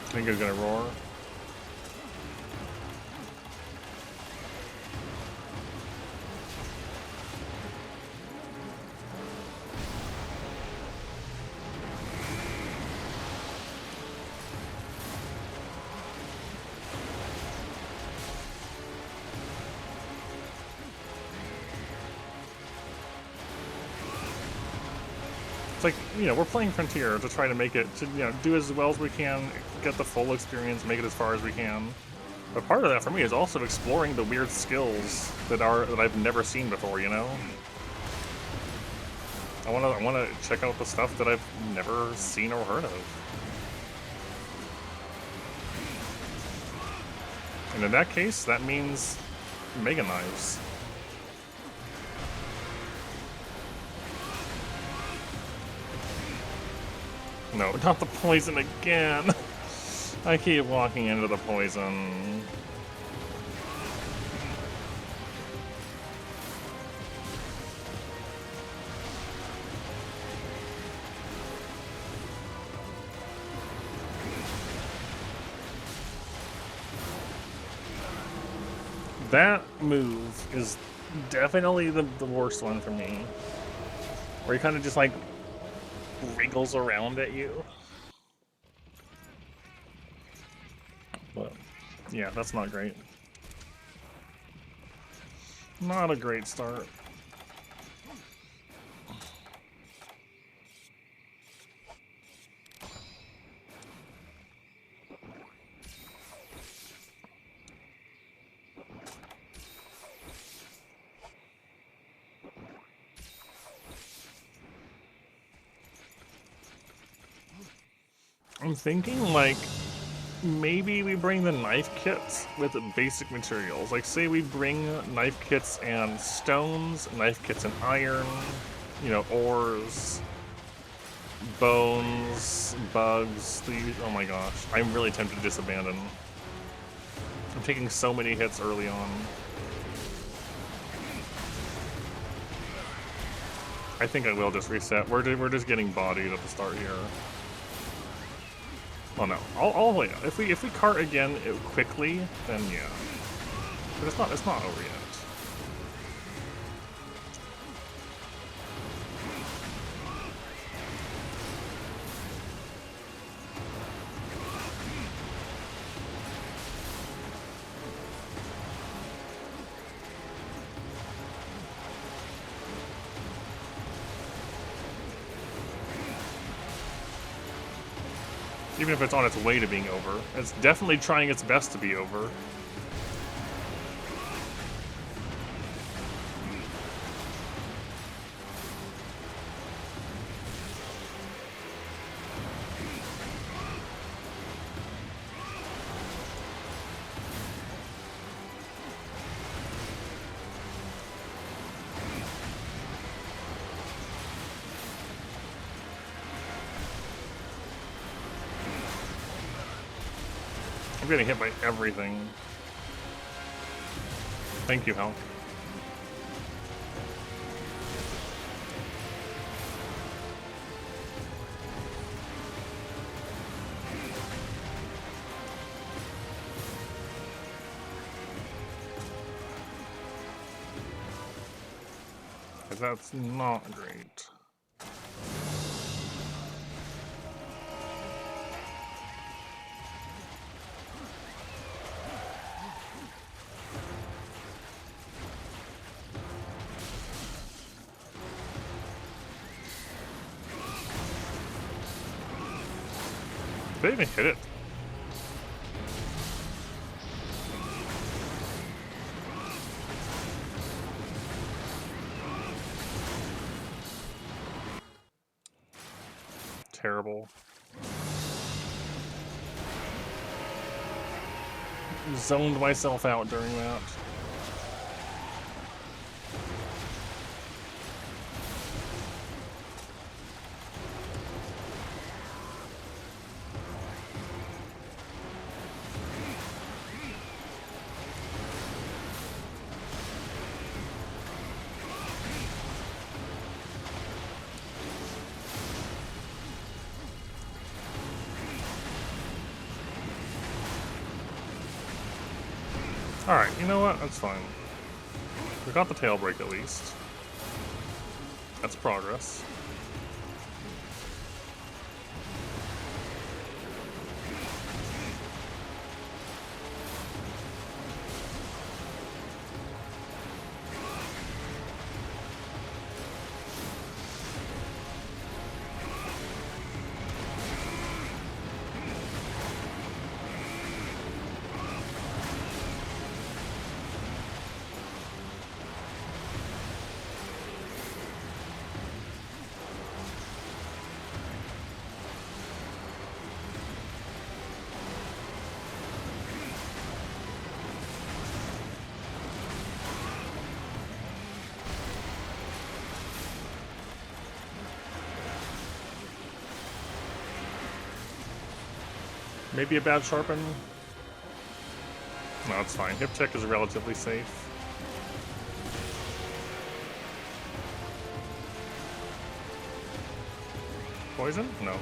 I think he's gonna roar. It's like, you know, we're playing Frontier to try to make it, to, you know, do as well as we can, get the full experience, make it as far as we can. But part of that for me is also exploring the weird skills that I've never seen before, you know? I wanna check out the stuff that I've never seen or heard of. And in that case, that means Mega Knives. No, not the poison again! I keep walking into the poison. That move is definitely the worst one for me. Where he kind of just like wriggles around at you. But yeah, that's not great. Not a great start. I'm thinking, like, maybe we bring the knife kits with basic materials. Like, say we bring knife kits and stones, knife kits and iron, you know, ores. Bones, bugs, these. Oh my gosh. I'm really tempted to just abandon. I'm taking so many hits early on. I think I will just reset. We're just getting bodied at the start here. Oh no. I'll wait. If we cart again quickly, then yeah. But it's not over yet. Even if it's on its way to being over. It's definitely trying its best to be over. I'm getting hit by everything. Thank you, Hal. That's not great. Did they even hit it? Terrible. Zoned myself out during that. Alright, you know what? That's fine. We got the tail break at least. That's progress. Maybe a bad sharpen? No, it's fine. Hip check is relatively safe. Poison? No.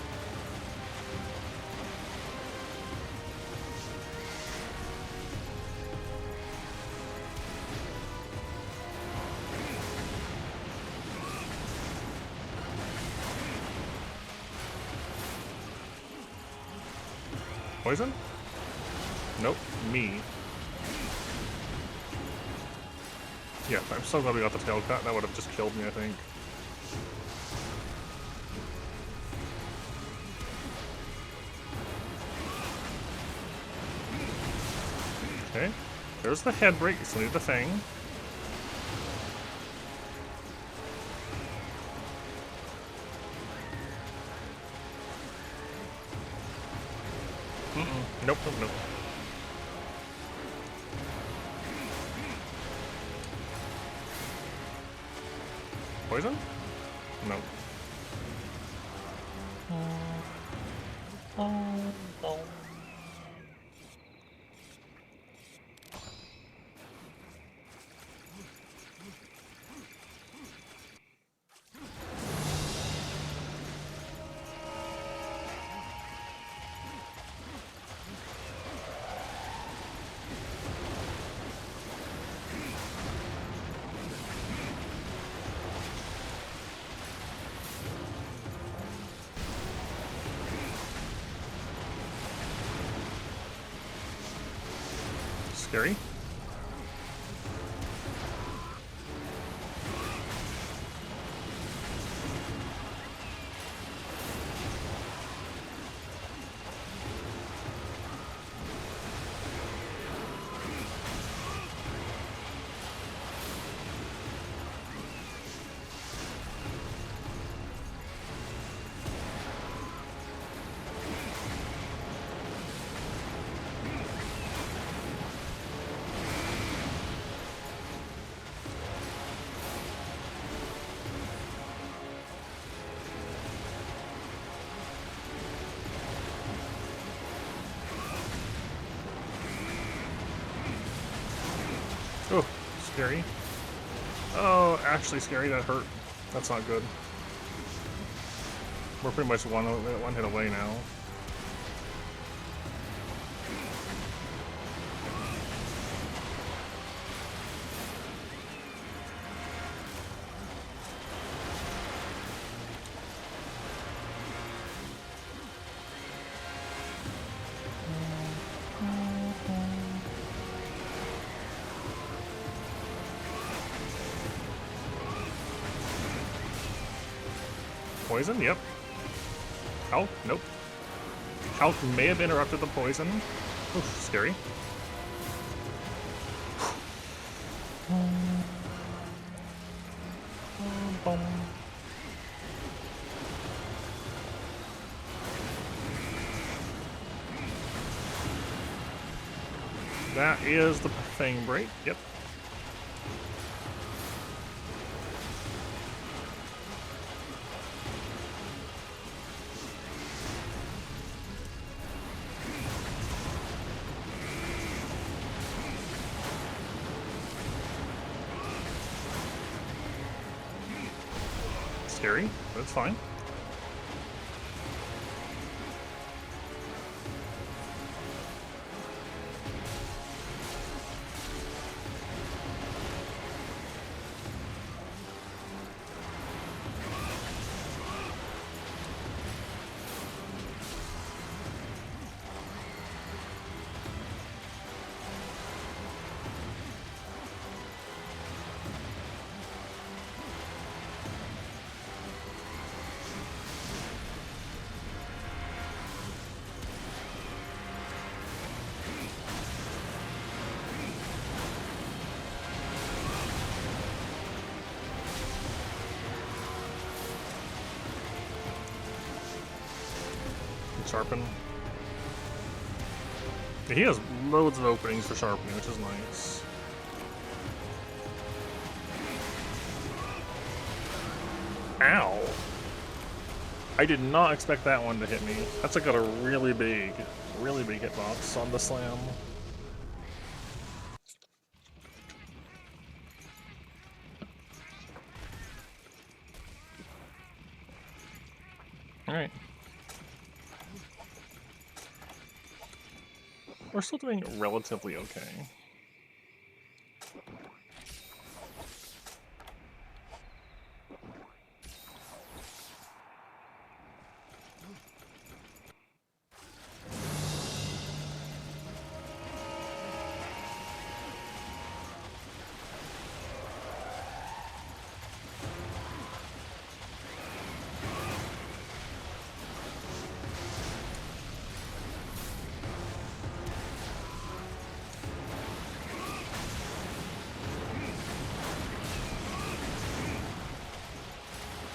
Poison? Nope. Me. Yeah, I'm so glad we got the tail cut. That would have just killed me, I think. Okay. There's the head break. You still need the thing. Nope, nope, nope. Poison? No. Scary. Oh, scary. Oh, actually scary. That hurt. That's not good. We're pretty much one hit away now. Poison? Yep. Health? Nope. Health may have interrupted the poison. Oof, scary. That is the Fang Break. Yep. Scary, but it's fine. Sharpen. He has loads of openings for sharpening, which is nice. Ow! I did not expect that one to hit me. That's like got a really big hitbox on the slam. Alright. We're still doing relatively okay.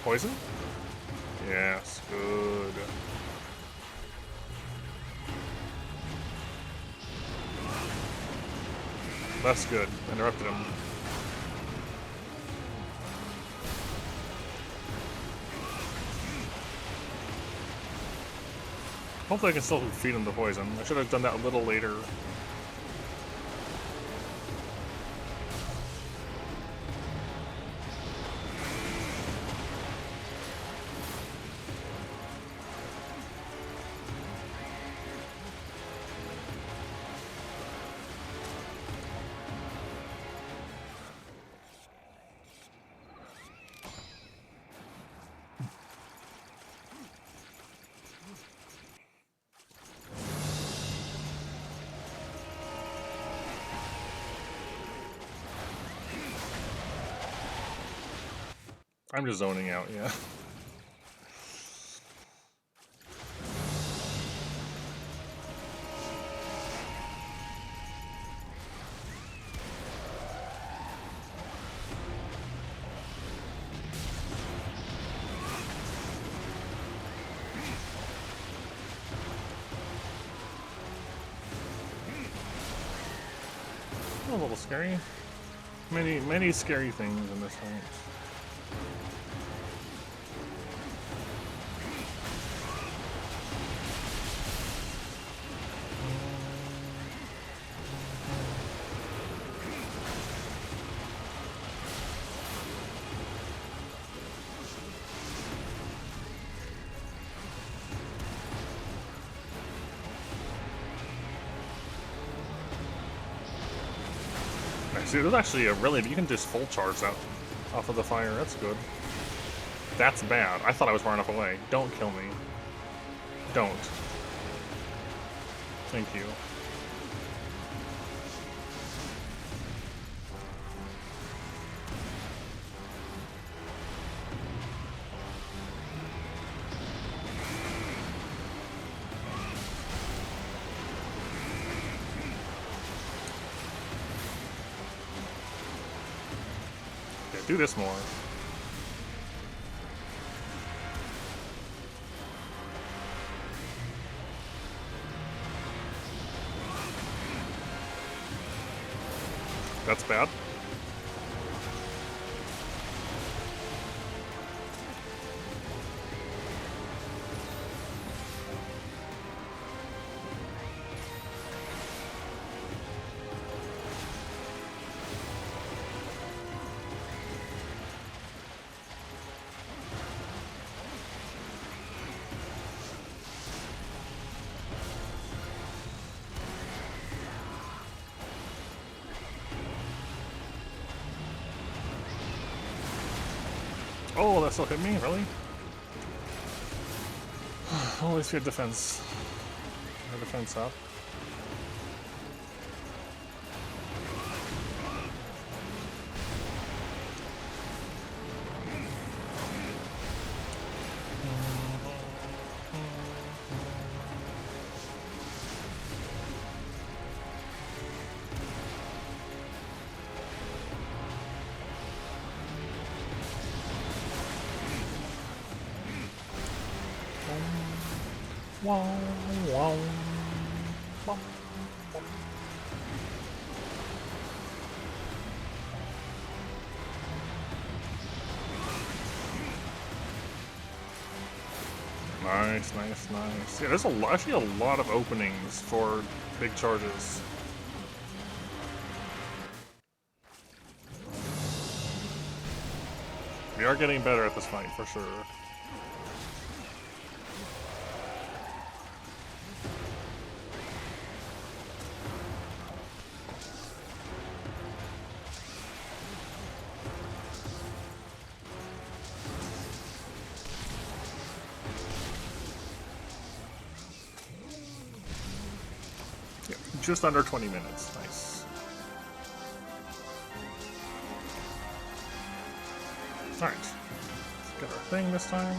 Poison? Yes, good. That's good. Interrupted him. Hopefully I can still feed him the poison. I should have done that a little later. I'm just zoning out, yeah. A little scary. Many scary things in this fight. See, there's actually a really... You can just full charge that off of the fire. That's good. That's bad. I thought I was far enough away. Don't kill me. Don't. Thank you. Do this more. That's bad. Oh, that still hit me? Really? At least we had defense. Our defense up. Wow, wow, wow. Nice, nice, nice. Yeah, there's actually a lot of openings for big charges. We are getting better at this fight, for sure. Yeah, just under 20 minutes. Nice. Alright. Let's get our thing this time.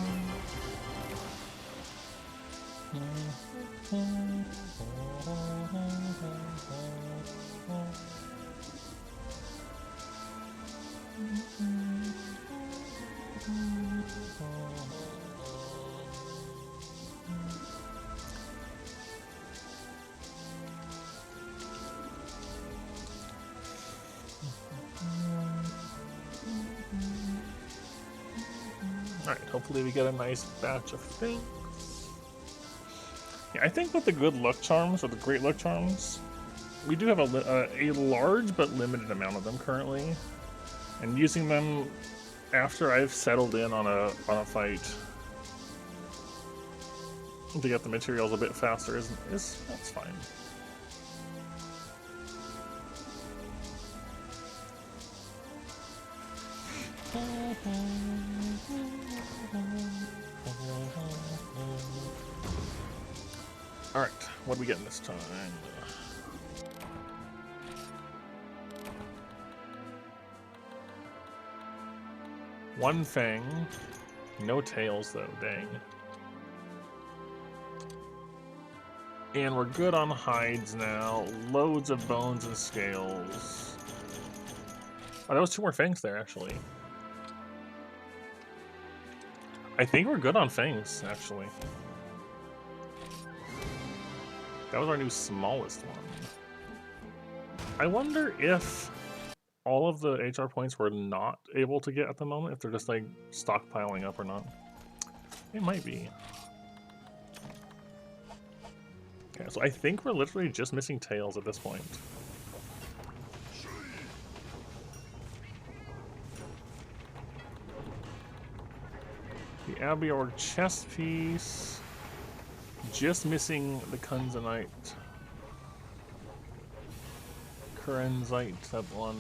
Alright, hopefully we get a nice batch of things. Yeah, I think with the good luck charms, or the great luck charms, we do have a large but limited amount of them currently. And using them after I've settled in on a fight to get the materials a bit faster is that's fine. Alright, what are we getting this time? One fang. No tails though, dang. And we're good on hides now. Loads of bones and scales. Oh, that was 2 more fangs there, actually. I think we're good on fangs, actually. That was our new smallest one. I wonder if all of the HR points we're not able to get at the moment, if they're just like stockpiling up or not. It might be. Yeah, so I think we're literally just missing tails at this point. The Abiorg chest piece. Just missing the Kunzanite. Kurenzite, that one.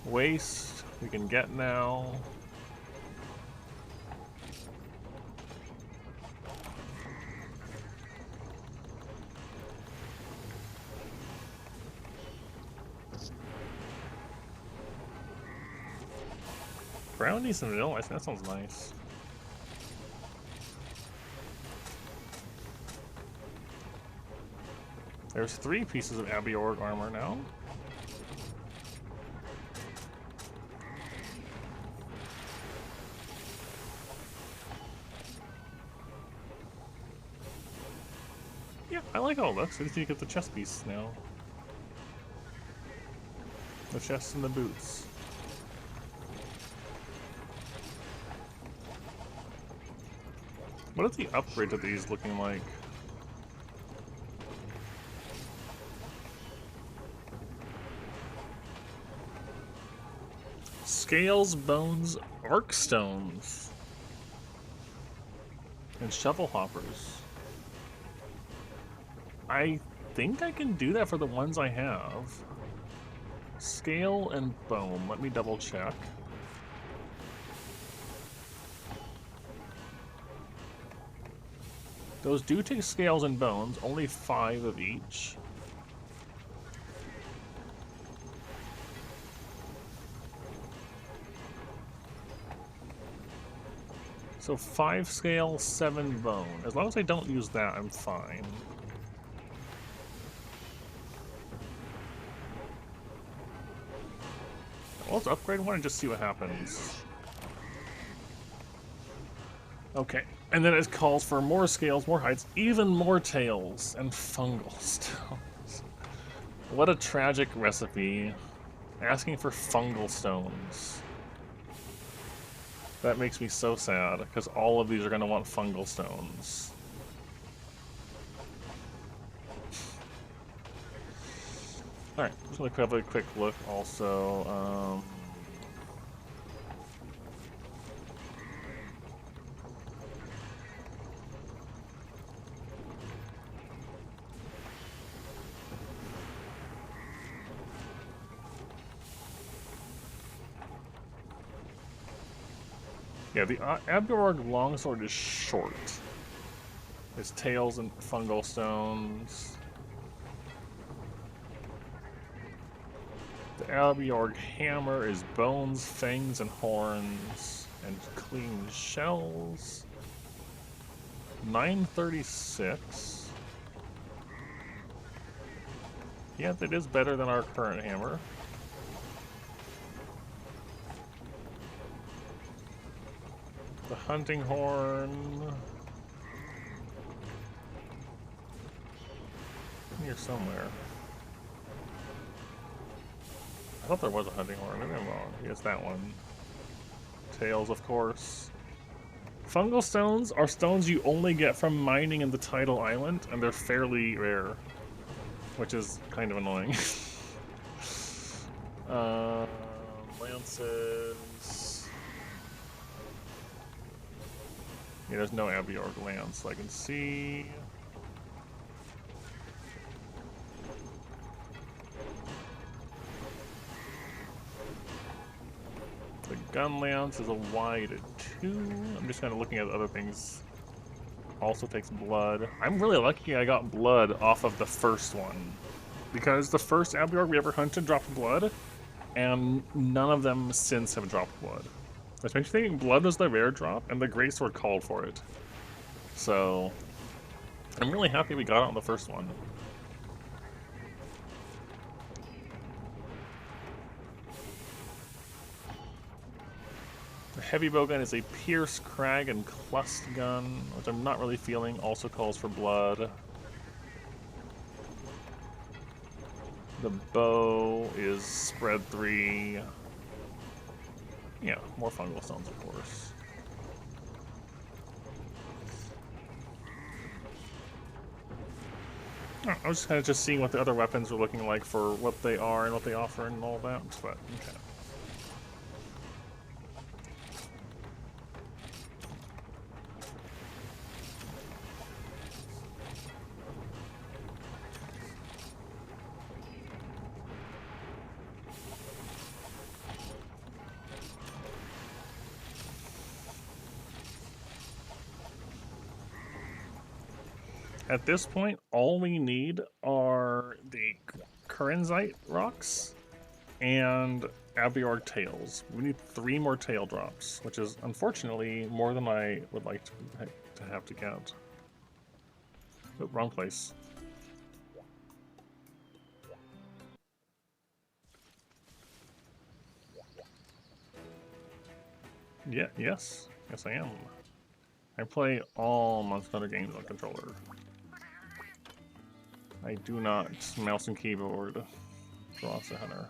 Waste, we can get now. Brownies and vanilla ice, that sounds nice. There's 3 pieces of Abiorg armor now. Yeah, I like how it looks. I just need to get the chest piece now. The chest and the boots. What is the upgrade to these looking like? Scales, bones, arc stones, and shovel hoppers. I think I can do that for the ones I have. Scale and bone. Let me double check. Those do take scales and bones, only 5 of each. So 5 scale, 7 bone. As long as I don't use that, I'm fine. Well, let's upgrade one and just see what happens. Okay, and then it calls for more scales, more hides, even more tails, and fungal stones. What a tragic recipe. Asking for fungal stones. That makes me so sad, because all of these are going to want fungal stones. Alright, just going to have a quick look also. Yeah, the Abiorg longsword is short. It's tails and fungal stones. The Abiorg hammer is bones, fangs, and horns, and clean shells. 936. Yeah, that is better than our current hammer. The hunting horn. Here somewhere. I thought there was a hunting horn. Maybe I'm wrong. Yes, that one. Tails, of course. Fungal stones are stones you only get from mining in the tidal island, and they're fairly rare, which is kind of annoying. Lances. Yeah, there's no Abiorg lance I can see. The gun lance is a wide 2. I'm just kind of looking at other things. Also takes blood. I'm really lucky I got blood off of the first one, because the first Abiorg we ever hunted dropped blood, and none of them since have dropped blood. Which makes me think blood was the rare drop, and the greatsword called for it. So I'm really happy we got it on the first one. The heavy bowgun is a Pierce, Crag, and Clust gun, which I'm not really feeling. Also calls for blood. The bow is spread 3. Yeah, more fungal stones, of course. I was just kind of just seeing what the other weapons are looking like for what they are and what they offer and all that, but okay. At this point, all we need are the Kurinzite rocks and Abiorg tails. We need 3 more tail drops, which is unfortunately more than I would like to have to get. Oh, wrong place. Yeah, yes I am. I play all Monster Hunter games on controller. I do not mouse and keyboard for Monster Hunter.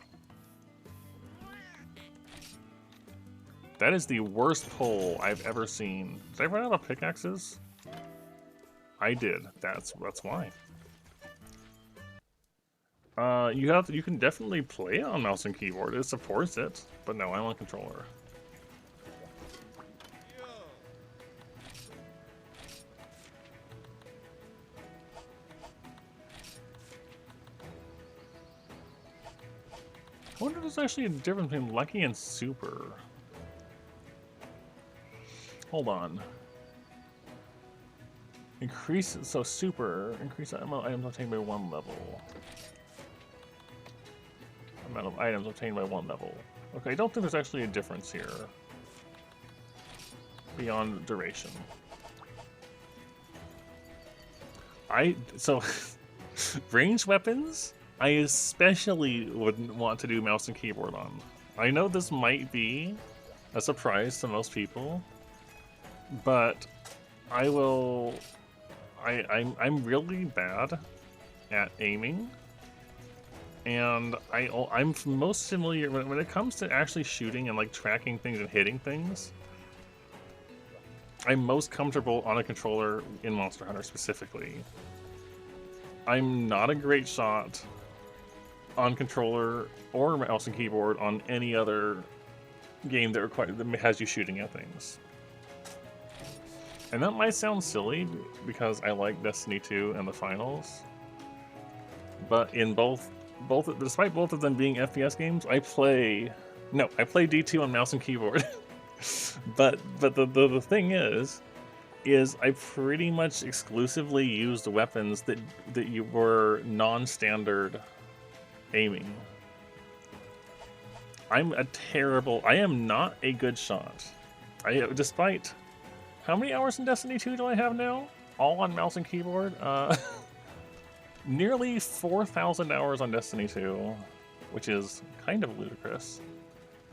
That is the worst pull I've ever seen. Did I run out of pickaxes? I did. That's why. You can definitely play on mouse and keyboard. It supports it, but no, I'm on controller. I wonder if there's actually a difference between Lucky and Super. Hold on. Increase, so Super, increase the amount of items obtained by 1 level. Amount of items obtained by 1 level. Okay, I don't think there's actually a difference here. Beyond duration. So, ranged weapons, I especially wouldn't want to do mouse and keyboard on. I know this might be a surprise to most people, but I'm really bad at aiming, and I'm most familiar when it comes to actually shooting and like tracking things and hitting things. I'm most comfortable on a controller in Monster Hunter specifically. I'm not a great shot on controller or mouse and keyboard on any other game that has you shooting at things. And that might sound silly because I like Destiny 2 and the finals, but in despite both of them being FPS games, I play D2 on mouse and keyboard. but the thing is I pretty much exclusively used weapons that you were non-standard aiming. I am not a good shot. Despite how many hours in Destiny 2 do I have now? All on mouse and keyboard? Nearly 4,000 hours on Destiny 2, which is kind of ludicrous.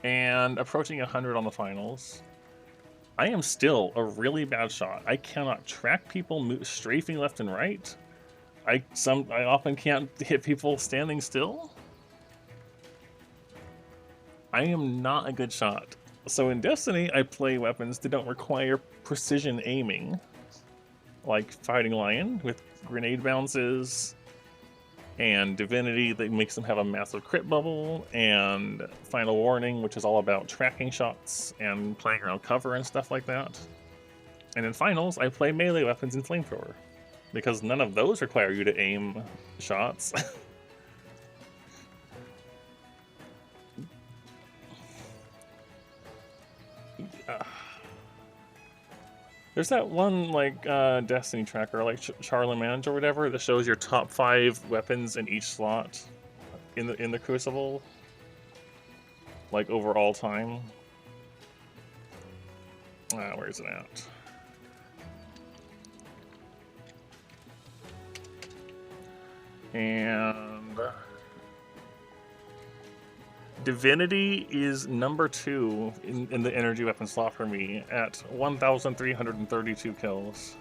And approaching 100 on the finals. I am still a really bad shot. I cannot track people strafing left and right. I often can't hit people standing still. I am not a good shot So in Destiny, I play weapons that don't require precision aiming, like Fighting Lion with grenade bounces, and Divinity that makes them have a massive crit bubble, and Final Warning, which is all about tracking shots and playing around cover and stuff like that. And in Finals, I play melee weapons in Flamethrower, because none of those require you to aim shots. There's that one like Destiny tracker, like Charlemagne or whatever, that shows your top 5 weapons in each slot in the Crucible, like over all time. Where is it at? And Divinity is number 2 in the energy weapon slot for me at 1,332 kills.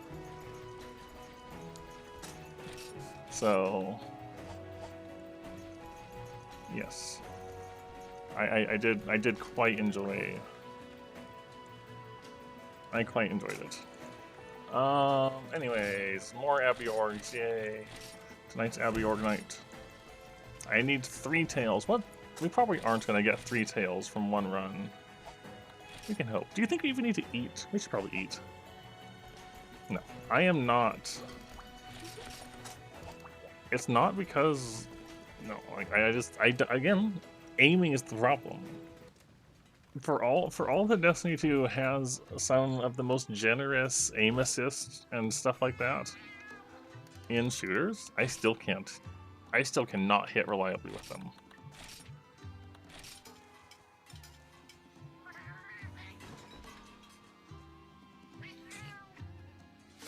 So, yes, I did quite enjoy. I quite enjoyed it. Anyways, more Abbey Orgs, yay! Tonight's Abbey Org night. I need 3 tails. What? We probably aren't going to get 3 tails from one run. We can hope. Do you think we even need to eat? We should probably eat. No, I am not. It's not because... No, like, again, aiming is the problem. For all that Destiny 2 has some of the most generous aim assists and stuff like that in shooters, I still cannot hit reliably with them.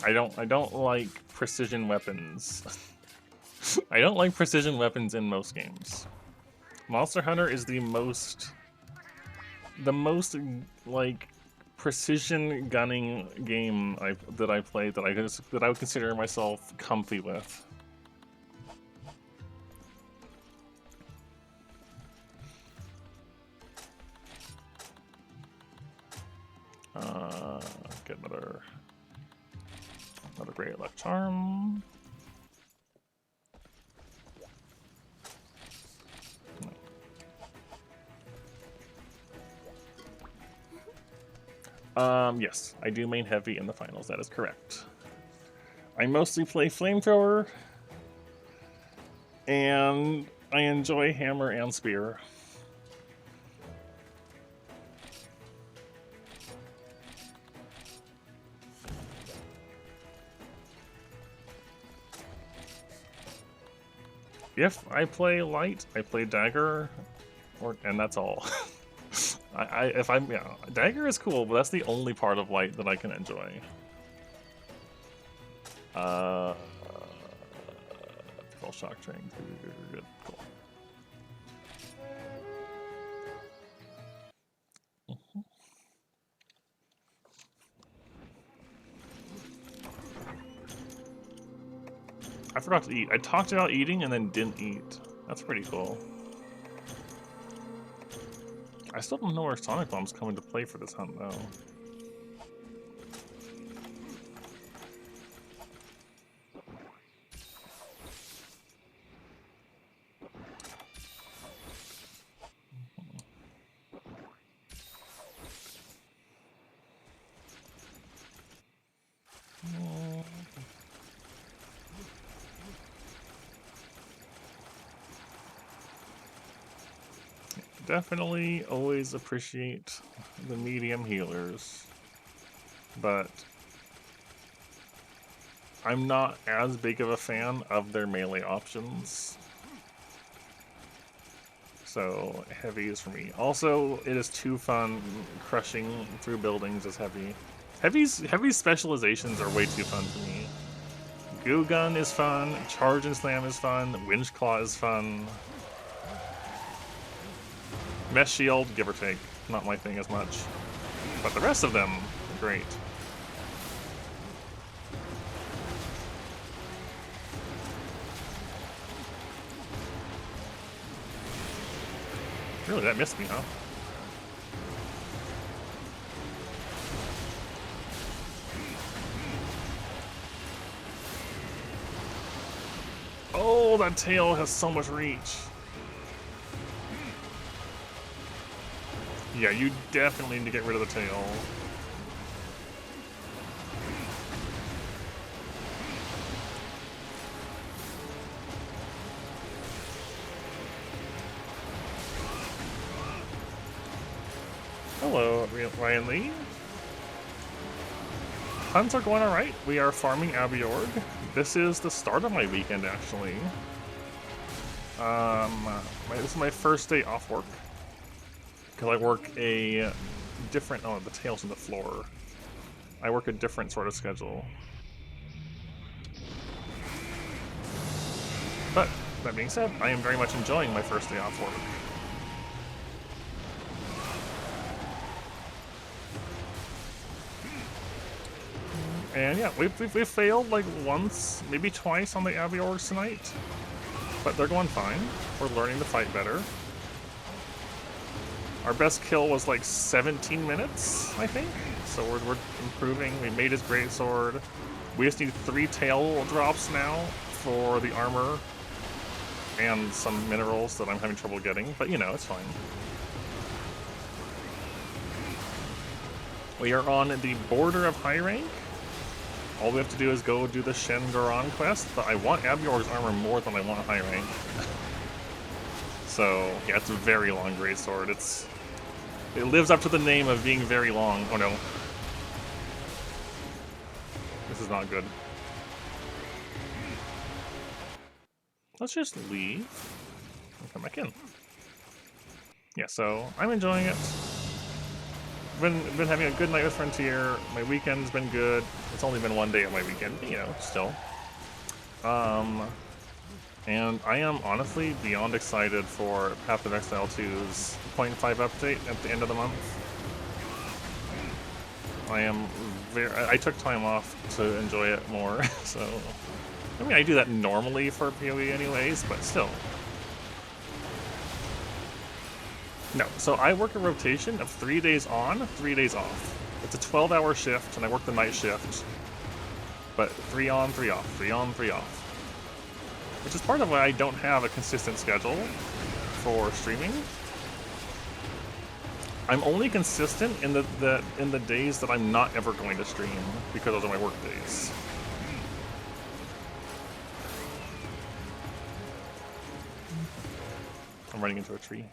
I don't like precision weapons. I don't like precision weapons in most games. Monster Hunter is the most like precision gunning game that I play that I would consider myself comfy with. Get another Great Luck Charm. Yes, I do main heavy in the finals, that is correct. I mostly play Flamethrower, and I enjoy Hammer and Spear. If I play light, I play dagger, and that's all. Dagger is cool, but that's the only part of light that I can enjoy. Default shock train, good, cool. I forgot to eat. I talked about eating and then didn't eat. That's pretty cool. I still don't know where Sonic Bomb's come into play for this hunt, though. Definitely always appreciate the medium healers, but I'm not as big of a fan of their melee options. So heavy is for me. Also, it is too fun crushing through buildings as heavy. Heavy's specializations are way too fun for me. Goo Gun is fun, Charge and Slam is fun, Winch Claw is fun. Mesh Shield, give or take, not my thing as much. But the rest of them, great. Really, that missed me, huh? Oh, that tail has so much reach. Yeah, you definitely need to get rid of the tail. Hello, Ryan Lee. Hunts are going alright. We are farming Abiorg. This is the start of my weekend, actually. This is my first day off work. Because I work a different... Oh, the tail's on the floor. I work a different sort of schedule. But, that being said, I am very much enjoying my first day off work. And yeah, we've failed like once, maybe twice on the Abiorgs tonight. But they're going fine. We're learning to fight better. Our best kill was like 17 minutes, I think. So we're improving. We made his greatsword. We just need 3 tail drops now for the armor and some minerals that I'm having trouble getting. But you know, it's fine. We are on the border of high rank. All we have to do is go do the Shen Goran quest, but I want Abiorg's armor more than I want high rank. So, yeah, it's a very long greatsword. It lives up to the name of being very long. Oh no. This is not good. Let's just leave and come back in. Yeah, so I'm enjoying it. Been having a good night with Frontier. My weekend's been good. It's only been one day of my weekend, but you know, still. And I am honestly beyond excited for Path of Exile 2's 0.5 update at the end of the month. I took time off to enjoy it more, so... I mean, I do that normally for PoE anyways, but still. No, so I work a rotation of 3 days on, 3 days off. It's a 12-hour shift, and I work the night shift. But 3 on, 3 off, 3 on, 3 off. Which is part of why I don't have a consistent schedule for streaming. I'm only consistent in the days that I'm not ever going to stream, because those are my work days. I'm running into a tree.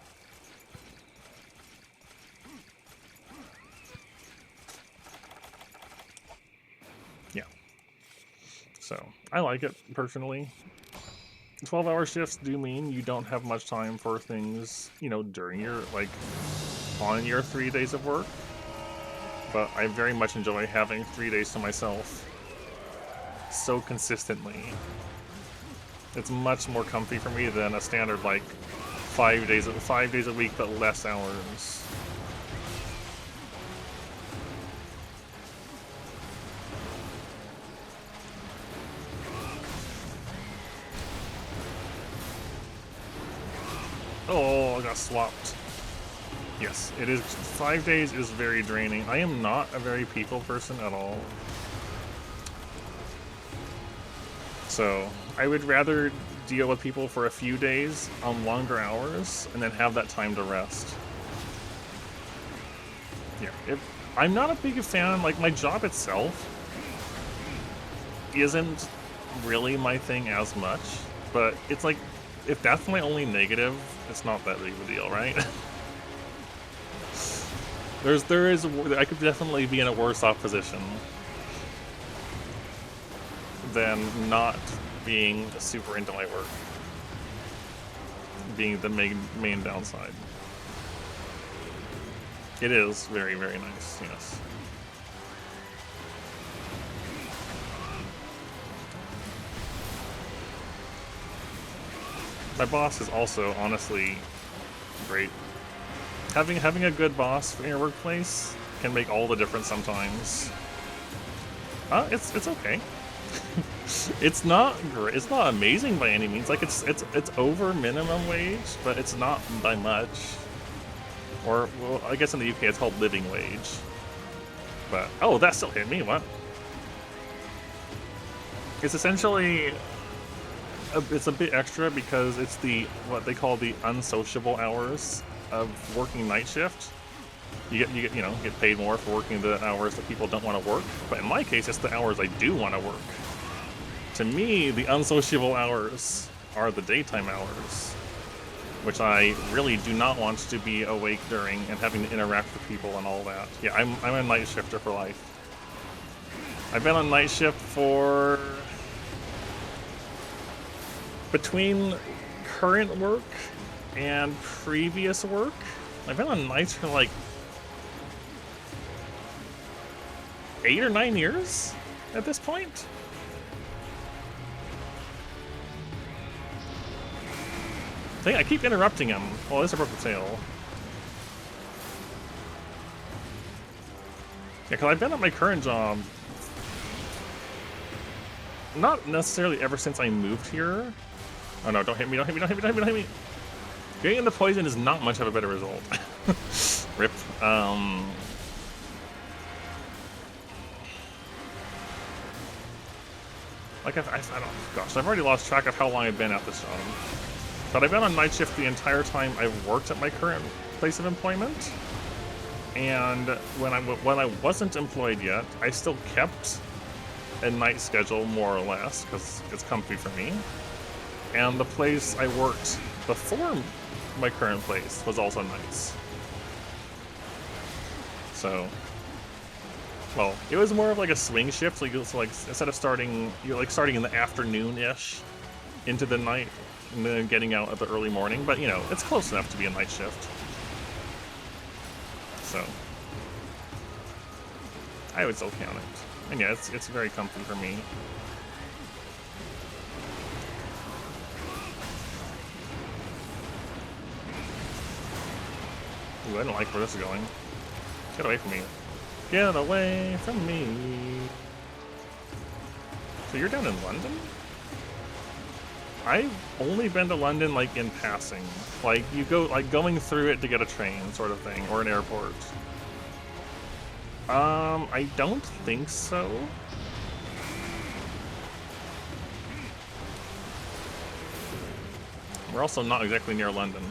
Yeah. So, I like it, personally. 12-hour shifts do mean you don't have much time for things, you know, during your, like, on your 3 days of work. But I very much enjoy having 3 days to myself so consistently. It's much more comfy for me than a standard, like, 5 days a week, but less hours. Oh, I got swapped. Yes, it is. 5 days is very draining. I am not a very people person at all. So, I would rather deal with people for a few days on longer hours and then have that time to rest. Yeah, I'm not a big fan, like, my job itself isn't really my thing as much, but it's like, if that's my only negative, it's not that big of a deal, right? I could definitely be in a worse off position than not being super into my work. Being the main downside. It is very, very nice, yes. My boss is also, honestly, great. Having a good boss in your workplace can make all the difference sometimes. It's okay. It's not great. It's not amazing by any means. Like it's over minimum wage, but it's not by much. Or well, I guess in the UK it's called living wage. But oh, that still hit me. What? It's essentially it's a bit extra because it's what they call the unsociable hours of working night shift. You get paid more for working the hours that people don't want to work. But in my case, it's the hours I do want to work. To me, the unsociable hours are the daytime hours, which I really do not want to be awake during and having to interact with people and all that. Yeah, I'm a night shifter for life. I've been on night shift for between current work and previous work. I've been on nights for like 8 or 9 years at this point. I keep interrupting him. Well, this is a broken tail. Yeah, because I've been at my current job not necessarily ever since I moved here. Oh no, don't hit me, don't hit me, don't hit me, don't hit me, don't hit me. Getting into poison is not much of a better result. Rip. Like, I don't, gosh, I've already lost track of how long I've been at this job. But I've been on night shift the entire time I've worked at my current place of employment. And when I wasn't employed yet, I still kept a night schedule, more or less, because it's comfy for me. And the place I worked before my current place was also nights. So, well, it was more of like a swing shift. Like, it's like instead of starting, you're like starting in the afternoon-ish into the night, and then getting out at the early morning. But you know, it's close enough to be a night shift. So, I would still count it. And yeah, it's very comfy for me. Ooh, I don't like where this is going. Get away from me. Get away from me. So you're down in London? I've only been to London, like, in passing. Like, you go, like, going through it to get a train sort of thing, or an airport. I don't think so. We're also not exactly near London.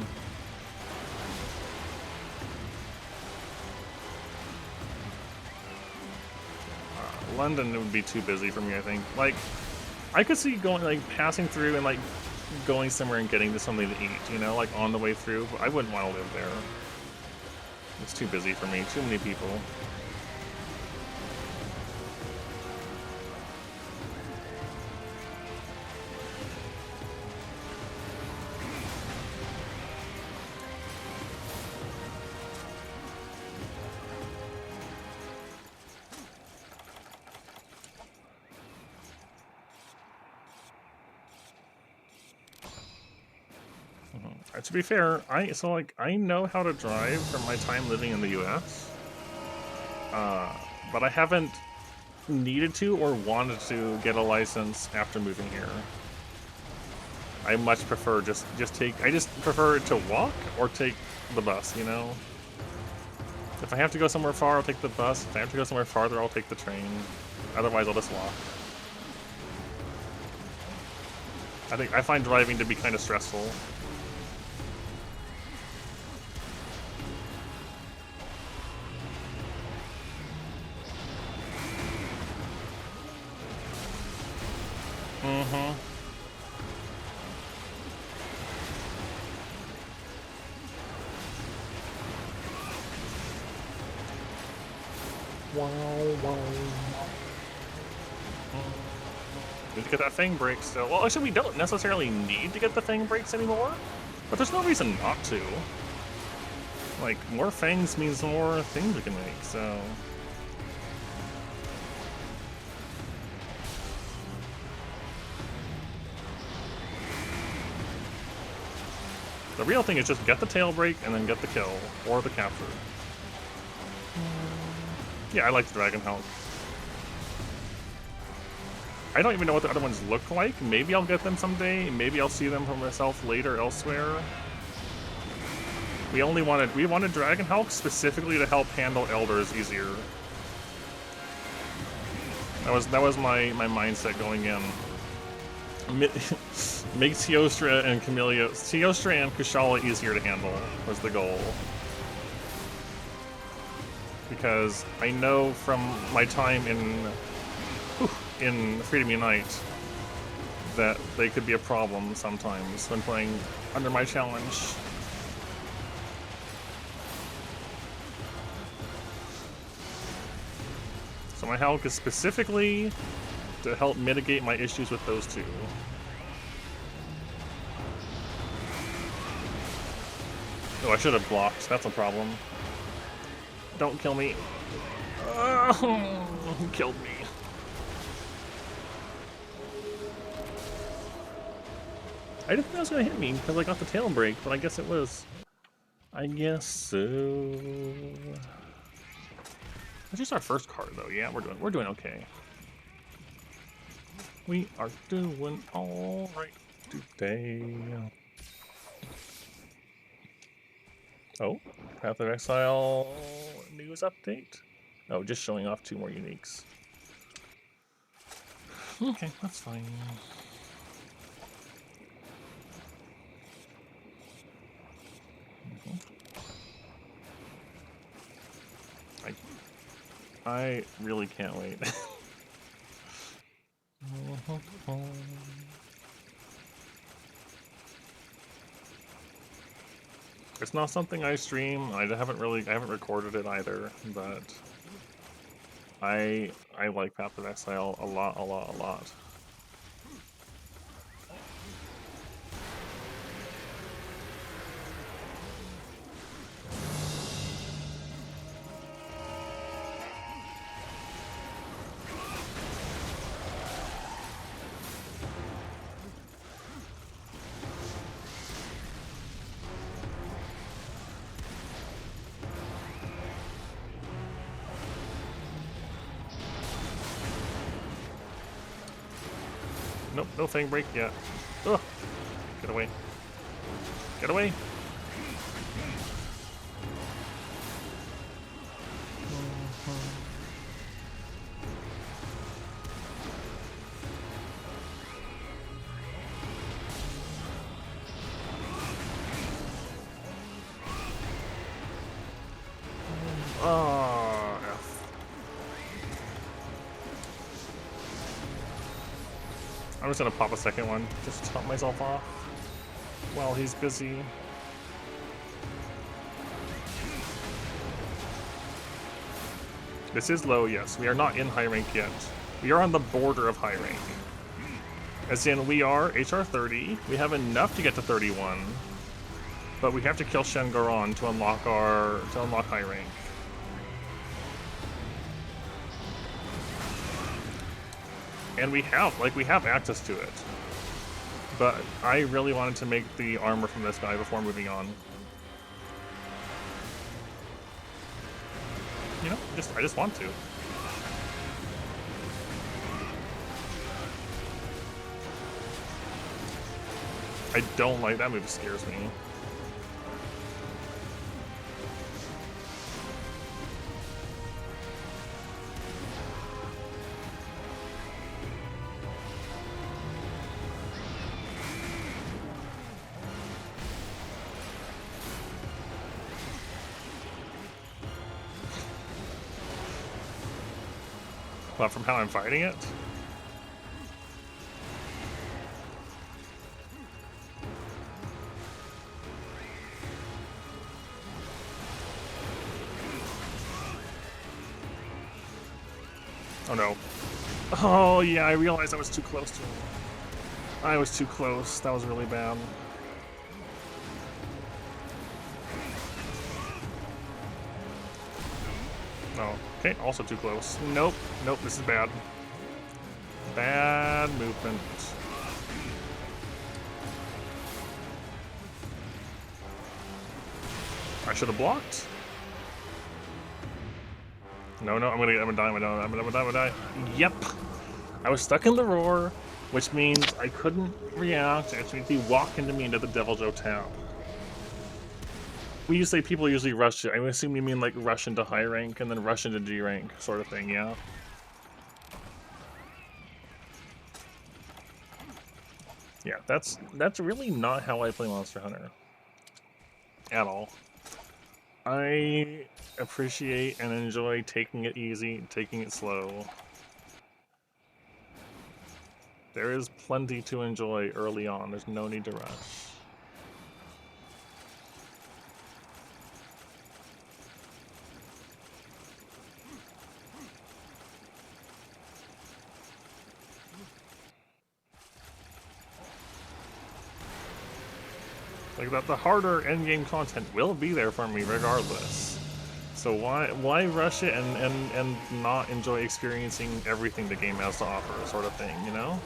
London would be too busy for me, I think. Like, I could see going, like, passing through and, like, going somewhere and getting to something to eat, you know, like, on the way through. But I wouldn't want to live there. It's too busy for me. Too many people. To be fair, I know how to drive from my time living in the U.S., but I haven't needed to or wanted to get a license after moving here. I much prefer I just prefer to walk or take the bus, you know? If I have to go somewhere far, I'll take the bus. If I have to go somewhere farther, I'll take the train. Otherwise, I'll just walk. I find driving to be kind of stressful. Need to get that Fang break still. Well, actually, we don't necessarily need to get the Fang breaks anymore, but there's no reason not to. Like, more Fangs means more things we can make, so... The real thing is just get the tail break and then get the kill, or the capture. Yeah, I like the Dragon Hulk. I don't even know what the other ones look like. Maybe I'll get them someday. Maybe I'll see them for myself later elsewhere. We wanted Dragon Hulk specifically to help handle Elders easier. That was my mindset going in. Make Teostra and Camellia, Teostra and Kushala easier to handle was the goal. Because I know from my time in Freedom Unite that they could be a problem sometimes when playing under my challenge. So my Hulk is specifically to help mitigate my issues with those two. Oh, I should have blocked. That's a problem. Don't kill me. Who killed me? I didn't think that was gonna hit me because I got the tail break, but I guess it was. I guess so. That's just our first card, though. Yeah, we're doing okay. We are doing all right today. Oh, Path of Exile news update. Oh, just showing off 2 more uniques. Okay, that's fine. I really can't wait. It's not something I stream. I haven't recorded it either, but I like Path of Exile a lot. Nope, no thing break yet. Ugh. Get away. Get away. Oh, F. I'm just gonna pop a second one, just to top myself off while he's busy. This is low, yes. We are not in high rank yet. We are on the border of high rank. As in, we are HR 30. We have enough to get to 31, but we have to kill Shen Goron to unlock high rank. And we have access to it. But I really wanted to make the armor from this guy before moving on. You know, I just want to. I don't like that move. Scares me. But from how I'm fighting it? Oh no. Oh yeah, I realized I was too close to him. I was too close. That was really bad. Oh, okay, also too close. Nope, nope, this is bad. Bad movement. I should have blocked. No, I'm gonna die. Yep. I was stuck in the roar, which means I couldn't react, which means he walked into me into the Deviljho Tap. People usually rush it. I assume you mean like rush into high rank and then rush into G rank sort of thing, yeah? That's really not how I play Monster Hunter. At all. I appreciate and enjoy taking it easy, taking it slow. There is plenty to enjoy early on. There's no need to rush. Like that, the harder endgame content will be there for me regardless. So why rush it and not enjoy experiencing everything the game has to offer, sort of thing, you know?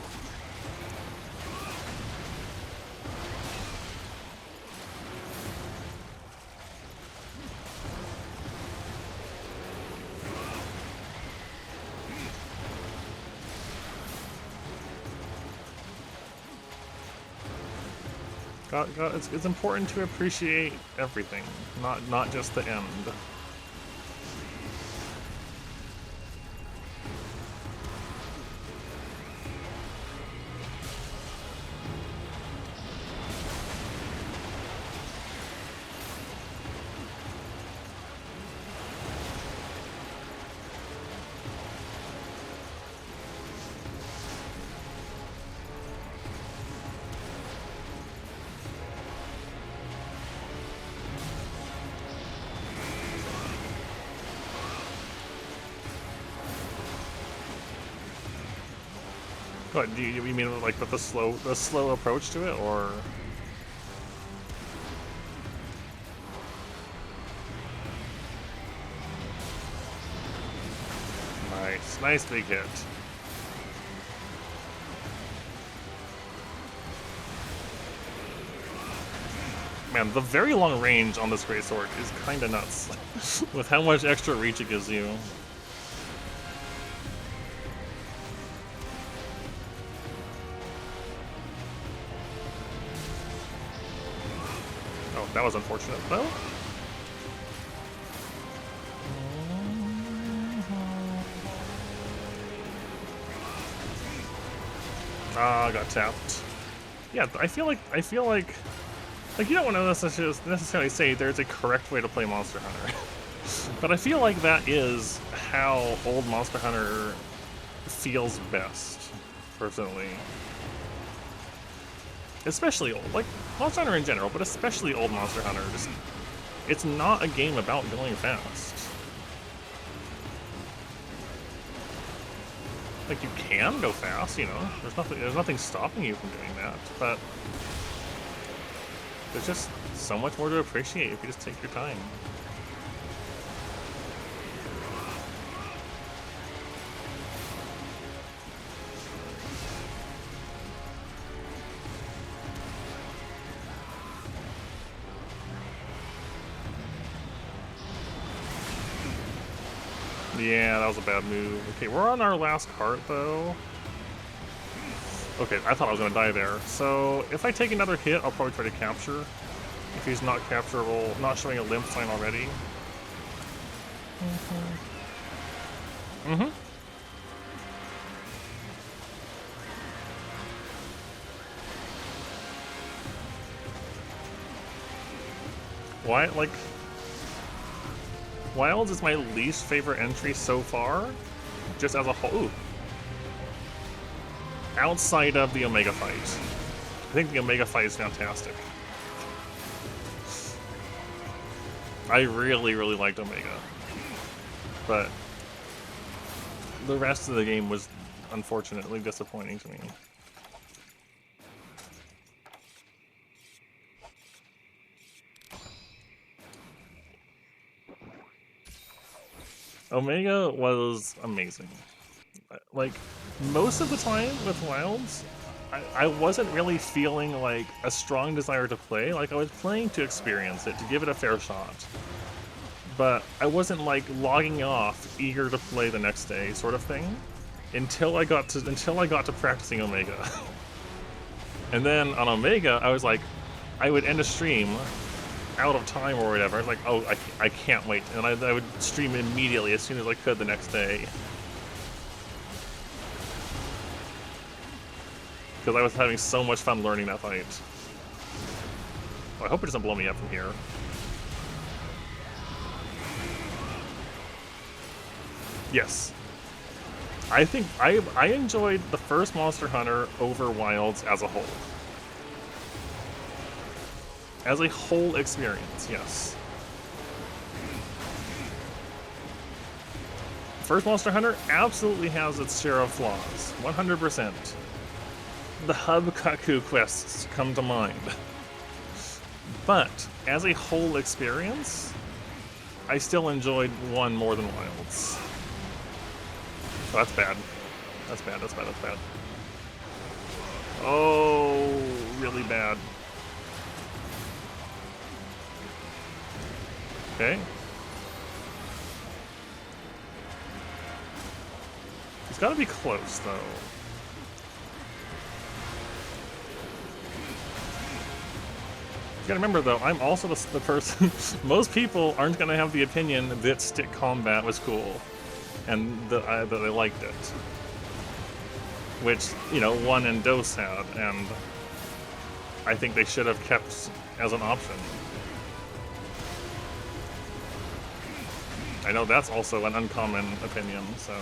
It's important to appreciate everything, not just the end. What do you mean, like with the slow approach to it, or? Nice big hit. Man, the very long range on this greatsword is kinda nuts, with how much extra reach it gives you. Oh, that was unfortunate, though. Ah, got tapped. Yeah, I feel like you don't want to necessarily say there's a correct way to play Monster Hunter, but I feel like that is how old Monster Hunter feels best, personally. Especially old, like Monster Hunter in general, but especially old Monster Hunter. It's not a game about going fast. Like, you can go fast, you know. There's nothing stopping you from doing that, but there's just so much more to appreciate if you just take your time. Yeah, that was a bad move. Okay, we're on our last cart, though. Okay, I thought I was gonna die there. So, if I take another hit, I'll probably try to capture. If he's not capturable, not showing a limp sign already. Why, like... Wilds is my least favorite entry so far, just as a whole. Ooh. Outside of the Omega fight. I think the Omega fight is fantastic. I really liked Omega. But the rest of the game was unfortunately disappointing to me. Omega was amazing. Like, most of the time with Wilds, I wasn't really feeling like a strong desire to play. Like, I was playing to experience it, to give it a fair shot. But I wasn't like logging off, eager to play the next day, sort of thing, until I got to practicing Omega. And then on Omega, I was like, I would end a stream out of time or whatever. I was like, oh, I can't wait. And I would stream immediately as soon as I could the next day. because I was having so much fun learning that fight. Oh, I hope it doesn't blow me up from here. Yes. I think I enjoyed the first Monster Hunter over Wilds as a whole. As a whole experience, yes. First Monster Hunter absolutely has its share of flaws, 100%. The Hub Kaku quests come to mind. But, as a whole experience, I still enjoyed one more than Wilds. Oh, that's bad. That's bad, that's bad, that's bad. Oh, really bad. Okay. He's gotta be close, though. You gotta remember, though, I'm also the person... most people aren't gonna have the opinion that stick combat was cool. And that they liked it. Which, you know, One and Dose had, and I think they should have kept as an option. I know that's also an uncommon opinion, so...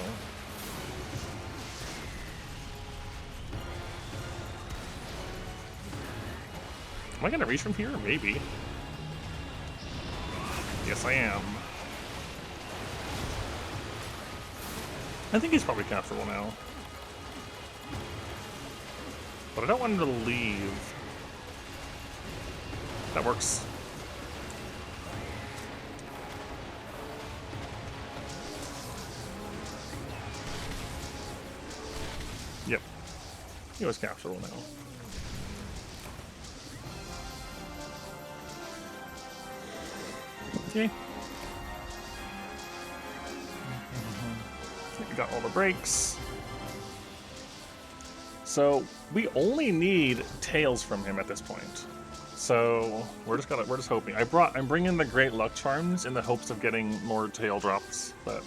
Am I gonna reach from here? Maybe. Yes, I am. I think he's probably capturable now. But I don't want him to leave. That works. Yep. He was capturable now. Okay. We got all the breaks. So we only need tails from him at this point. So we're just hoping. I'm bringing the Great Luck Charms in the hopes of getting more tail drops, but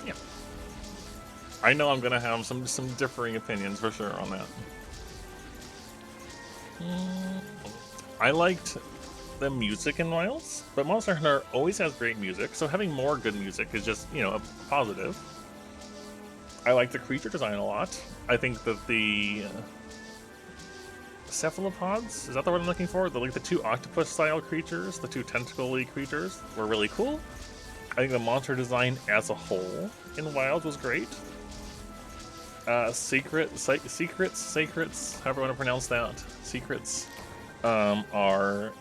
yeah. I know I'm gonna have some differing opinions for sure on that. I liked the music in Wilds, but Monster Hunter always has great music, so having more good music is just, you know, a positive. I like the creature design a lot. I think that the cephalopods, is that the word I'm looking for? The two octopus-style creatures, the two tentacle-y creatures, were really cool. I think the monster design as a whole in Wilds was great. Secrets, however you want to pronounce that, secrets, are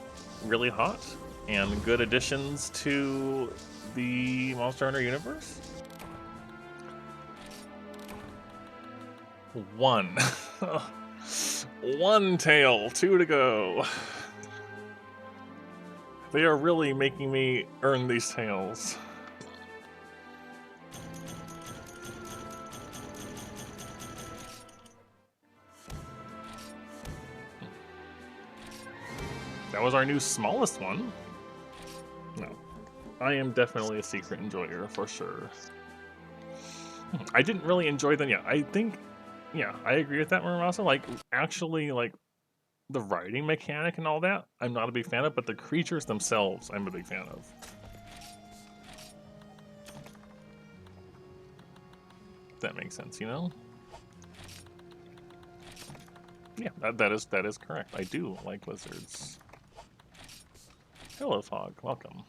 really hot and good additions to the Monster Hunter universe. One. One tail, 2 to go. They are really making me earn these tails. That was our new smallest one. No. I am definitely a secret enjoyer, for sure. I didn't really enjoy them yet. I think, yeah, I agree with that, Murasa. Like, actually, like, the writing mechanic and all that, I'm not a big fan of, but the creatures themselves, I'm a big fan of. If that makes sense, you know? Yeah, that is correct. I do like lizards. Hello, Fog. Welcome.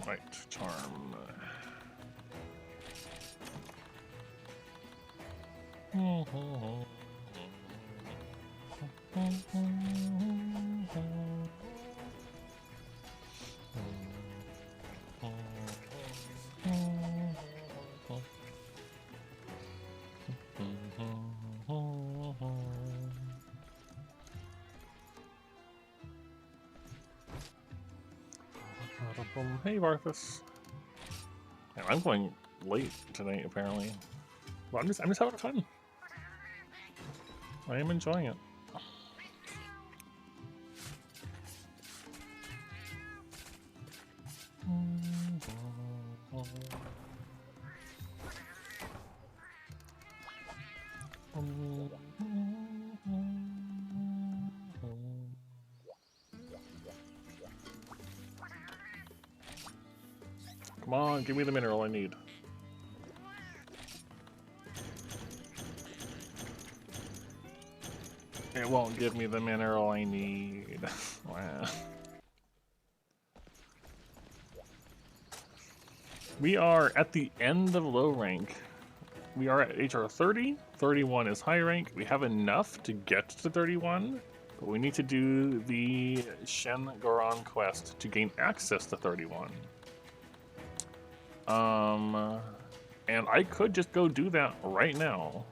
Right, charm. Hey, Varthus. Man, I'm going late tonight, apparently. Well, I'm just having fun. I am enjoying it. Come on, give me the mineral I need. It won't give me the mineral I need. Wow. We are at the end of low rank. We are at HR 30. 31 is high rank. We have enough to get to 31, but we need to do the Shen Goron quest to gain access to 31. And I could just go do that right now,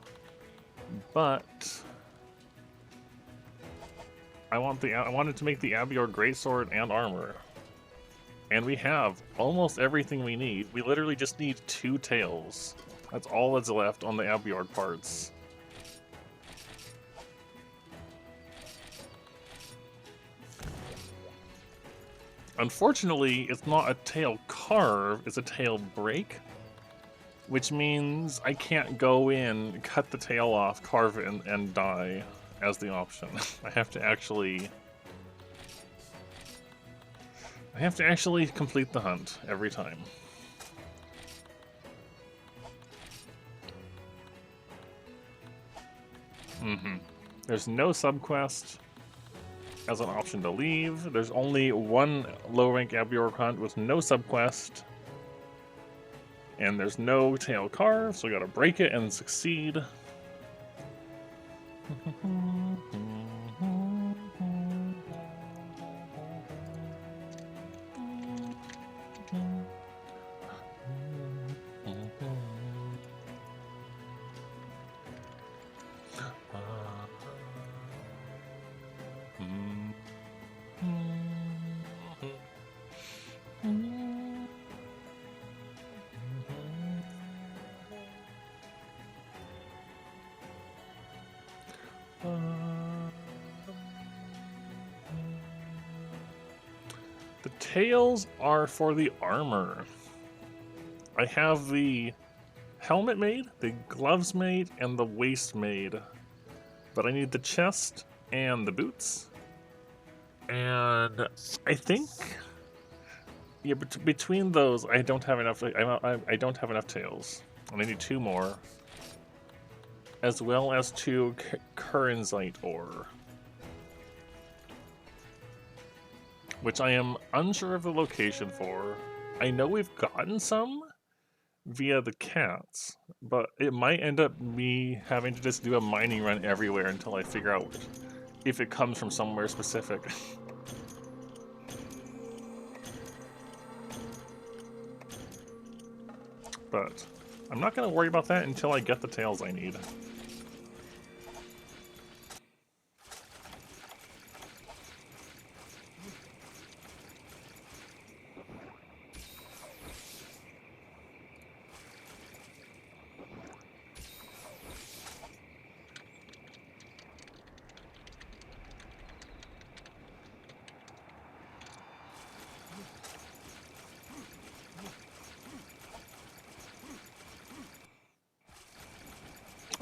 but I wanted to make the Abior Greatsword and armor. And we have almost everything we need. We literally just need 2 tails. That's all that's left on the Abior parts. Unfortunately, it's not a tail carve, it's a tail break. Which means I can't go in, cut the tail off, carve it, and die as the option. I have to actually complete the hunt every time. There's no subquest as an option to leave. There's only one low-rank Abior hunt with no subquest. And there's no tail carve, so we gotta break it and succeed. The tails are for the armor. I have the helmet made, the gloves made, and the waist made. But I need the chest and the boots. And I think, yeah, between those, I don't have enough. I don't have enough tails, and I need 2 more, as well as 2 Kurzite ore, which I am unsure of the location for. I know we've gotten some via the cats, but it might end up me having to just do a mining run everywhere until I figure out if it comes from somewhere specific. But I'm not going to worry about that until I get the tails I need.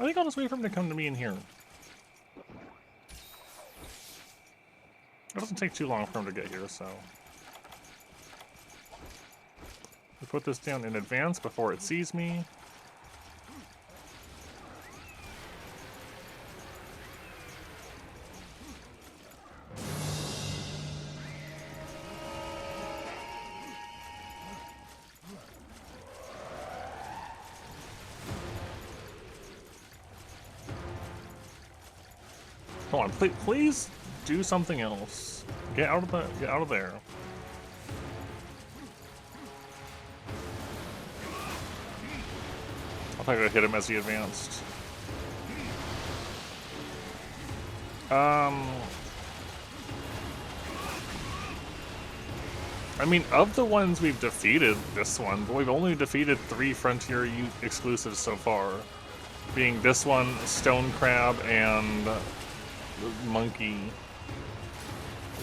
I think I'll just wait for him to come to me in here. It doesn't take too long for him to get here, so... we put this down in advance before it sees me. Hold on, please do something else. Get out of there. I thought I hit him as he advanced. I I mean, of the ones we've defeated this one, but we've only defeated 3 Frontier exclusives so far. Being this one, Stone Crab, and Monkey.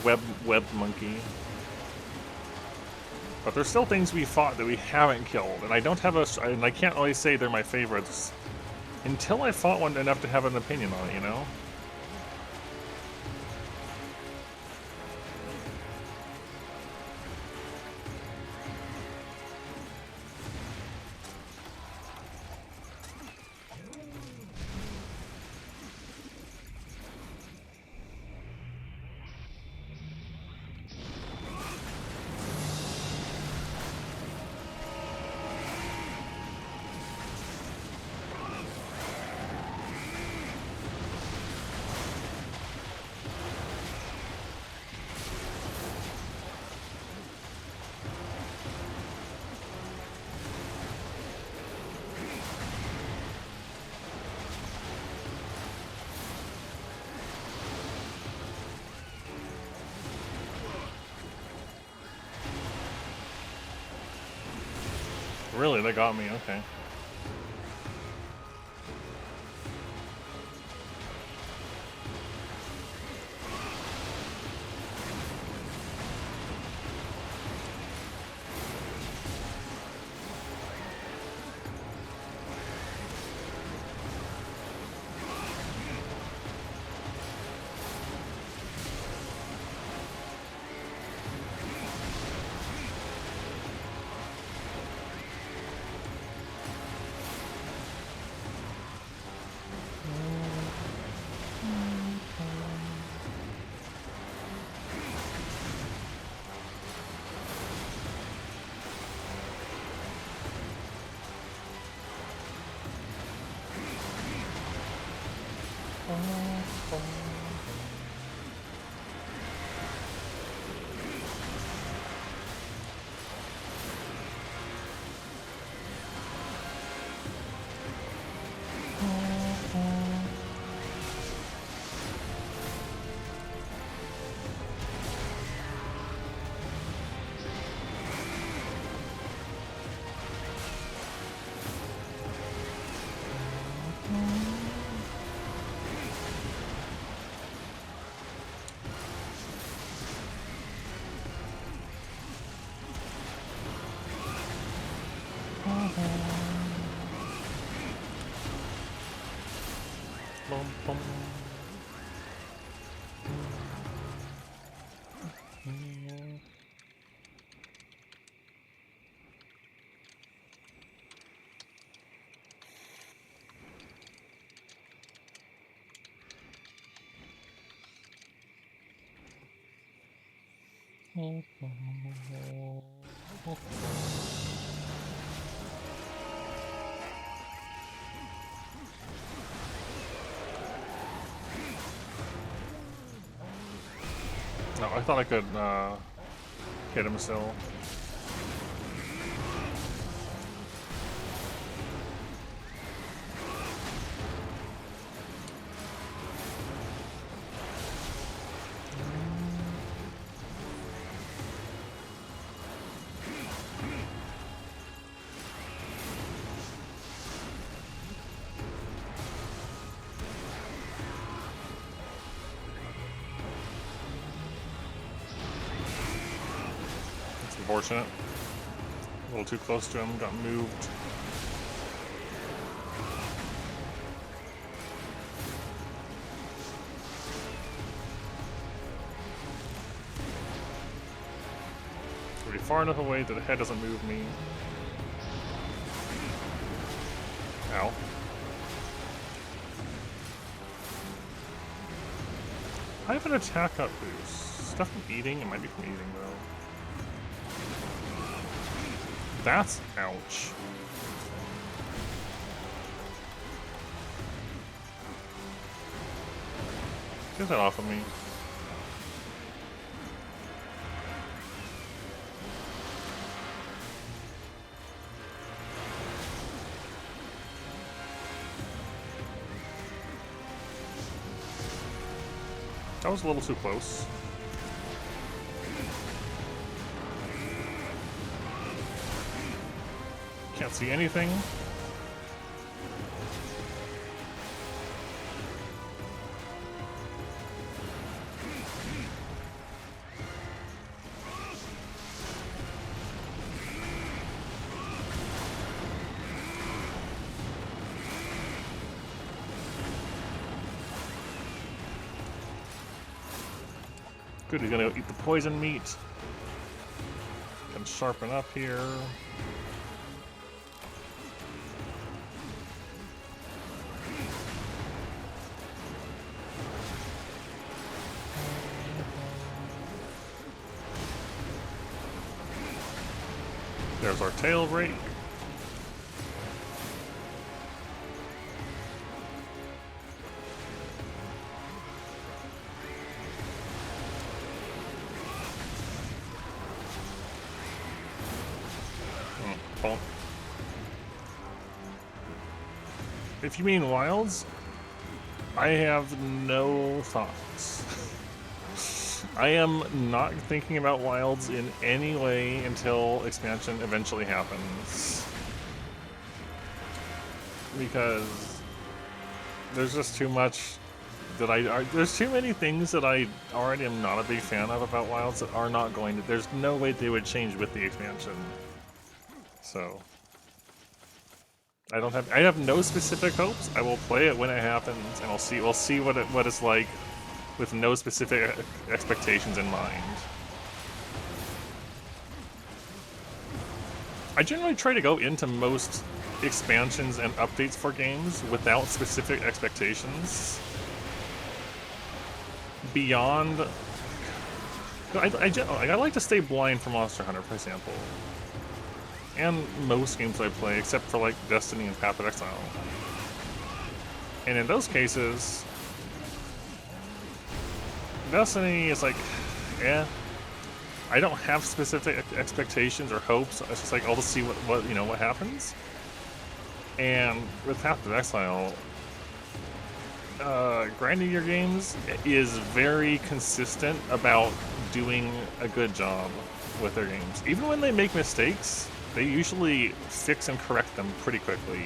Web Monkey. But there's still things we fought that we haven't killed, and I don't have and I can't always say they're my favorites until I fought one enough to have an opinion on it, you know? Really, they got me, okay. No, I thought I could hit him still. Unfortunate. A little too close to him, got moved. We're far enough away that the head doesn't move me. Ow. I have an attack up boost. Stuff from eating? It might be from eating though. That's ouch. Get that off of me. That was a little too close. Can't see anything. Good, he's gonna eat the poison meat. Can sharpen up here. There's our tail rake. If you mean wilds, I have no thoughts. I am not thinking about wilds in any way until expansion eventually happens. Because there's just too much that there's too many things that I already am not a big fan of about wilds that are not going to, there's no way they would change with the expansion. So I have no specific hopes. I will play it when it happens, and we'll see what it's like with no specific expectations in mind. I generally try to go into most expansions and updates for games without specific expectations. Beyond, I like to stay blind for Monster Hunter, for example. And most games I play, except for like Destiny and Path of Exile. And in those cases, Destiny is like, yeah, I don't have specific expectations or hopes. It's just like I'll just see what happens. And with Path of Exile, grinding your games is very consistent about doing a good job with their games. Even when they make mistakes, they usually fix and correct them pretty quickly,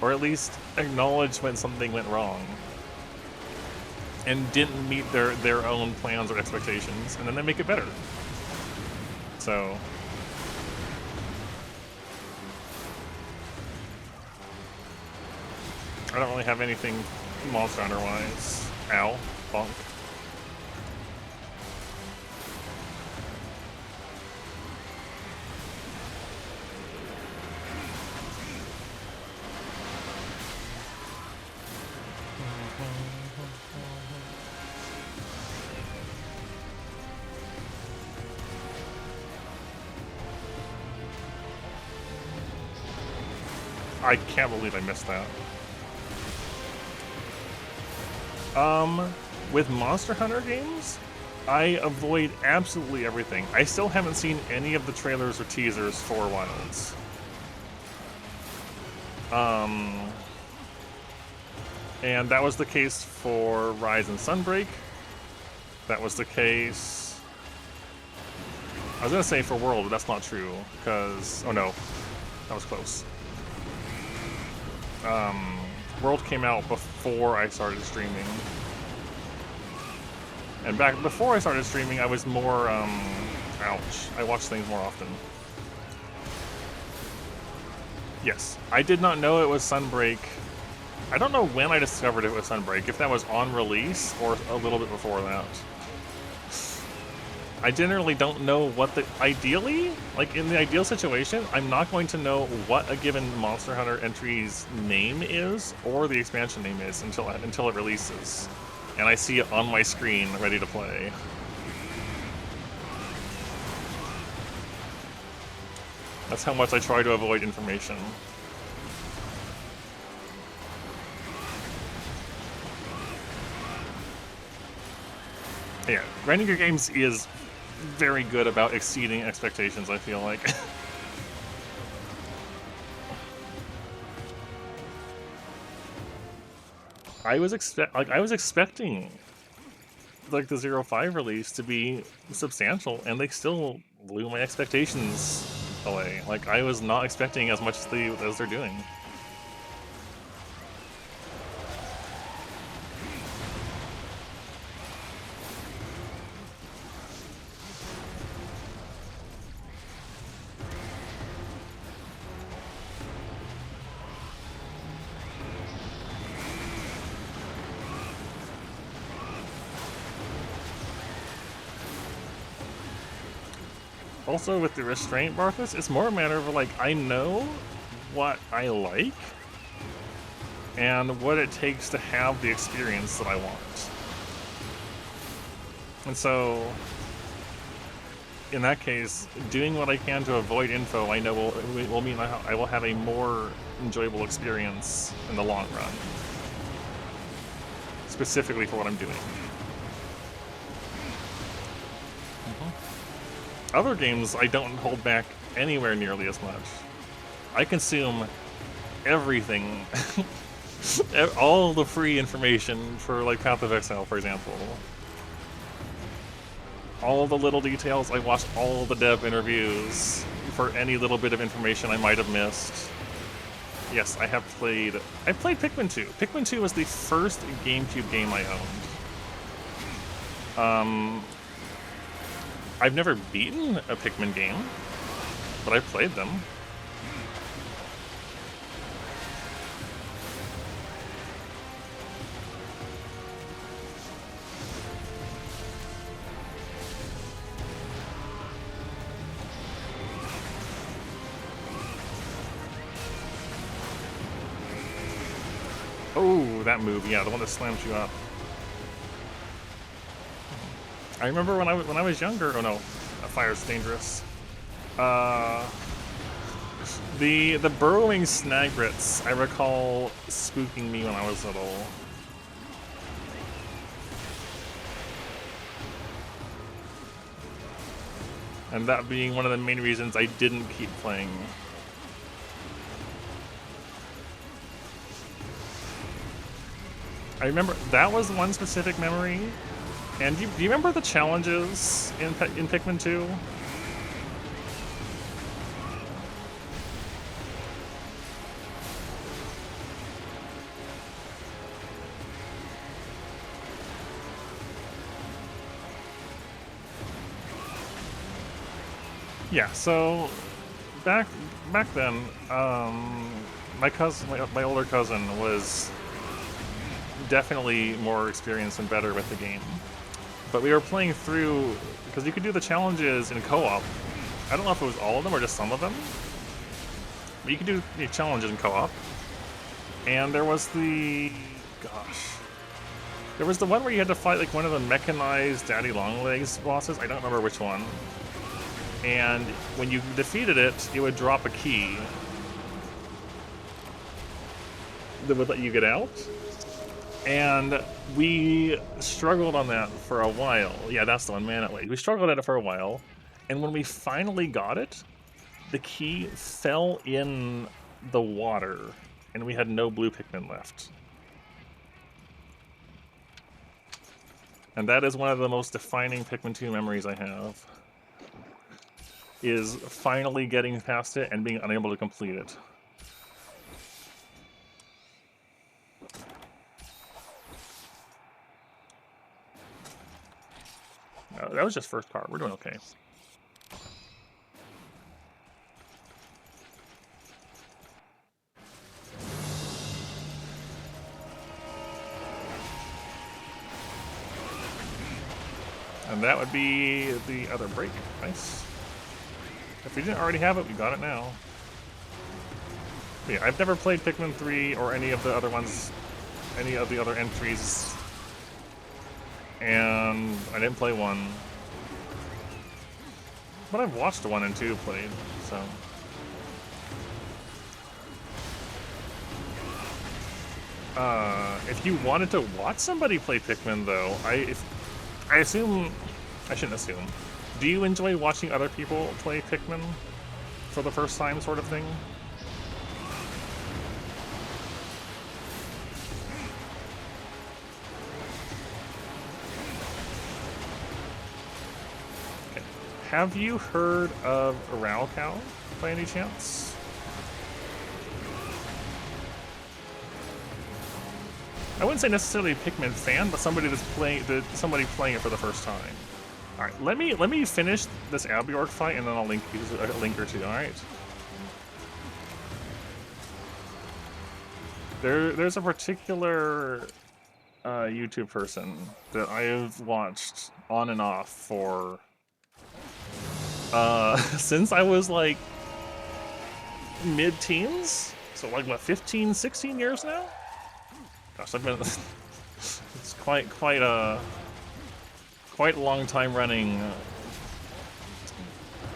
or at least acknowledge when something went wrong and didn't meet their own plans or expectations, and then they make it better. So I don't really have anything Monster Hunter wise. Ow, bonk. I can't believe I missed that. With Monster Hunter games, I avoid absolutely everything. I still haven't seen any of the trailers or teasers for Wilds. And that was the case for Rise and Sunbreak. That was the case, I was gonna say for World, but that's not true, because, oh no, that was close. World came out before I started streaming. And back before I started streaming, I was more, ouch, I watched things more often. Yes, I did not know it was Sunbreak. I don't know when I discovered it was Sunbreak, if that was on release or a little bit before that. I generally don't know what ideally, like in the ideal situation, I'm not going to know what a given Monster Hunter entry's name is or the expansion name is until it releases. And I see it on my screen ready to play. That's how much I try to avoid information. Yeah, grinding your games is very good about exceeding expectations, I feel like. I was expecting like the 05 release to be substantial, and they still blew my expectations away. Like, I was not expecting as much as they're doing. Also, with the restraint, Barthas, it's more a matter of, like, I know what I like and what it takes to have the experience that I want. And so, in that case, doing what I can to avoid info I know will mean I will have a more enjoyable experience in the long run. Specifically for what I'm doing. Other games, I don't hold back anywhere nearly as much. I consume everything. All the free information for, like, Path of Exile, for example. All the little details, I watched all the dev interviews for any little bit of information I might have missed. Yes, I played Pikmin 2. Pikmin 2 was the first GameCube game I owned. I've never beaten a Pikmin game, but I've played them. Oh, that move, yeah, the one that slams you up. I remember when I was younger. Oh no, that fire's dangerous. The burrowing Snagrits, I recall spooking me when I was little. And that being one of the main reasons I didn't keep playing. I remember that was one specific memory. And do you remember the challenges in Pikmin 2? Yeah, so back then, my older cousin was definitely more experienced and better with the game. But we were playing through, because you could do the challenges in co-op. I don't know if it was all of them or just some of them. But you could do the challenges in co-op. And there was there was the one where you had to fight like one of the mechanized Daddy Longlegs bosses. I don't remember which one. And when you defeated it, it would drop a key that would let you get out. And we struggled on that for a while. Yeah, that's the one, Man at Lake. We struggled at it for a while. And when we finally got it, the key fell in the water. And we had no blue Pikmin left. And that is one of the most defining Pikmin 2 memories I have. Is finally getting past it and being unable to complete it. No, that was just first part. We're doing okay. And that would be the other break. Nice. If we didn't already have it, we got it now. But yeah, I've never played Pikmin 3 or any of the other ones, any of the other entries. And I didn't play 1. But I've watched 1 and 2 played, so. If you wanted to watch somebody play Pikmin, though, I assume, I shouldn't assume. Do you enjoy watching other people play Pikmin for the first time, sort of thing? Okay. Have you heard of Raocow? by any chance? I wouldn't say necessarily a Pikmin fan, but somebody that's playing it for the first time. All right, let me finish this Abiorg fight, and then I'll link you a link or two. All right. There's a particular YouTube person that I have watched on and off for since I was like mid-teens, so like what, 15, 16 years now? Gosh, I've been it's quite a long time running,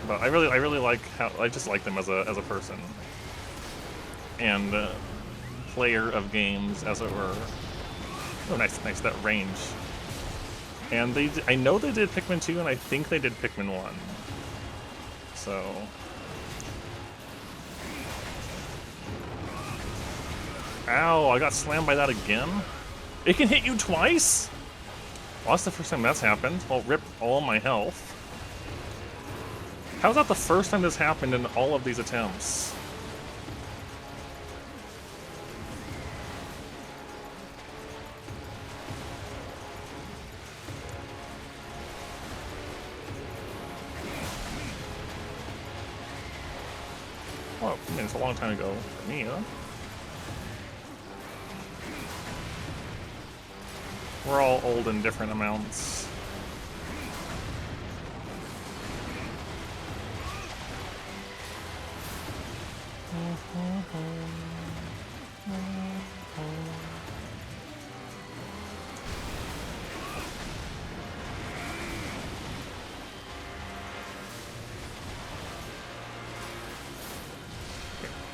but I really like how I just like them as a person and player of games, as it were. Oh, nice, that range. And I know they did Pikmin 2, and I think they did Pikmin 1. So ow, I got slammed by that again? It can hit you twice? Well, that's the first time that's happened. Well, rip all my health. How's that the first time this happened in all of these attempts? Oh, I mean, it's a long time ago for me, huh? We're all old in different amounts.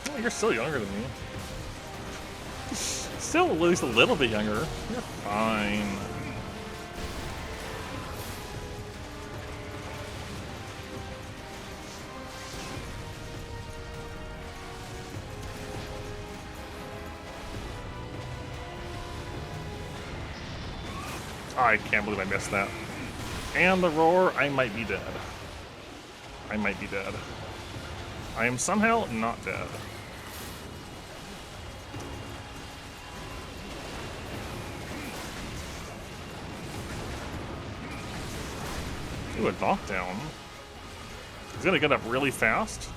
Oh, you're still younger than me. Still at least a little bit younger. You're fine. I can't believe I missed that. And the roar, I might be dead. I might be dead. I am somehow not dead. Ooh, a knockdown. He's gonna get up really fast.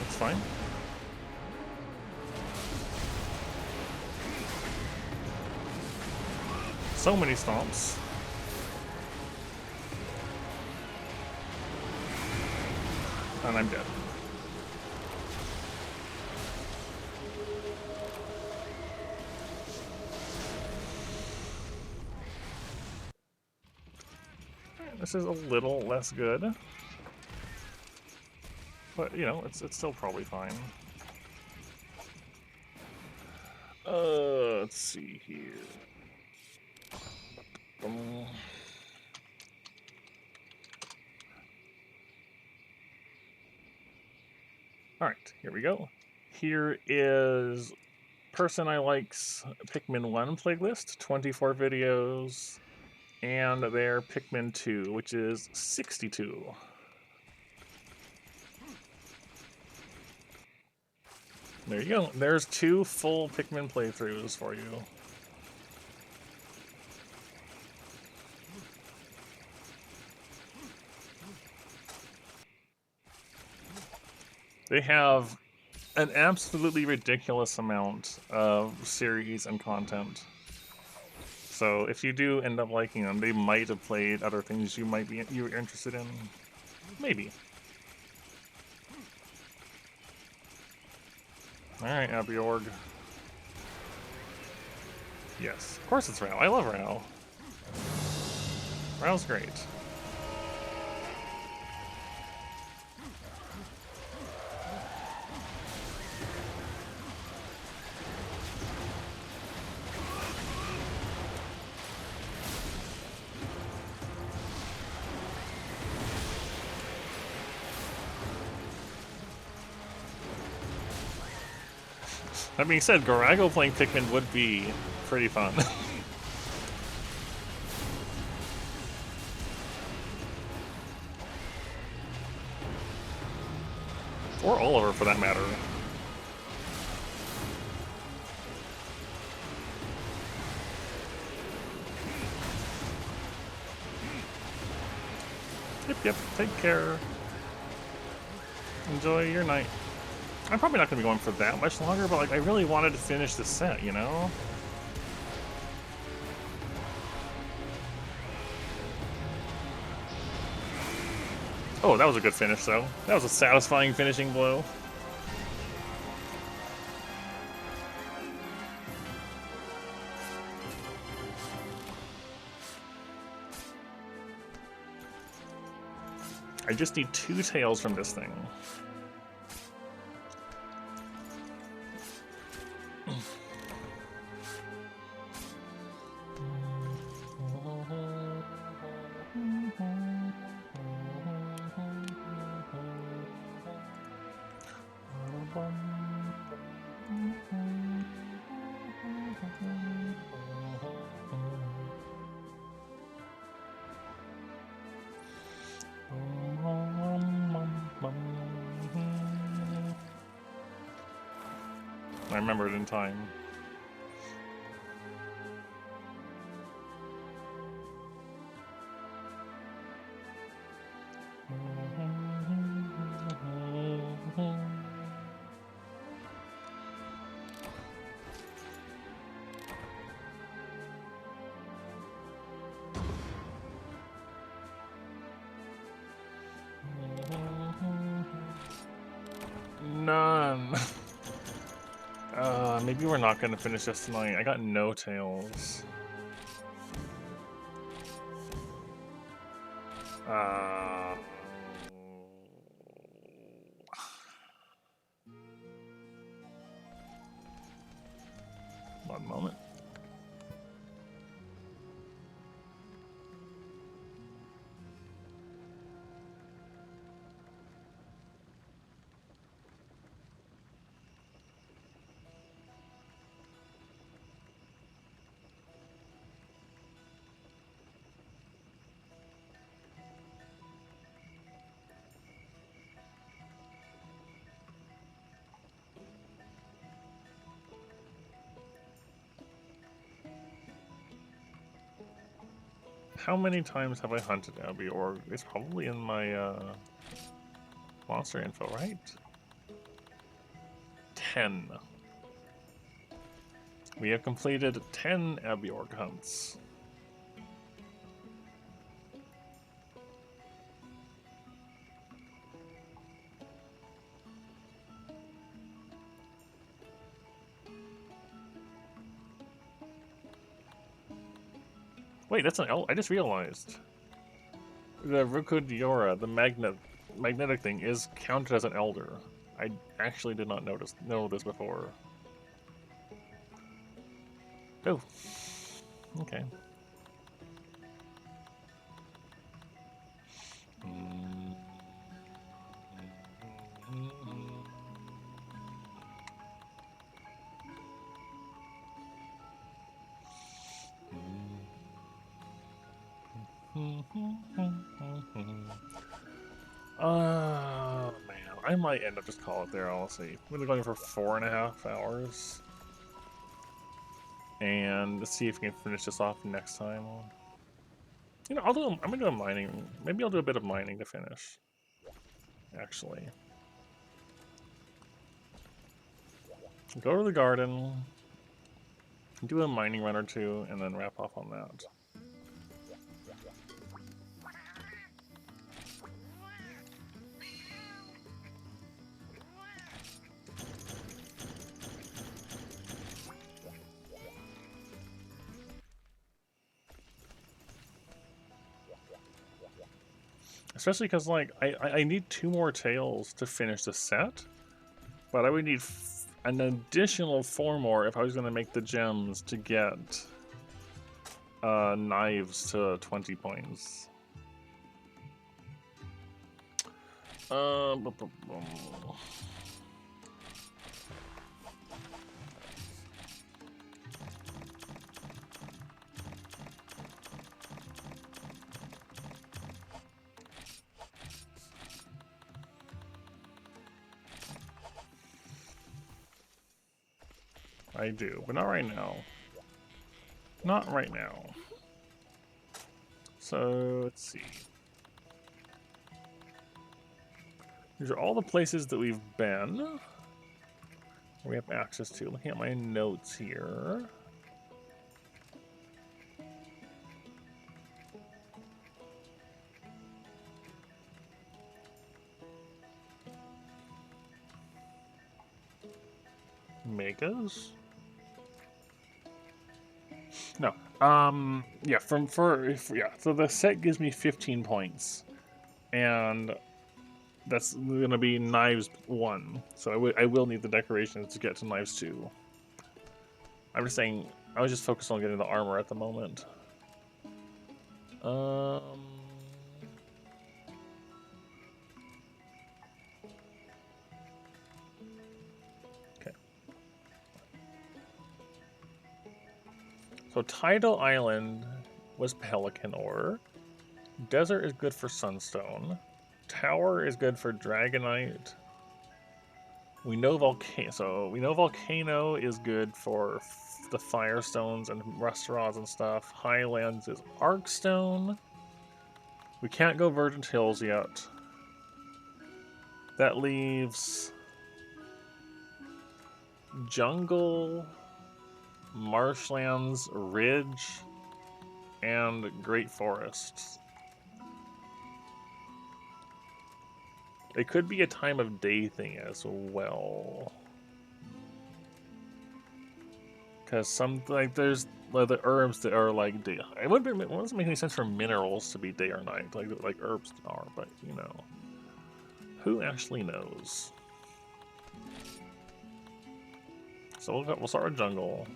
That's fine. So many stomps. And I'm dead. This is a little less good, but you know, it's still probably fine. Let's see here. All right, here we go. Here is Person I Like's Pikmin 1 playlist, 24 videos. And their Pikmin 2, which is 62. There you go. There's 2 full Pikmin playthroughs for you. They have an absolutely ridiculous amount of series and content. So if you do end up liking them, they might have played other things you were interested in. Maybe. Alright, Abiorg. Yes, of course it's Rao. I love Rao. Rao's great. That being said, Gorago playing Pikmin would be pretty fun. Oliver for that matter. Yep, take care. Enjoy your night. I'm probably not going to be going for that much longer, but like I really wanted to finish the set, you know? Oh, that was a good finish, though. That was a satisfying finishing blow. I just need 2 tails from this thing. I remembered in time. None. Maybe we're not gonna finish this tonight. I got no tails. One moment. How many times have I hunted Abiorg? It's probably in my monster info, right? 10. We have completed 10 Abiorg hunts. Wait, that's an I just realized. The Rukodiora, the magnetic thing, is counted as an elder. I actually did not know this before. Oh. Okay. Man, I might end up just call it there, honestly. I'm gonna go for 4.5 hours. And let's see if we can finish this off next time. You know, I'm gonna do a mining. Maybe I'll do a bit of mining to finish. Actually. Go to the garden. Do a mining run or 2, and then wrap off on that. Especially because, like, I need 2 more tails to finish the set. But I would need an additional 4 more if I was going to make the gems to get knives to 20 points. I do, but not right now. Not right now. So, let's see. These are all the places that we've been. We have access to. Looking at my notes here. Megas? No. Yeah, yeah, so the set gives me 15 points. And that's gonna be knives 1. So I will need the decorations to get to knives 2. I'm just saying, I was just focused on getting the armor at the moment. Okay. So Tidal Island was Pelican Ore. Desert is good for Sunstone. Tower is good for Dragonite. We know Volcano is good for the Firestones and Restaurants and stuff. Highlands is Arkstone. We can't go Verdant Hills yet. That leaves Jungle, Marshlands, Ridge, and Great Forests. It could be a time of day thing as well. Because there's the herbs that are like day. It doesn't make any sense for minerals to be day or night, like herbs are, but you know. Who actually knows? So we'll start with jungle.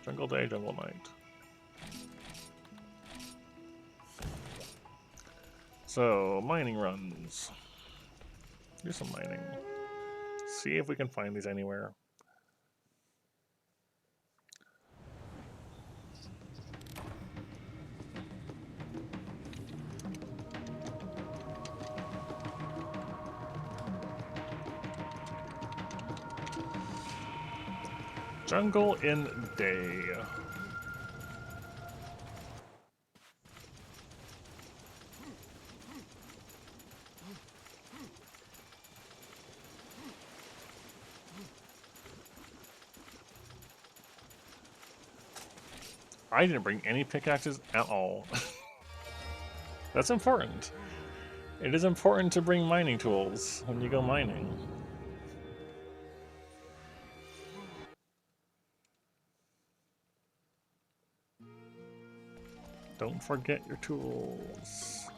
Jungle day, jungle night. So, mining runs. Do some mining. See if we can find these anywhere. Jungle in day. I didn't bring any pickaxes at all. That's important. It is important to bring mining tools when you go mining. Don't forget your tools.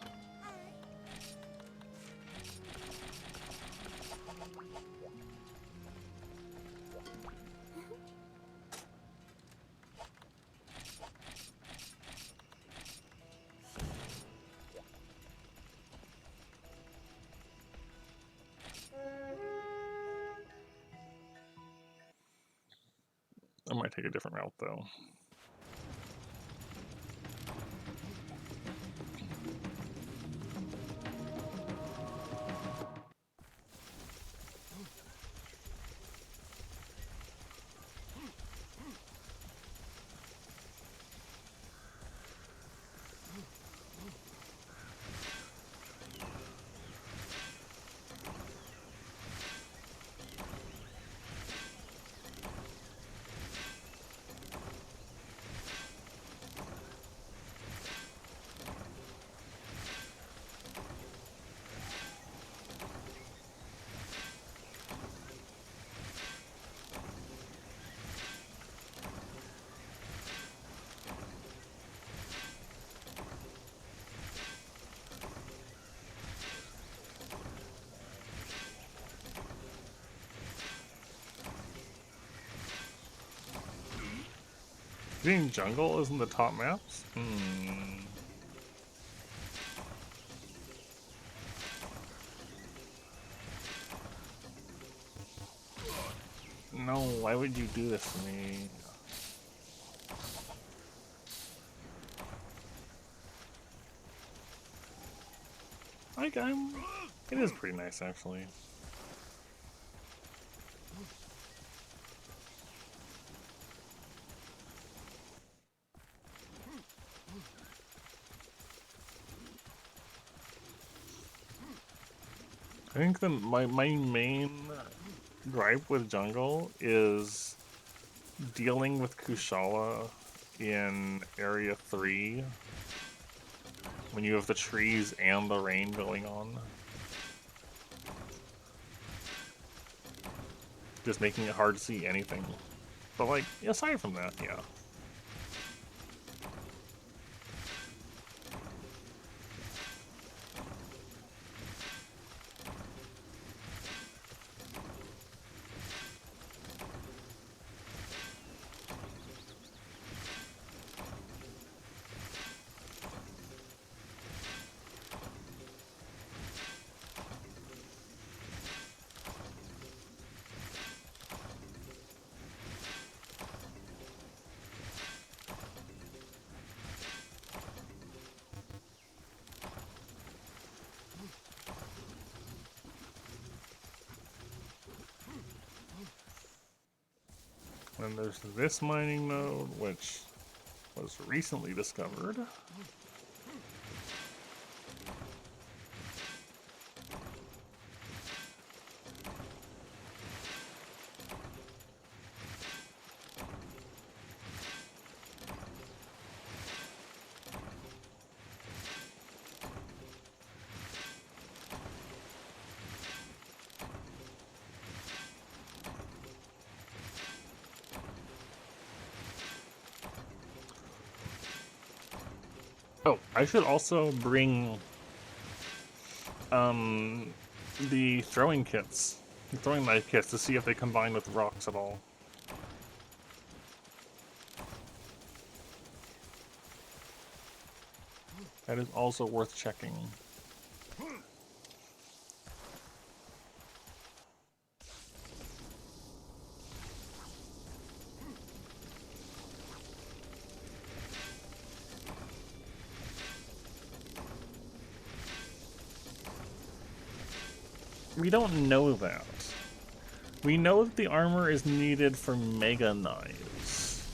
I might take a different route though. Green Jungle isn't the top maps? No, why would you do this to me? Like, it is pretty nice, actually. I think my main gripe with jungle is dealing with Kushala in Area 3 when you have the trees and the rain going on. Just making it hard to see anything. But like, aside from that, yeah. Then there's this mining node, which was recently discovered. Oh, I should also bring the throwing kits, the throwing knife kits, to see if they combine with rocks at all. That is also worth checking. We don't know that. We know that the armor is needed for Mega Knives.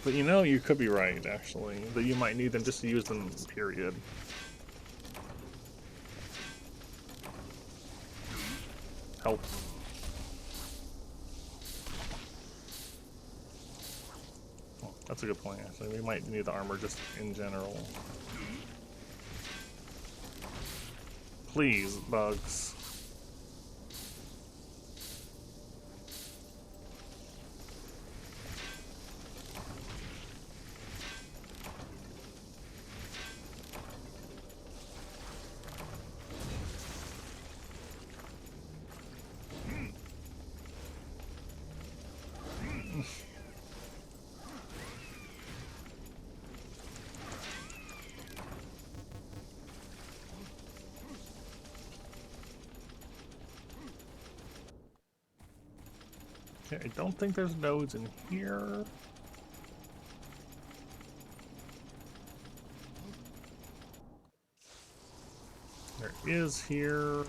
But you know, you could be right, actually, that you might need them just to use them, period. Help. Oh, that's a good point, actually. We might need the armor just in general. Please, bugs. Okay, I don't think there's nodes in here. There is here.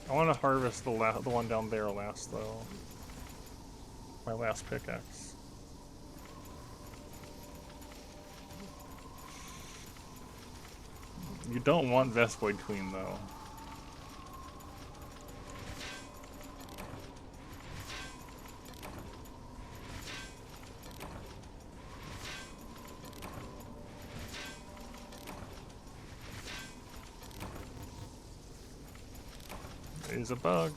I want to harvest the one down there last, though. My last pickaxe. You don't want Vespoid Queen, though. There's a bug.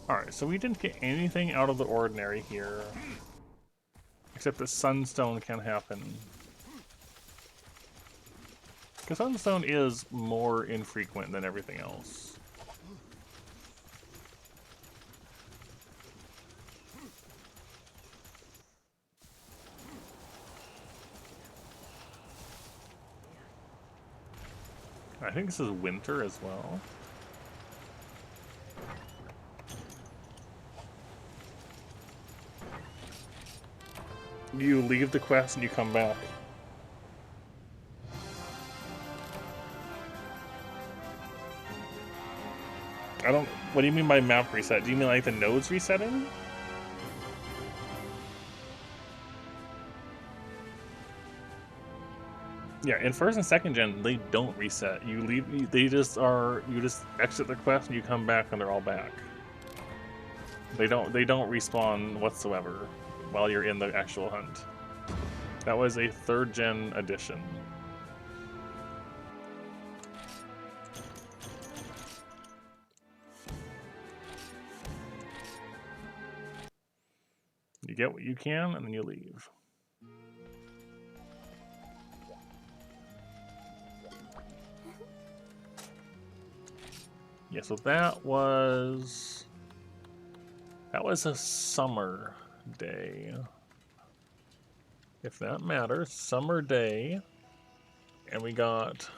Alright, so we didn't get anything out of the ordinary here. Except that Sunstone can happen. Because Sunstone is more infrequent than everything else. I think this is winter as well. You leave the quest and you come back. What do you mean by map reset? Do you mean like the nodes resetting? Yeah, in first and second gen, they don't reset. You leave. They just are. You just exit the quest and you come back and they're all back. They don't. They don't respawn whatsoever while you're in the actual hunt. That was a third gen addition. You get what you can and then you leave. Yeah, so that was a summer day. If that matters, summer day. And we got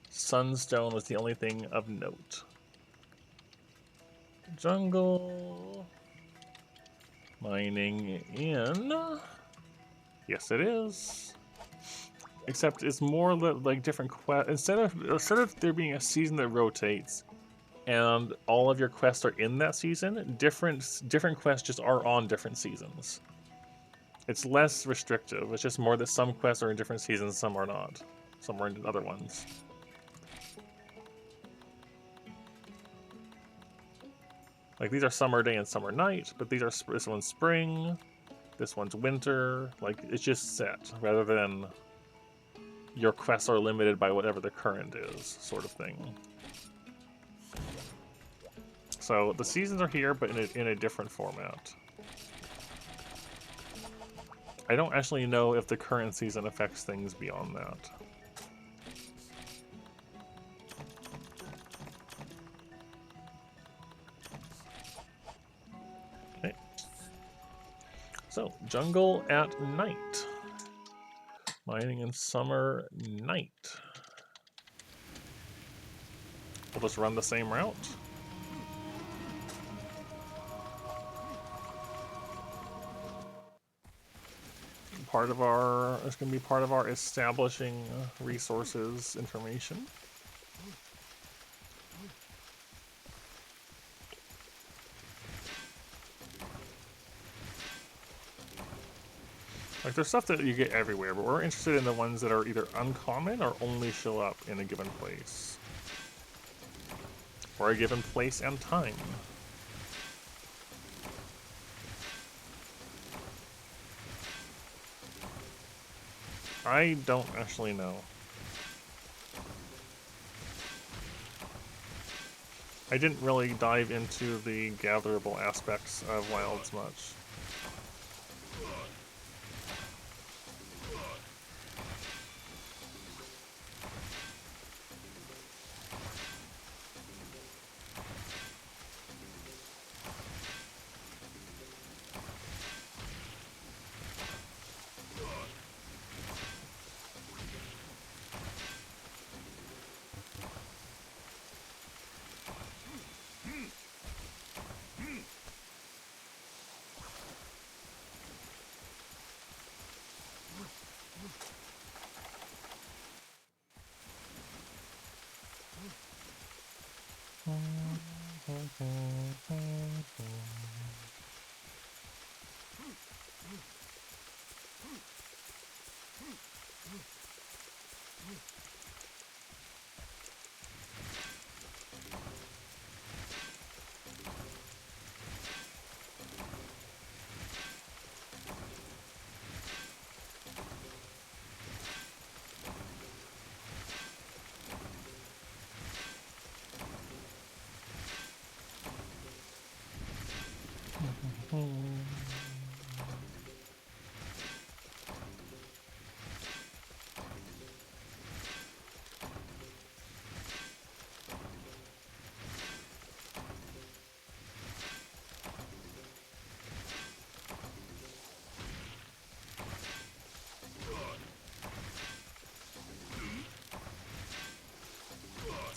Sunstone was the only thing of note. Jungle. Mining in. Yes, it is. Except it's more like different quests. Instead of there being a season that rotates, and all of your quests are in that season, different quests just are on different seasons. It's less restrictive. It's just more that some quests are in different seasons, some are not. Some are in other ones. Like these are summer day and summer night, but this one's spring, this one's winter. Like it's just set rather than your quests are limited by whatever the current is, sort of thing. So the seasons are here, but in a different format. I don't actually know if the current season affects things beyond that. Okay. So, jungle at night. Mining in summer night. We'll just run the same route. It's going to be part of our establishing resources information. Like there's stuff that you get everywhere, but we're interested in the ones that are either uncommon or only show up in a given place. Or a given place and time. I don't actually know. I didn't really dive into the gatherable aspects of Wilds much.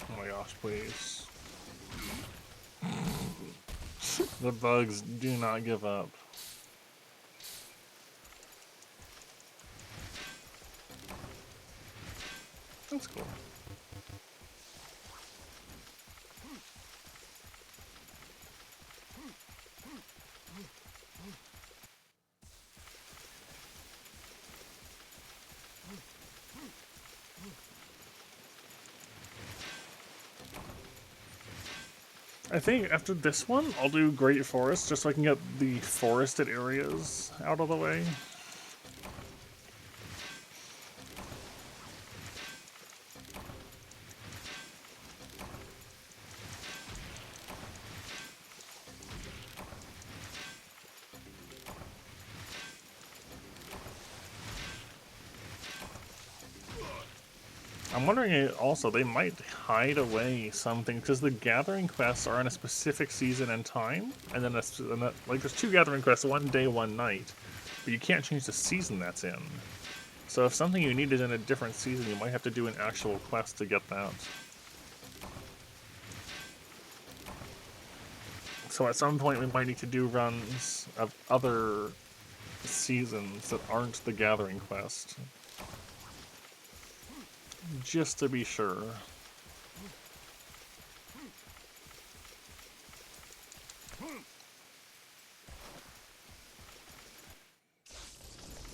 Oh my gosh, please. The bugs do not give up. That's cool. I think after this one, I'll do Great Forest just so I can get the forested areas out of the way. I'm wondering also, they might hide away something, because the gathering quests are in a specific season and time, and then like there's 2 gathering quests, one day, one night, but you can't change the season that's in. So if something you need is in a different season, you might have to do an actual quest to get that. So at some point we might need to do runs of other seasons that aren't the gathering quest. Just to be sure.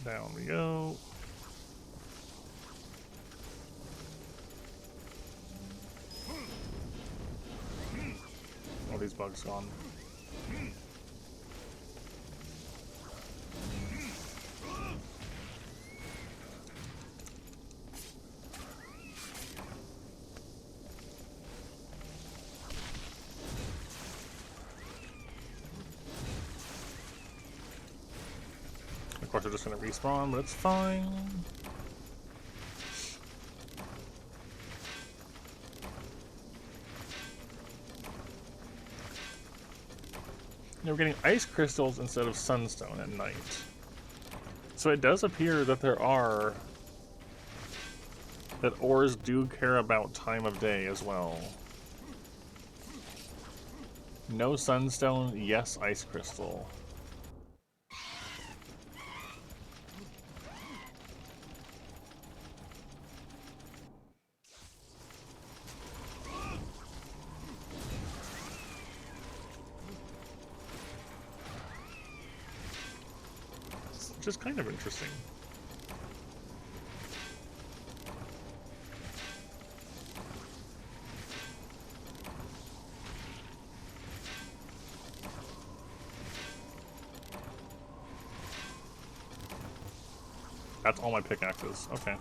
Down we go. All these bugs gone. Of course, they're just gonna respawn, but it's fine. We're getting ice crystals instead of sunstone at night. So it does appear that that ores do care about time of day as well. No sunstone, yes ice crystal. Which is kind of interesting. That's all my pickaxes. Okay.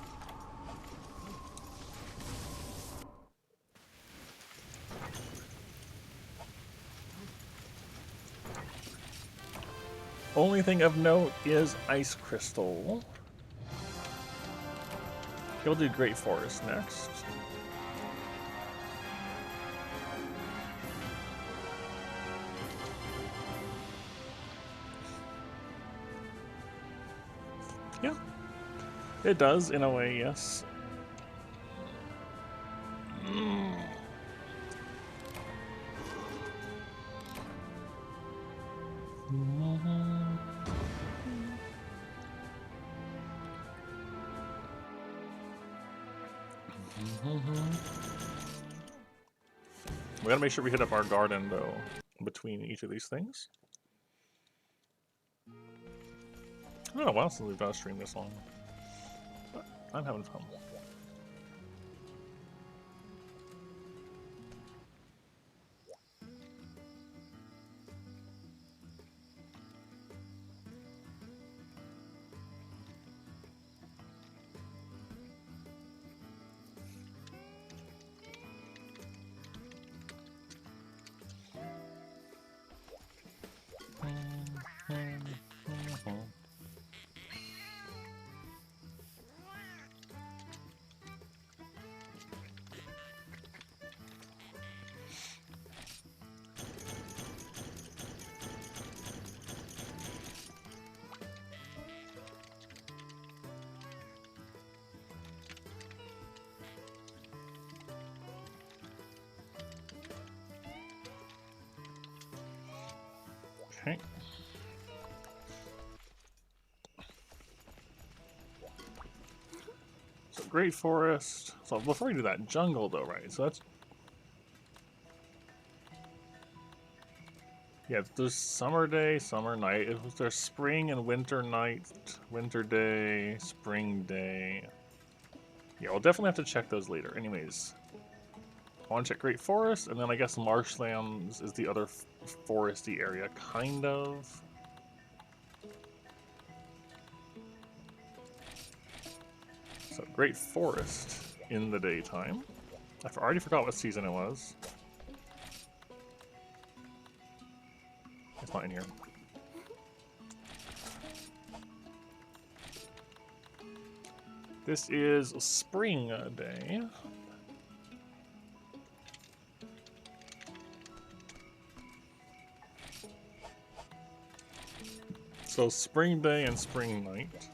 Only thing of note is ice crystal. He'll do Great Forest next. Yeah. It does, in a way, yes. We gotta make sure we hit up our garden, though, between each of these things. It's been a while since we've done a stream this long. But I'm having fun. Okay. So Great Forest. So before we do that, jungle though, right? So that's... Yeah, there's summer day, summer night. There's spring and winter night, winter day, spring day. Yeah, we'll definitely have to check those later. Anyways. I want to check Great Forest, and then I guess Marshlands is the other foresty area, kind of. So Great Forest in the daytime. I already forgot what season it was. It's not in here. This is spring day. So spring day and spring night.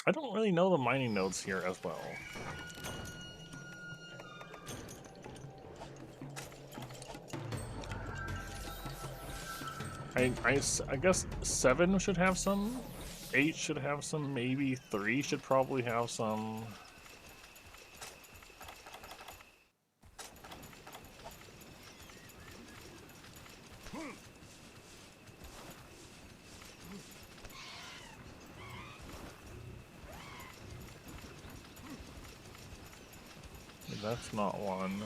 I don't really know the mining nodes here as well. I guess 7 should have some, 8 should have some, maybe 3 should probably have some. That's not one.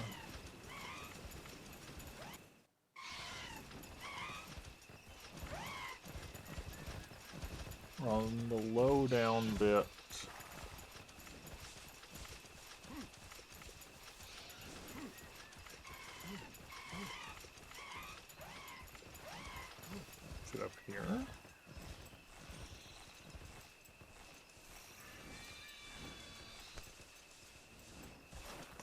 On the low down bit. Is it up here?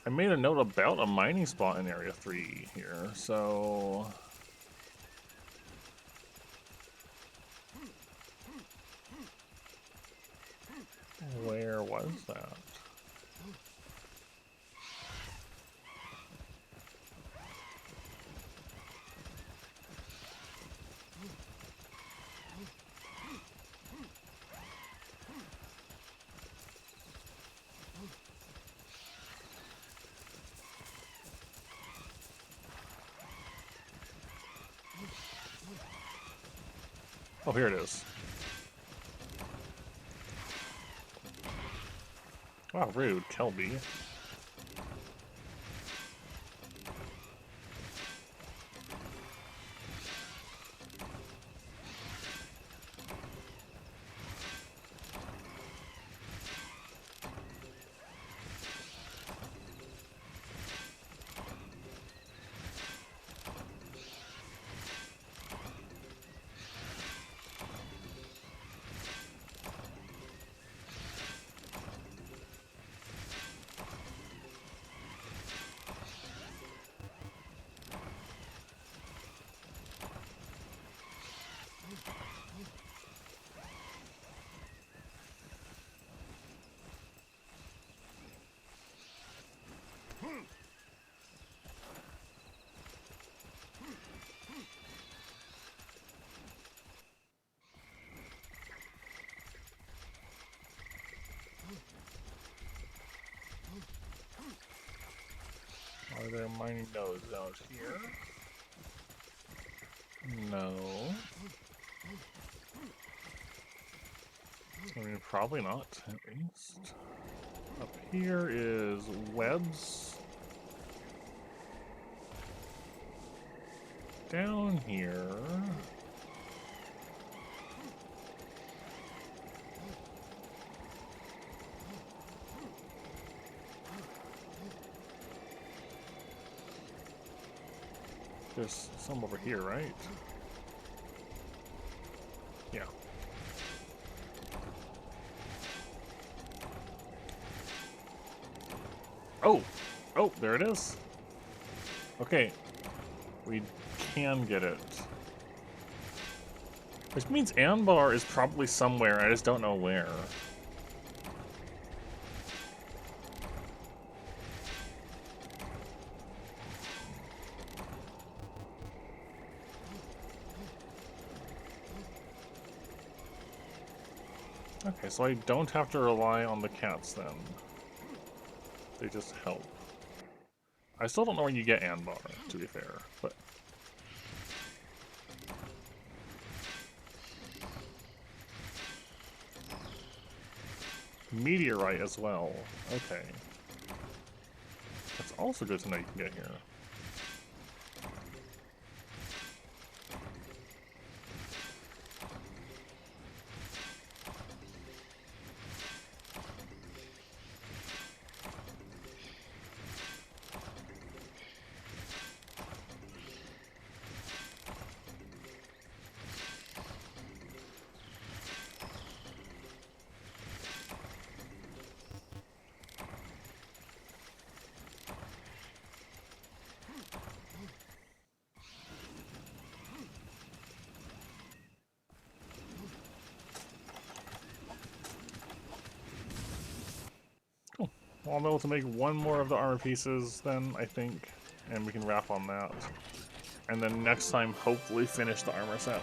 I made a note about a mining spot in Area 3 here, so... Where was that? Oh, here it is. Wow, rude, Kelby. Are there mining nodes out here? No. I mean, probably not, at least. Up here is webs. Down here... There's some over here, right? Yeah. Oh! Oh, there it is. Okay. We can get it. Which means Anbar is probably somewhere, I just don't know where. Okay, so I don't have to rely on the cats then. They just help. I still don't know where you get Anbar, to be fair, but... Meteorite as well. Okay. That's also good to know you can get here. Well, I'm able to make one more of the armor pieces then, I think, and we can wrap on that. And then next time, hopefully finish the armor set.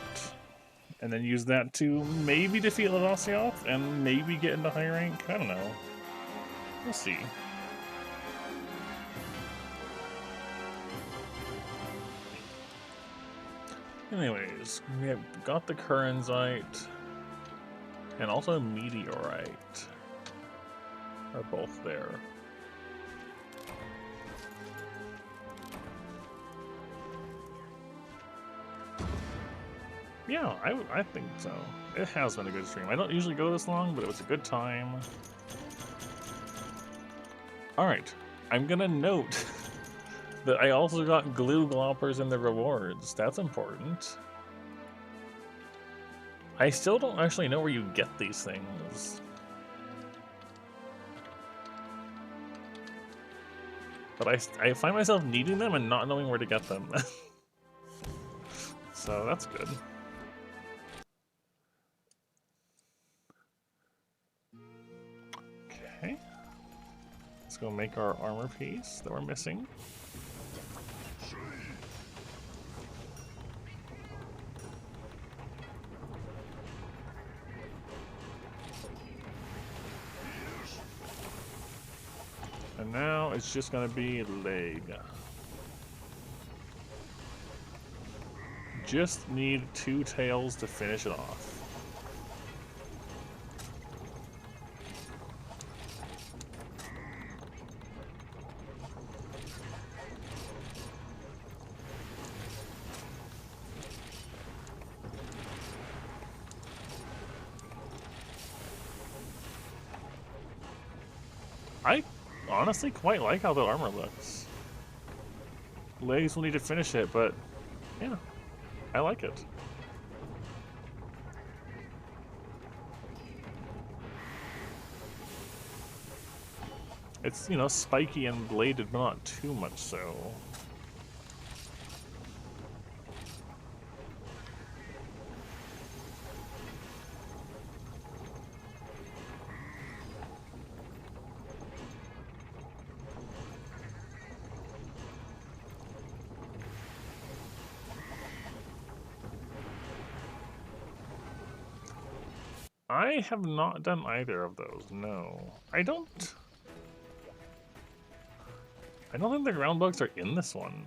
And then use that to maybe defeat Lavasioth and maybe get into high rank? I don't know. We'll see. Anyways, we have got the Kurzite and also Meteorite are both there. Yeah, I think so. It has been a good stream. I don't usually go this long, but it was a good time. Alright, I'm gonna note that I also got glue gloppers in the rewards. That's important. I still don't actually know where you get these things. But I find myself needing them and not knowing where to get them. So that's good. Okay. Let's go make our armor piece that we're missing. And now it's just gonna be leg. Just need 2 tails to finish it off. I honestly quite like how the armor looks. Legs will need to finish it, but yeah, I like it. It's, you know, spiky and bladed, but not too much so. I have not done either of those, no. I don't think the ground bugs are in this one.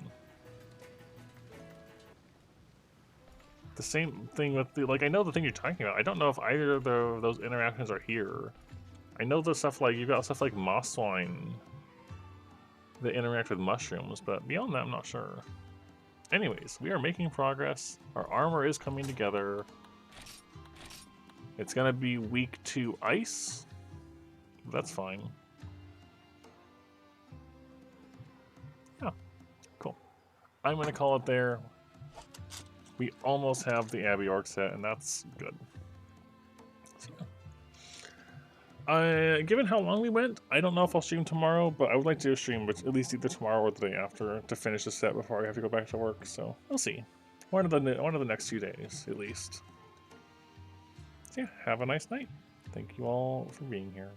The same thing with the, like, I know the thing you're talking about. I don't know if either of those interactions are here. I know the stuff like, you've got stuff like moss swine that interact with mushrooms, but beyond that, I'm not sure. Anyways, we are making progress. Our armor is coming together. It's gonna be weak to ice. That's fine. Yeah, cool. I'm gonna call it there. We almost have the Abbey Orc set, and that's good. So, given how long we went, I don't know if I'll stream tomorrow, but I would like to stream at least either tomorrow or the day after to finish the set before I have to go back to work. So we'll see. One of the next 2 days, at least. So yeah, have a nice night. Thank you all for being here.